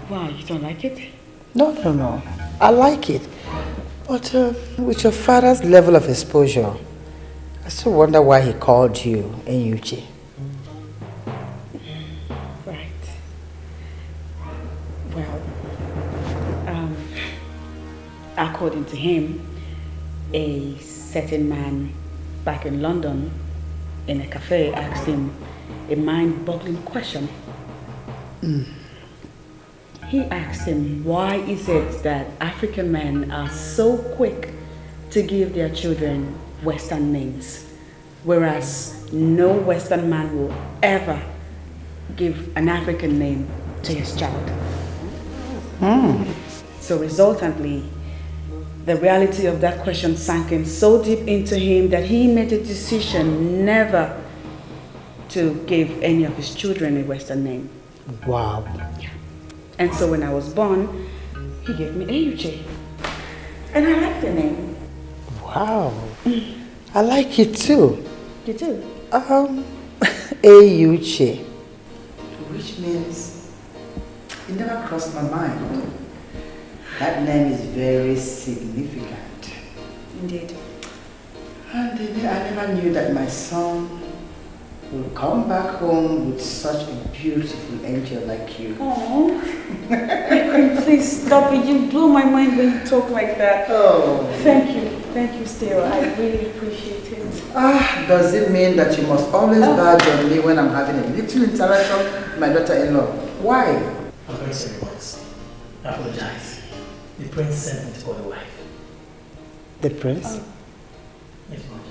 J: Wow, you don't like it?
D: No. I like it. But with your father's level of exposure, I still wonder why he called you Enuche.
J: Right. Well, according to him, a certain man back in London in a cafe asked him a mind-boggling question. He asked him, why is it that African men are so quick to give their children Western names, whereas no Western man will ever give an African name to his child? So resultantly, the reality of that question sank in so deep into him that he made a decision never to give any of his children a Western name.
D: Wow.
J: And so when I was born, he gave me Enuche. And I like the name.
D: Wow. I like it too.
J: You too?
D: Enuche. Which means it never crossed my mind. That name is very significant.
J: Indeed.
D: And I never knew that my son will come back home with such a beautiful angel like you.
J: Oh, please stop it. You blow my mind when you talk like that.
D: Oh.
J: Thank you, Stella. I really appreciate it.
D: Does it mean that you must always badge on me when I'm having a little interaction with my daughter-in-law? Why?
O: I'm very sorry, Joyce. I apologize. The prince sent me to call the wife.
D: The prince?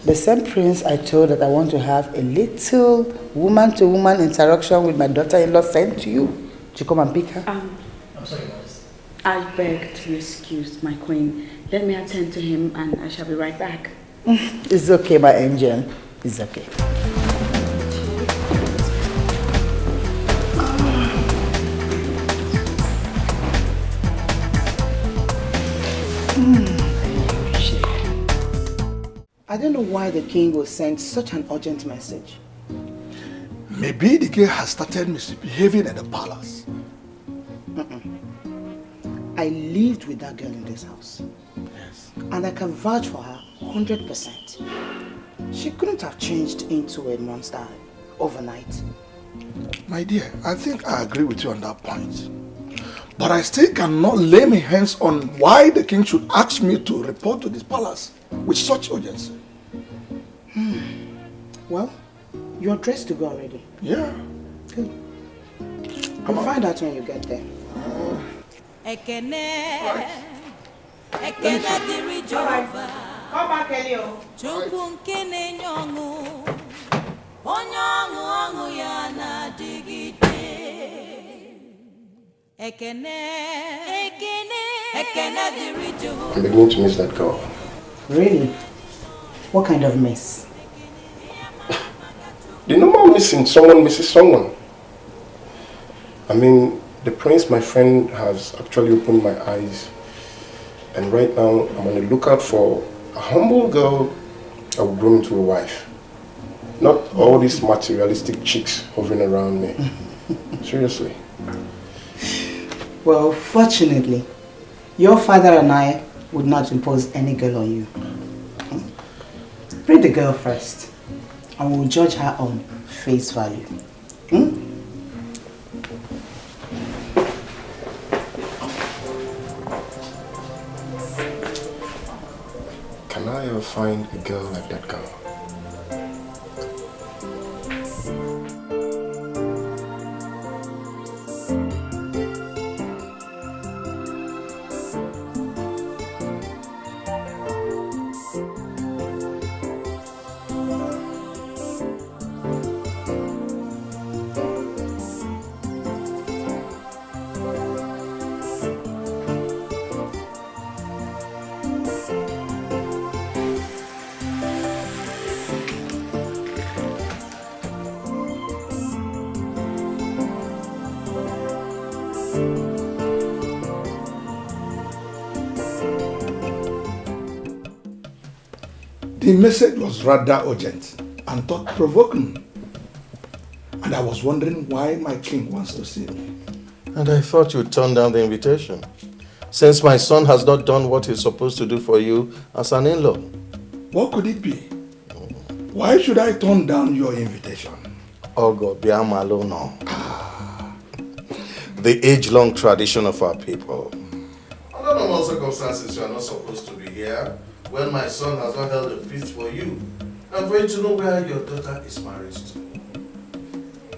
D: The same prince I told that I want to have a little woman-to-woman interaction with my daughter-in-law sent to you to come and pick her?
O: I'm sorry, Joyce.
J: I beg to be excused, my queen. Let me attend to him and I shall be right back.
D: It's okay, my angel. It's okay.
A: I don't know why the king will send such an urgent message.
U: Maybe the king has started misbehaving at the palace.
A: I lived with that girl in this house.
U: Yes.
A: And I can vouch for her 100%. She couldn't have changed into a monster overnight.
U: My dear, I think I agree with you on that point. But I still cannot lay my hands on why the king should ask me to report to this palace with such urgency.
A: Well, you're dressed to go already.
U: Yeah.
A: Good. I'll find out when you get there.
B: Come back, Elio.
L: I'm beginning to miss that girl.
A: Really? What kind of miss?
L: The normal missing, someone misses someone. I mean, the prince, my friend, has actually opened my eyes. And right now, I'm on the lookout for a humble girl that will grow into a wife. Not all these materialistic chicks hovering around me. Seriously.
A: Well, fortunately, your father and I would not impose any girl on you. Bring the girl first, and we'll judge her on face value.
F: find a girl like that girl.
U: The message was rather urgent and thought-provoking. And I was wondering why my king wants to see me.
F: And I thought you'd turn down the invitation, since my son has not done what he's supposed to do for you as an in-law.
U: What could it be? Why should I turn down your invitation?
F: Oh God, no. The age-long tradition of our people. Under normal circumstances, you are not supposed to be here when my son has not held a feast for you, and for you to know where your daughter is married to.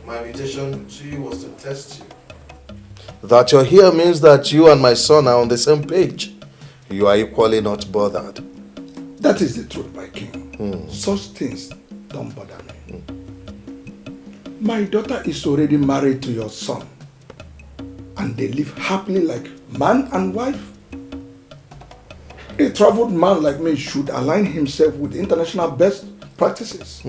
F: My invitation to you was to test you. That you're here means that you and my son are on the same page. You are equally not bothered.
U: That is the truth, my king. Such things don't bother me. My daughter is already married to your son, and they live happily like man and wife. A traveled man like me should align himself with international best practices.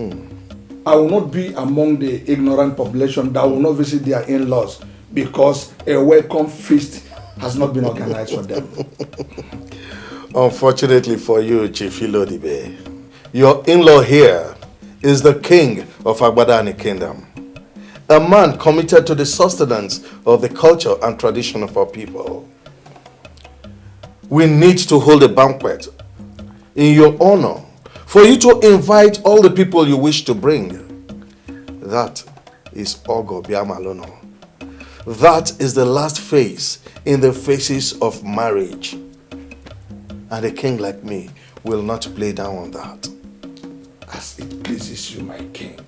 U: I will not be among the ignorant population that will not visit their in-laws because a welcome feast has not been organized for them.
F: Unfortunately for you, Chief Ilodibe, your in-law here is the king of Agbadani Kingdom, a man committed to the sustenance of the culture and tradition of our people. We need to hold a banquet in your honor for you to invite all the people you wish to bring. That is Ogo Biamalono. That is the last phase in the phases of marriage. And a king like me will not play down on that.
U: As it pleases you, my king.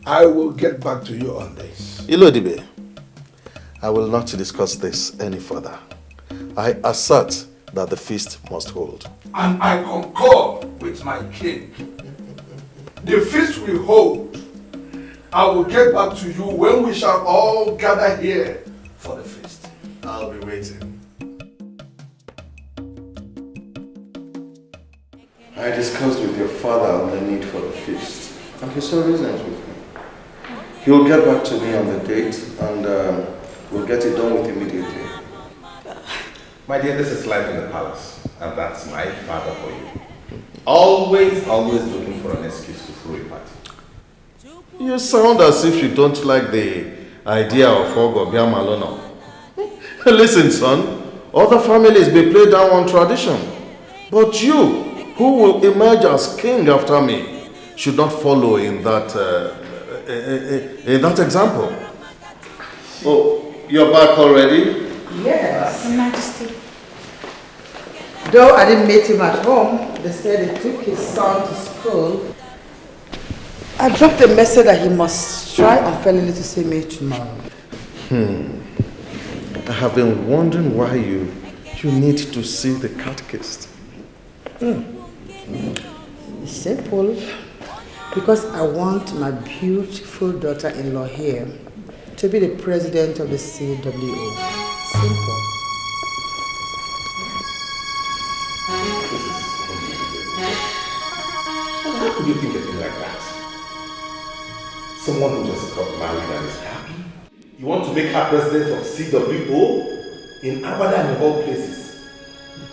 U: I will get back to you on this.
F: Ilodibe, I will not discuss this any further. I assert that the feast must hold.
U: And I concur with my king. The feast we hold, I will get back to you when we shall all gather here for the feast.
F: I'll be waiting. I discussed with your father on the need for the feast, and he saw reasons with me. He will get back to me on the date, and we'll get it done with immediately.
C: My dear, this is life in the palace, and that's my father for you. Always looking for an excuse to throw a party.
F: You sound as if you don't like the idea of Ogo Biamalono. Listen, son, other families may play down on tradition, but you, who will emerge as king after me, should not follow in that example. Oh, you're back already?
D: Yes.
M: Your Majesty.
D: Though I didn't meet him at home, they said he took his son to school. I dropped a message that he must try unfairly to see me tomorrow.
F: I have been wondering why you need to see the catechist.
D: It's simple. Because I want my beautiful daughter-in-law here to be the president of the CWO. Simple.
C: How could you think a thing like that? Someone who just got married and is happy? You want to make her president of CWO in Abada and of all places?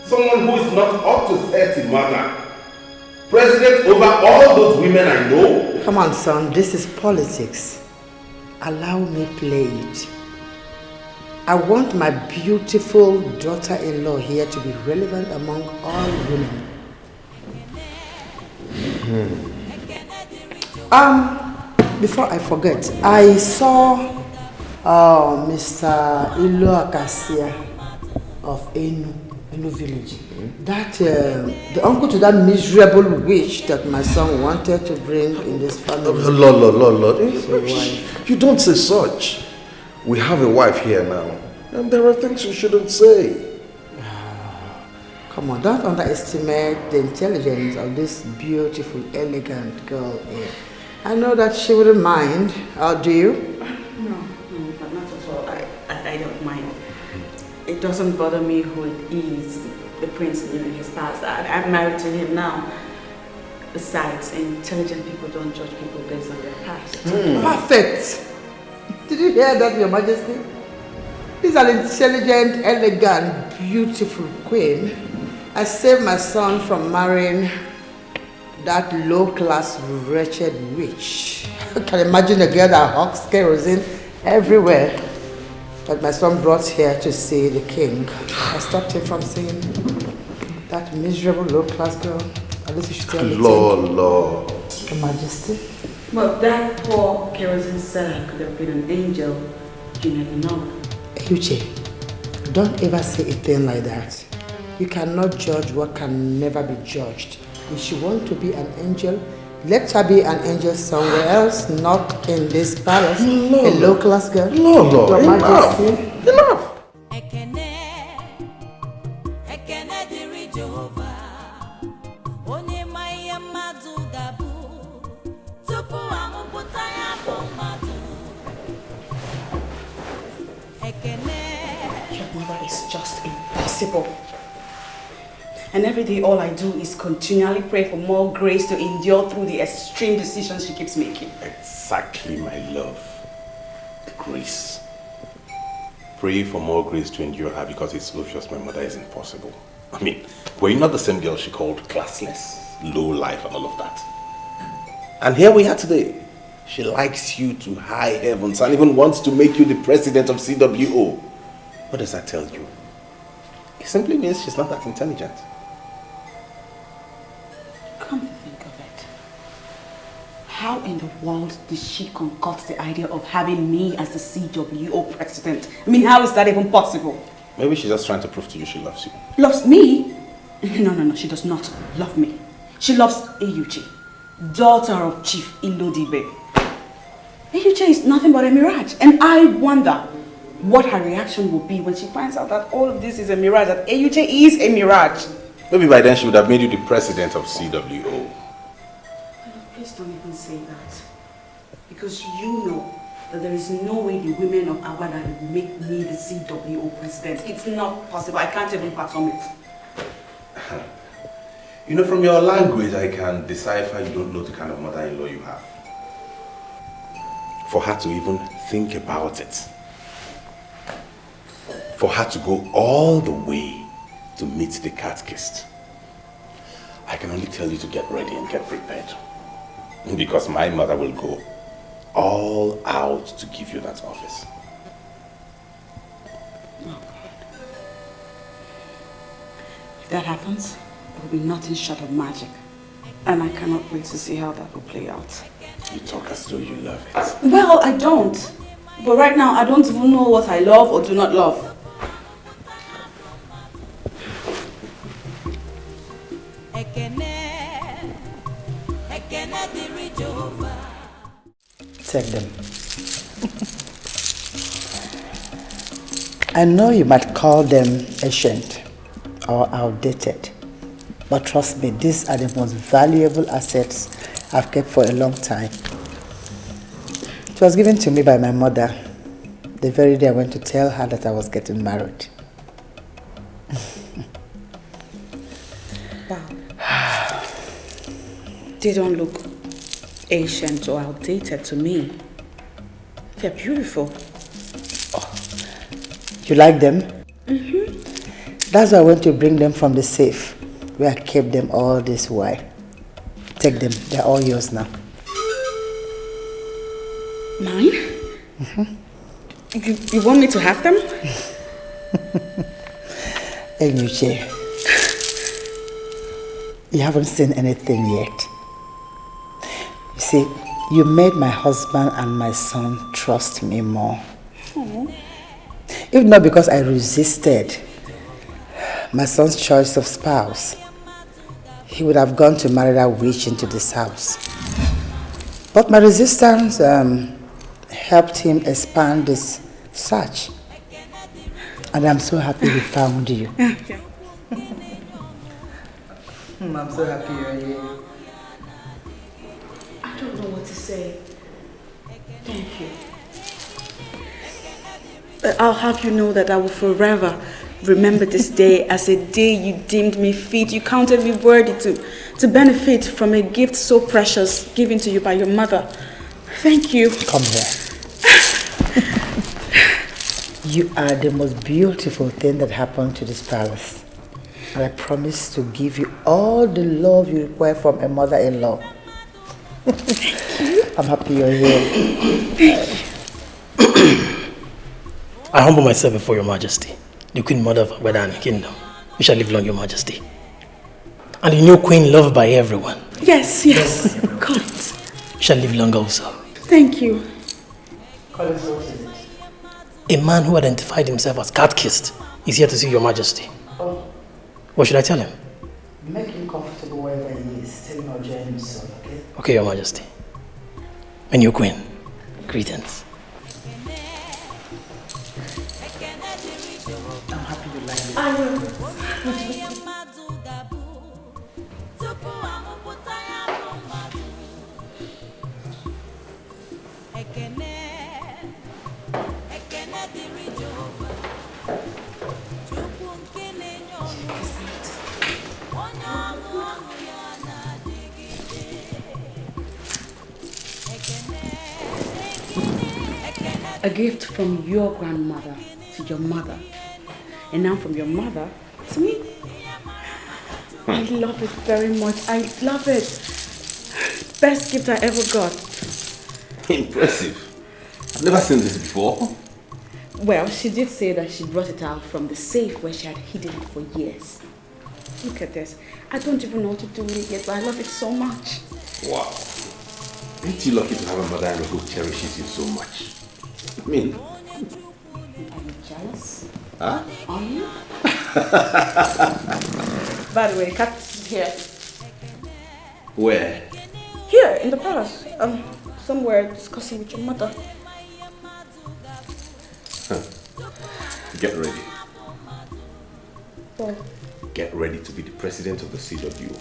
C: Someone who is not up to 30 mana. President over all those women I know?
D: Come on, son. This is politics. Allow me play it. I want my beautiful daughter-in-law here to be relevant among all women. Before I forget, I saw Mr. Ilo Akasia of Enu village. The uncle to that miserable witch that my son wanted to bring in this family.
F: Lord. You don't say such. We have a wife here now, and there are things you shouldn't say.
D: Come on, don't underestimate the intelligence of this beautiful, elegant girl here. I know that she wouldn't mind. Or do you?
J: No, but not at all. I don't mind. It doesn't bother me who it is. The prince knew in his past. I'm married to him now. Besides, intelligent people don't judge people based on their past.
D: Perfect! Did you hear that, Your Majesty? He's an intelligent, elegant, beautiful queen. I saved my son from marrying that low-class, wretched witch. I can imagine a girl that hawks kerosene everywhere. But my son brought here to see the king. I stopped him from seeing that miserable low-class girl. At least you should tell me.
F: Lord.
D: Your Majesty.
J: Well, that poor kerosene seller could have been an angel. You never know.
D: Uche, don't ever say a thing like that. You cannot judge what can never be judged. If she wants to be an angel, let her be an angel somewhere else, not in this palace. A low-class girl.
F: Lord,
D: Your Majesty.
F: Enough.
J: Your mother is just impossible. And every day all I do is continually pray for more grace to endure through the extreme decisions she keeps making.
C: Exactly, my love. Grace. Pray for more grace to endure her because it's obvious my mother is impossible. I mean, were you not the same girl she called classless, low life and all of that? And here we are today. She likes you to high heavens and even wants to make you the president of CWO. What does that tell you? It simply means she's not that intelligent.
J: Come to think of it, how in the world did she concoct the idea of having me as the CWO president? I mean, how is that even possible?
C: Maybe she's just trying to prove to you she loves you.
J: Loves me? No, she does not love me. She loves Eyuche, daughter of Chief Ilodibe. Eyuche is nothing but a mirage, and I wonder what her reaction will be when she finds out that all of this is a mirage, that Eyuche is a mirage.
C: Maybe by then she would have made you the president of CWO.
J: Please don't even say that. Because you know that there is no way the women of Awada will make me the CWO president. It's not possible. I can't even fathom it.
C: You know, from your language, I can decipher you don't know the kind of mother-in-law you have. For her to even think about it. For her to go all the way to meet the catechist. I can only tell you to get ready and get prepared. Because my mother will go all out to give you that office.
J: Oh God. If that happens, it will be nothing short of magic. And I cannot wait to see how that will play out.
C: You talk as though you love it.
J: Well, I don't. But right now, I don't even know what I love or do not love.
D: Take them. I know you might call them ancient or outdated, but trust me, these are the most valuable assets I've kept for a long time. It was given to me by my mother the very day I went to tell her that I was getting married.
J: Wow. They don't look ancient or outdated to me. They're beautiful.
D: Oh. You like them?
J: Mm-hmm.
D: That's why I went to bring them from the safe where I kept them all this while. Take them, they're all yours now.
J: Mine?
D: Mm-hmm.
J: You want me to have them?
D: Enyuche, you haven't seen anything yet. You see, you made my husband and my son trust me more.
J: Oh.
D: If not because I resisted, my son's choice of spouse, he would have gone to marry that witch into this house. But my resistance helped him expand this search. And I'm so happy we found you. I'm so happy you're here.
J: I don't know what to say. Thank you. I'll have you know that I will forever remember this day as a day you deemed me fit. You counted me worthy to benefit from a gift so precious given to you by your mother. Thank you.
D: Come here. You are the most beautiful thing that happened to this palace. And I promise to give you all the love you require from a mother-in-law. I'm happy you're here.
O: I humble myself before your majesty, the queen mother of Agbadan kingdom. You shall live long, your majesty. And the new queen loved by everyone.
J: Yes, yes. Call it.
O: You shall live long also.
J: Thank you.
O: A man who identified himself as cat-kissed is here to see your majesty.
D: Oh.
O: What should I tell him?
D: Make him comfortable wherever he is. Tell him I'll join him soon, okay?
O: Okay, your majesty. My new queen, greetings.
D: I'm happy you like it.
J: I will. A gift from your grandmother to your mother, and now from your mother to me. I love it very much. I love it. Best gift I ever got.
C: Impressive. I've never seen this before.
J: Well, she did say that she brought it out from the safe where she had hidden it for years. Look at this. I don't even know what to do with it yet, but I love it so much.
C: Wow. Ain't you lucky to have a mother-in-law who cherishes you so much? I mean...
J: Are you jealous?
C: Huh?
J: Are you? By the way, Kat's here.
C: Where?
J: Here, in the palace. Somewhere discussing with your mother.
C: Huh. Get ready.
J: Oh.
C: Get ready to be the president of the CW.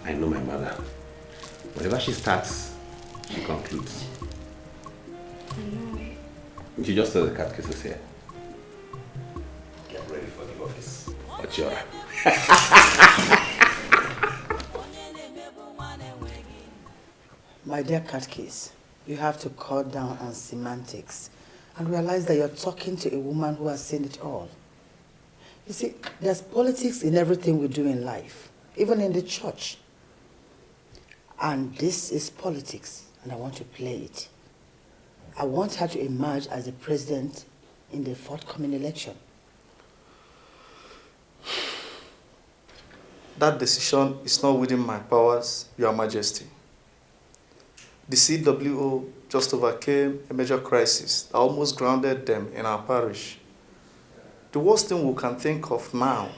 C: I know my mother. Whenever she starts, she concludes.
J: I know.
C: You just saw the catechism here. Get ready for the office. Ochora.
D: My dear catechist, you have to cut down on semantics and realize that you're talking to a woman who has seen it all. You see, there's politics in everything we do in life, even in the church. And this is politics, and I want to play it. I want her to emerge as the president in the forthcoming election.
R: That decision is not within my powers, Your Majesty. The CWO just overcame a major crisis that almost grounded them in our parish. The worst thing we can think of now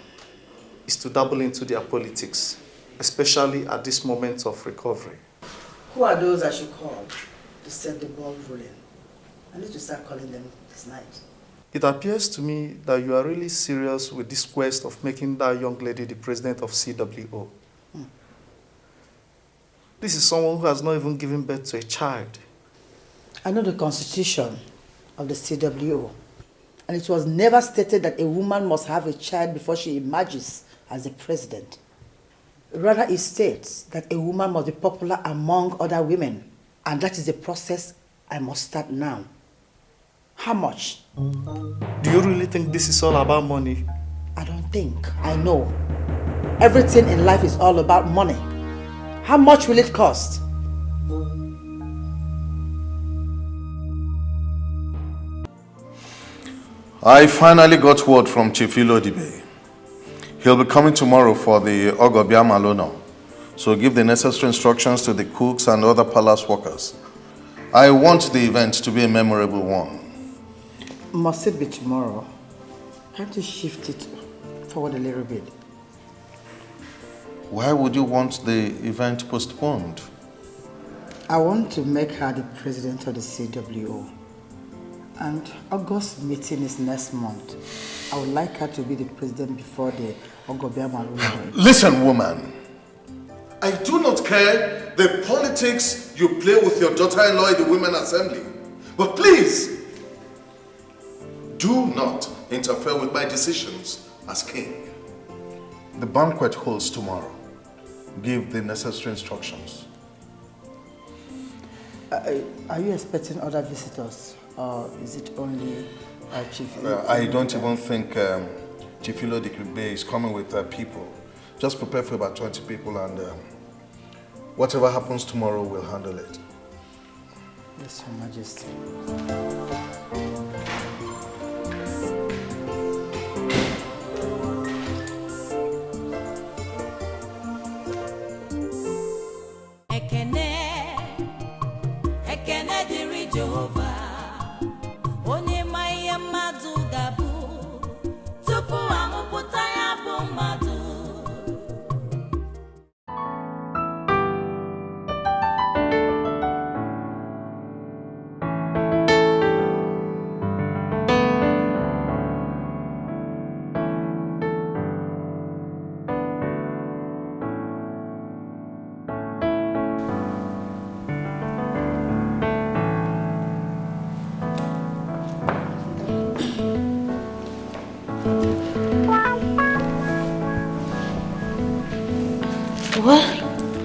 R: is to dabble into their politics, especially at this moment of recovery.
D: Who are those I should call to set the ball rolling? I need to start calling them this night.
R: It appears to me that you are really serious with this quest of making that young lady the president of CWO. This is someone who has not even given birth to a child.
D: I know the constitution of the CWO, and it was never stated that a woman must have a child before she emerges as the president. Rather, it states that a woman must be popular among other women, and that is the process I must start now. How much?
R: Do you really think this is all about money?
D: I don't think. I know. Everything in life is all about money. How much will it cost?
F: I finally got word from Chief Ilodibe. He'll be coming tomorrow for the Ogobia Malono. So give the necessary instructions to the cooks and other palace workers. I want the event to be a memorable one.
D: Must it be tomorrow? Can't you shift it forward a little bit?
F: Why would you want the event postponed?
D: I want to make her the president of the CWO. And August meeting is next month. I would like her to be the president before the Ogobiama.
F: Listen, woman. I do not care the politics you play with your daughter-in-law in the Women's Assembly. But please, do not interfere with my decisions as king. The banquet holds tomorrow. Give the necessary instructions.
D: Are you expecting other visitors? Or is it only Chief?
F: I don't even think Chief Ilo Dikribe is coming with people. Just prepare for about 20 people and whatever happens tomorrow, we'll handle it.
D: Yes, Your Majesty.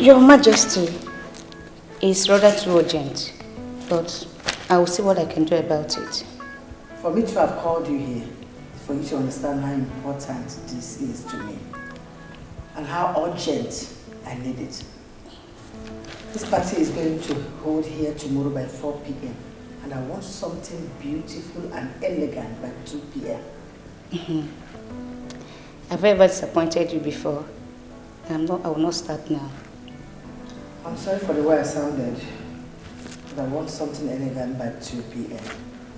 H: Your Majesty, it's rather too urgent, but I will see what I can do about it.
D: For me to have called you here, for you to understand how important this is to me and how urgent I need it. This party is going to hold here tomorrow by 4 p.m. and I want something beautiful and elegant by 2 p.m.
H: Have I ever disappointed you before? I will not start now.
D: I'm sorry for the way I sounded, but I want something elegant by 2 p.m.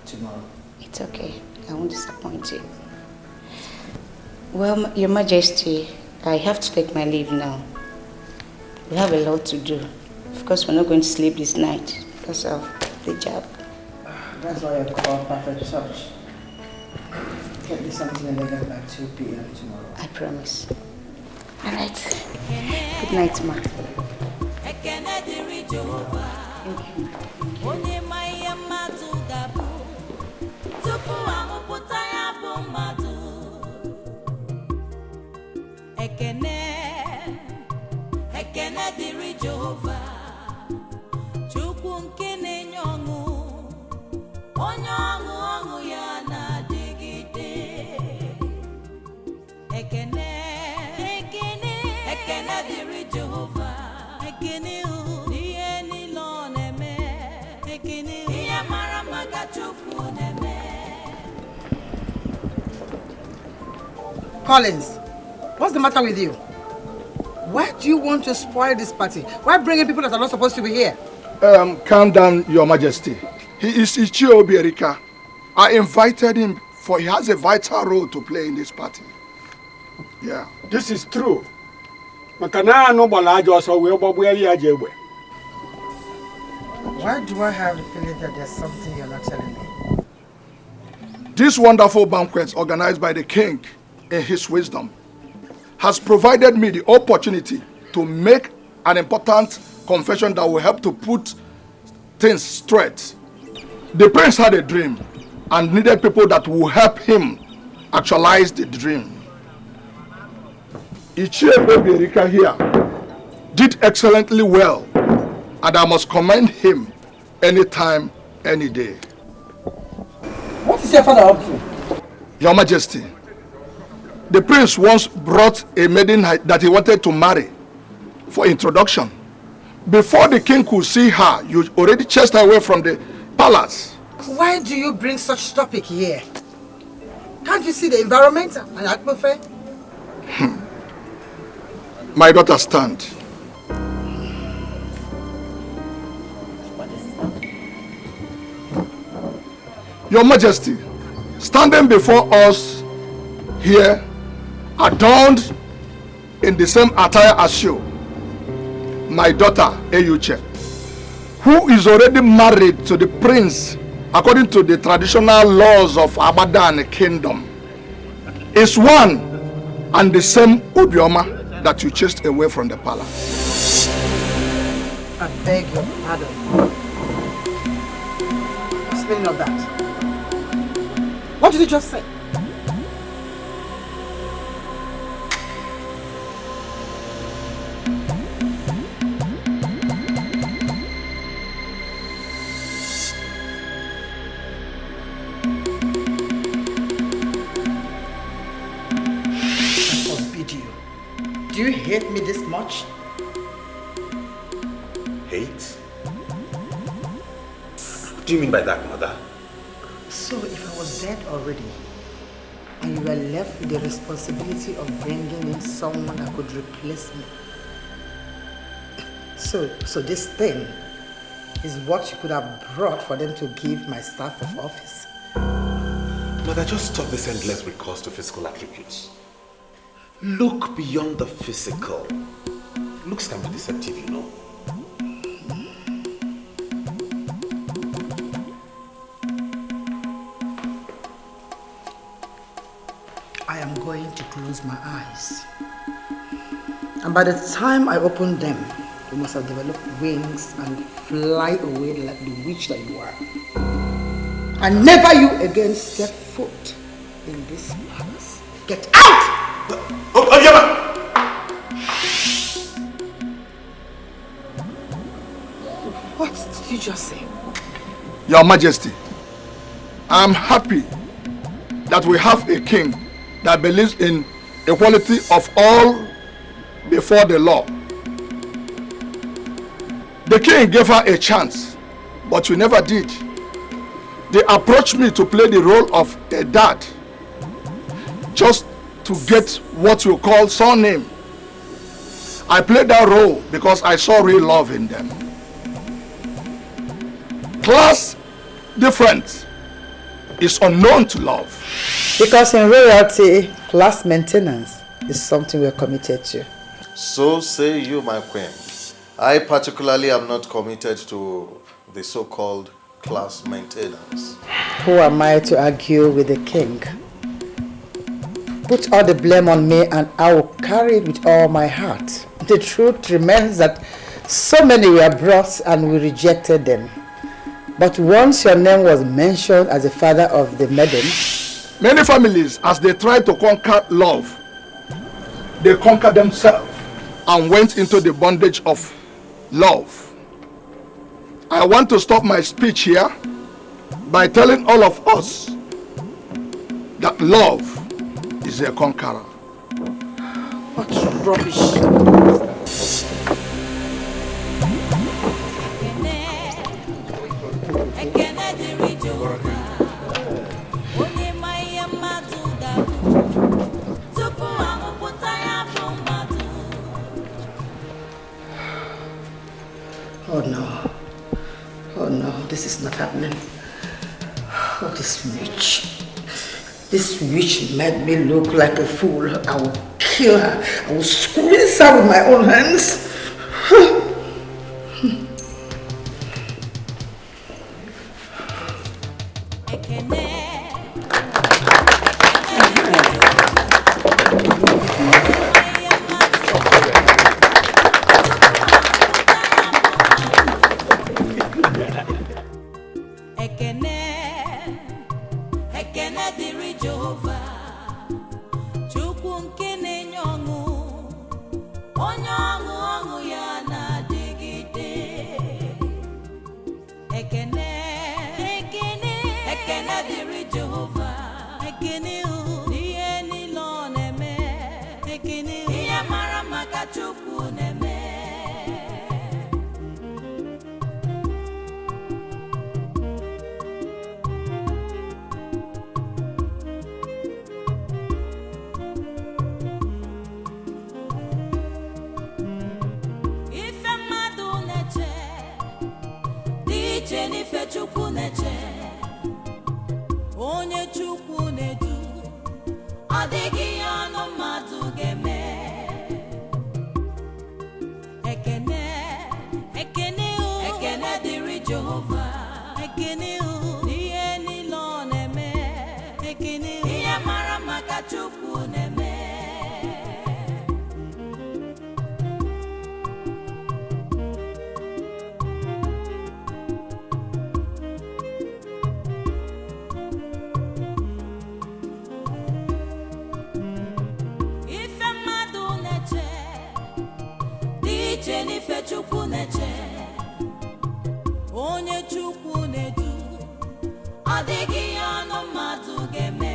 D: tomorrow.
H: It's okay. I won't disappoint you. Well, Your Majesty, I have to take my leave now. We have a lot to do. Of course, we're not going to sleep this night because of the job.
D: That's why I call perfect touch. Get me something elegant by 2 p.m. tomorrow.
H: I promise. All right. Good night, ma. Thank you.
D: Collins, what's the matter with you? Why do you want to spoil this party? Why bringing people that are not supposed to be here?
U: Calm down, Your Majesty. He is Ichie Obierika. I invited him for he has a vital role to play in this party. Yeah.
T: This is true. Why do
D: I have the feeling that there's something you're not telling me?
U: This wonderful banquet organized by the king in his wisdom has provided me the opportunity to make an important confession that will help to put things straight. The prince had a dream and needed people that will help him actualize the dream. Ichie Obierika here did excellently well, and I must commend him anytime, any day.
D: What is your father up to?
U: Your Majesty, the prince once brought a maiden that he wanted to marry for introduction. Before the king could see her, you already chased her away from the palace.
D: Why do you bring such topic here? Can't you see the environment and atmosphere?
U: My daughter, stand. Your Majesty, standing before us here, adorned in the same attire as you, my daughter Eyuche, who is already married to the prince according to the traditional laws of Abadan kingdom, is one and the same Obioma that you chased away from the palace.
D: I beg your pardon. What's the meaning of that? What did you just say? Do you hate me this much?
C: Hate? What do you mean by that, mother?
D: So if I was dead already, and you were left with the responsibility of bringing in someone that could replace me, so this thing is what you could have brought for them to give my staff of office?
C: Mother, just stop this endless recourse to physical attributes. Look beyond the physical. Looks can be deceptive, you know.
D: I am going to close my eyes. And by the time I open them, you must have developed wings and fly away like the witch that you are. And never you again step foot in this palace. Get out!
C: Oh, Yama!
D: What did you just say?
U: Your Majesty, I am happy that we have a king that believes in equality of all before the law. The king gave her a chance, but you never did. They approached me to play the role of a dad, just to get what you call surname. I played that role because I saw real love in them. Class difference is unknown to love.
D: Because in royalty, class maintenance is something we're committed to.
R: So say you, my queen. I particularly am not committed to the so-called class maintenance.
D: Who am I to argue with the king? Put all the blame on me and I will carry it with all my heart. The truth remains that so many were brought and we rejected them. But once your name was mentioned as the father of the maiden,
U: many families, as they tried to conquer love, they conquered themselves and went into the bondage of love. I want to stop my speech here by telling all of us that love is a conqueror.
D: What rubbish. Oh no. Oh no, this is not happening. Oh, this witch. This witch made me look like a fool. I will kill her. I will squeeze her with my own hands.
Q: ekene o ihe niile ọ na-eme ekene o ihe mara maka Chukwu na-eme ife mmadụ na-eche dị iche n'ife Chukwu na-eche onye Chukwu na-edu ọ dịghị ihe ọnụ mmadụ ga-eme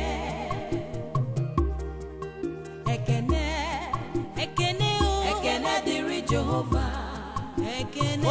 Q: ekene ekene o ekene dịrị Jehova ekene